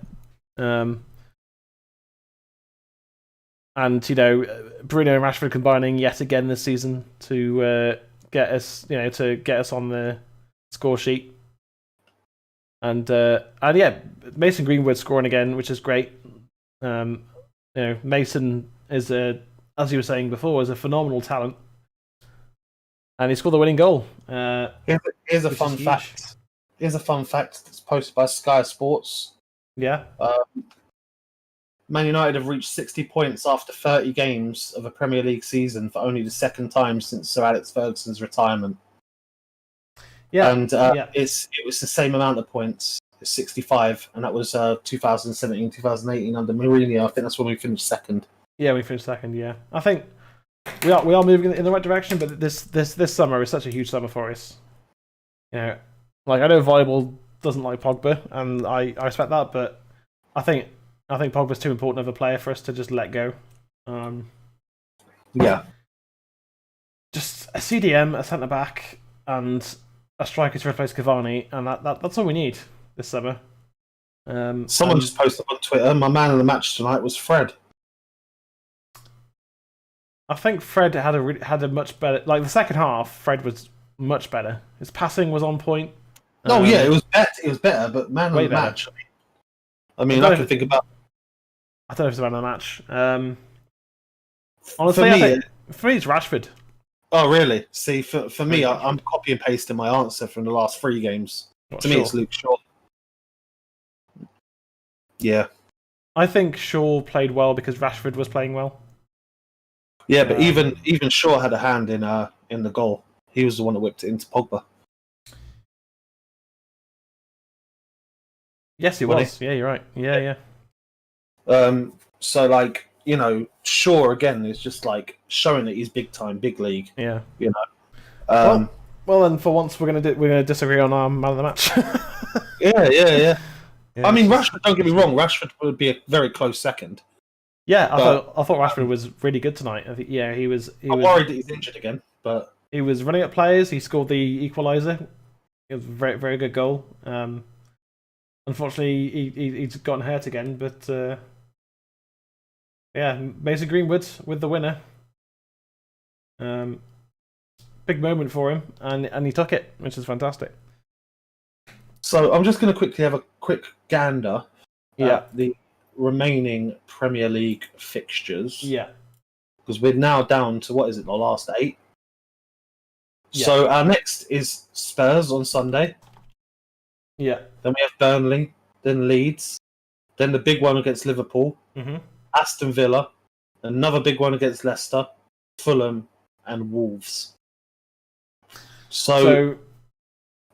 And you know, Bruno and Rashford combining yet again this season to get us on the score sheet. And yeah, Mason Greenwood scoring again, which is great. Mason is as you were saying before, is a phenomenal talent, and he scored the winning goal. Here's a fun fact. Here's a fun fact that's posted by Sky Sports. Yeah. Man United have reached 60 points after 30 games of a Premier League season for only the second time since Sir Alex Ferguson's retirement. Yeah, and it was the same amount of points, 65, and that was 2017, 2018 under Mourinho. I think that's when we finished second. Yeah, we finished second. Yeah, I think we are moving in the right direction, but this summer is such a huge summer for us. Like I know Volleyball doesn't like Pogba, and I respect that, but I think Pogba's too important of a player for us to just let go. Yeah, just a CDM, a centre back, and a striker to replace Cavani, and that's all we need this summer. Someone just posted on Twitter, my man of the match tonight was Fred. I think Fred had a much better, like the second half. Fred was much better. His passing was on point. Oh yeah, it was better. It was better, but man of the match. I can think about. I don't know if it's man of the match. Honestly, for me, it's Rashford. Oh really? See, for me, I'm copy and pasting my answer from the last 3 games. To me, it's Luke Shaw. Yeah, I think Shaw played well because Rashford was playing well. Yeah, but even Shaw had a hand in the goal. He was the one that whipped it into Pogba. Yes, he was. Yeah, you're right. Yeah. So like, Shaw again is just like showing that he's big time, big league. Yeah. Well, then for once we're gonna disagree on our man of the match. Yeah. I mean, Rashford. Don't get me wrong. Rashford would be a very close second. Yeah, I thought Rashford was really good tonight. I think he was. I'm worried that he's injured again, but he was running at players. He scored the equaliser. It was a very, very good goal. Unfortunately, he's gotten hurt again, but yeah, Mason Greenwood with the winner. Big moment for him, and he took it, which is fantastic. So I'm just going to quickly have a quick gander at the remaining Premier League fixtures. Yeah. Because we're now down to, what is it, the last 8? Yeah. So our next is Spurs on Sunday. Yeah. Then we have Burnley, then Leeds, then the big one against Liverpool, Aston Villa, another big one against Leicester, Fulham, and Wolves. So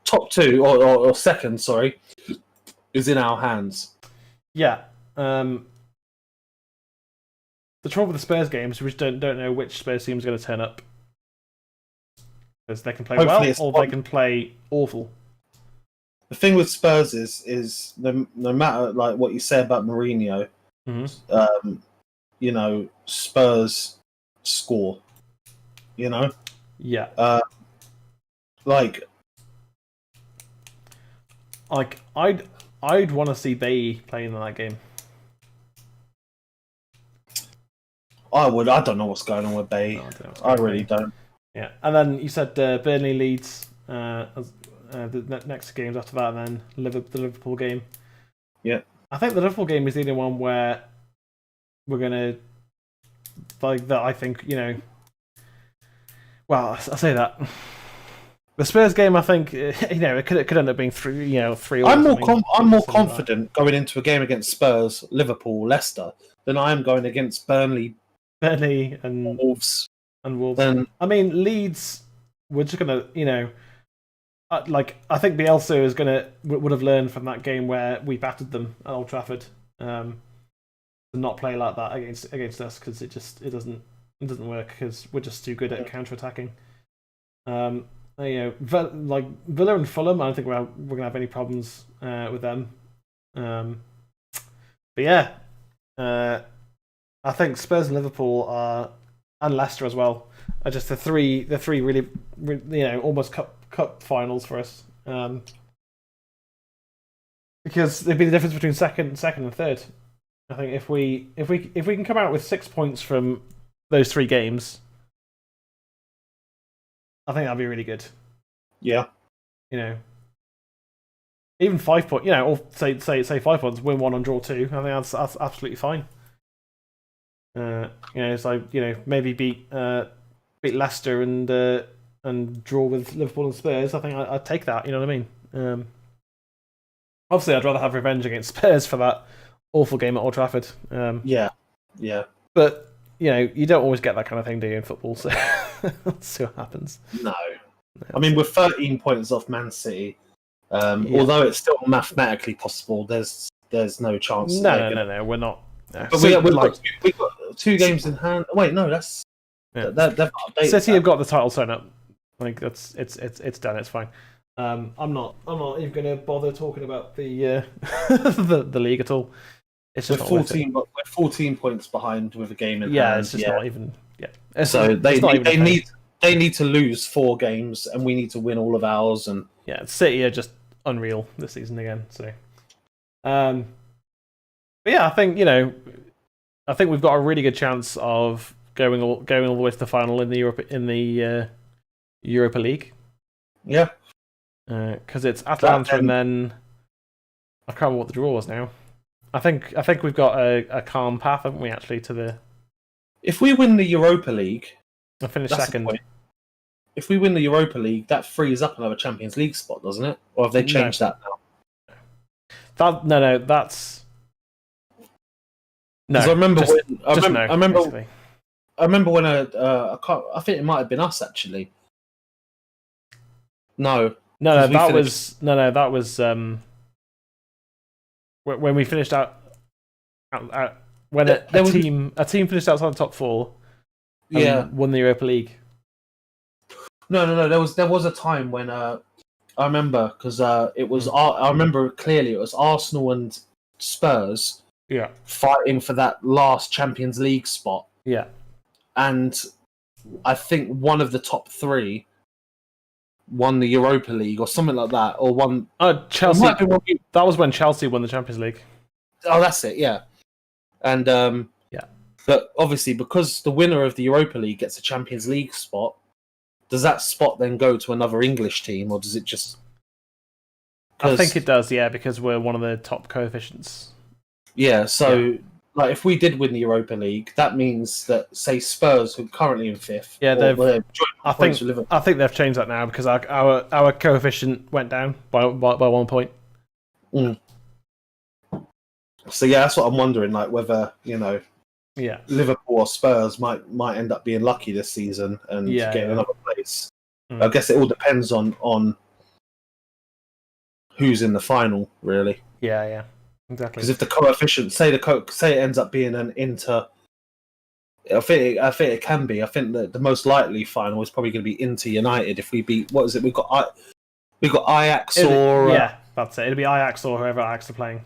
top 2, or second, sorry, is in our hands. Yeah. The trouble with the Spurs games, we just don't know which Spurs team is going to turn up. Because they can play well, or they can play awful. The thing with Spurs is no matter like what you say about Mourinho, Spurs score. Yeah. I'd want to see Bailly playing in that game. I would. I don't know what's going on with Bailly. I really don't. Yeah, and then you said Burnley, Leeds, the next games after that, and then the Liverpool game. Yeah, I think the Liverpool game is the only one where we're gonna like that. I think Well, I say that. The Spurs game, I think, it could end up being 3. I'm more confident going into a game against Spurs, Liverpool, Leicester than I am going against Burnley and Wolves. I mean, Leeds, we're just gonna, I think Bielsa would have learned from that game where we battered them at Old Trafford, to not play like that against us, because it doesn't work, because we're just too good at counter-attacking. Villa and Fulham, I don't think we're gonna have any problems with them. But yeah, I think Spurs and Liverpool and Leicester as well are just the three really almost cup finals for us. Because they'd be the difference between second and third. I think if we can come out with 6 points from those 3 games, I think that'd be really good. Yeah. even 5 points, or say 5 points, win 1 and draw 2. I think that's absolutely fine. So maybe beat Leicester and draw with Liverpool and Spurs. I think I'd take that. You know what I mean? Obviously, I'd rather have revenge against Spurs for that awful game at Old Trafford. Yeah. But you don't always get that kind of thing, do you, in football? So let's see what happens. No. I mean, we're 13 points off Man City. Although it's still mathematically possible, there's no chance. No, we're not. No. But we've got 2 games in hand. Wait, no, that's they've got updated. City have got the title sewn up. Like it's done. It's fine. I'm not even going to bother talking about the the league at all. It's just we're 14 points behind with a game in hand. Yeah, it's just not even. Yeah. So they need to lose 4 games, and we need to win all of ours. And City are just unreal this season again. So, but yeah, I think we've got a really good chance of going all the way to the final in the Europa League. Yeah, because it's Atalanta and then I can't remember what the draw was now. I think we've got a calm path, haven't we? Actually, to the. If we win the Europa League, I finish second. If we win the Europa League, that frees up another Champions League spot, doesn't it? Or have they changed that now? That's no. I remember I remember when I think it might have been us actually. No, that was when we finished out when a team finished outside the top 4. Won the Europa League. No. There was a time when I remember because it was I remember clearly it was Arsenal and Spurs fighting for that last Champions League spot. Yeah, and I think one of the top 3 won the Europa League or something like that, or won. Chelsea. That was when Chelsea won the Champions League. Oh, that's it. Yeah, and but obviously because the winner of the Europa League gets a Champions League spot, does that spot then go to another English team, or does it just? I think it does. Yeah, because we're one of the top coefficients. Yeah. So. Like if we did win the Europa League, that means that say Spurs, who are currently in 5th, I think they've changed that now because our coefficient went down by 1 point. Mm. So that's what I'm wondering, like whether Liverpool or Spurs might end up being lucky this season and getting another place. I guess it all depends on who's in the final, really. Yeah. Exactly. Because if the coefficient, say it ends up being an Inter, I think it can be. I think that the most likely final is probably going to be Inter United if we beat. What is it? We've got Ajax that's it. It'll be Ajax or whoever Ajax are playing.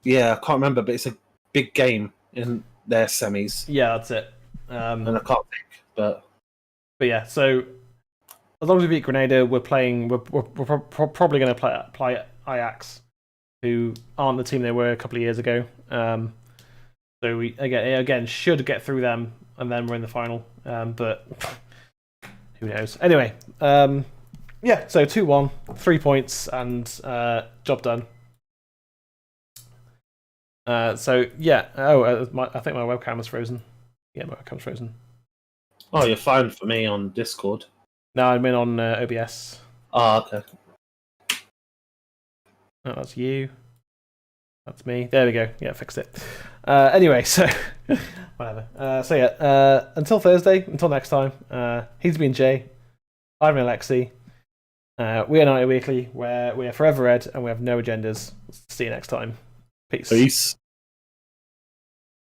Yeah, I can't remember, but it's a big game in their semis. Yeah, that's it. And I can't think, but yeah. So as long as we beat Grenada, we're playing. We're probably going to play Ajax, who aren't the team they were a couple of years ago. So we again should get through them, and then we're in the final. But who knows? Anyway, so 2-1, 3 points, and job done. I think my webcam was frozen. Yeah, my webcam's frozen. Oh, you're fine for me on Discord. No, I'm in on OBS. Oh, okay. Oh, that's you. That's me. There we go. Yeah, fixed it. Anyway, so whatever. Until Thursday, until next time. He's been Jay. I'm Alexi. We are United Weekly, where we are forever red and we have no agendas. See you next time. Peace.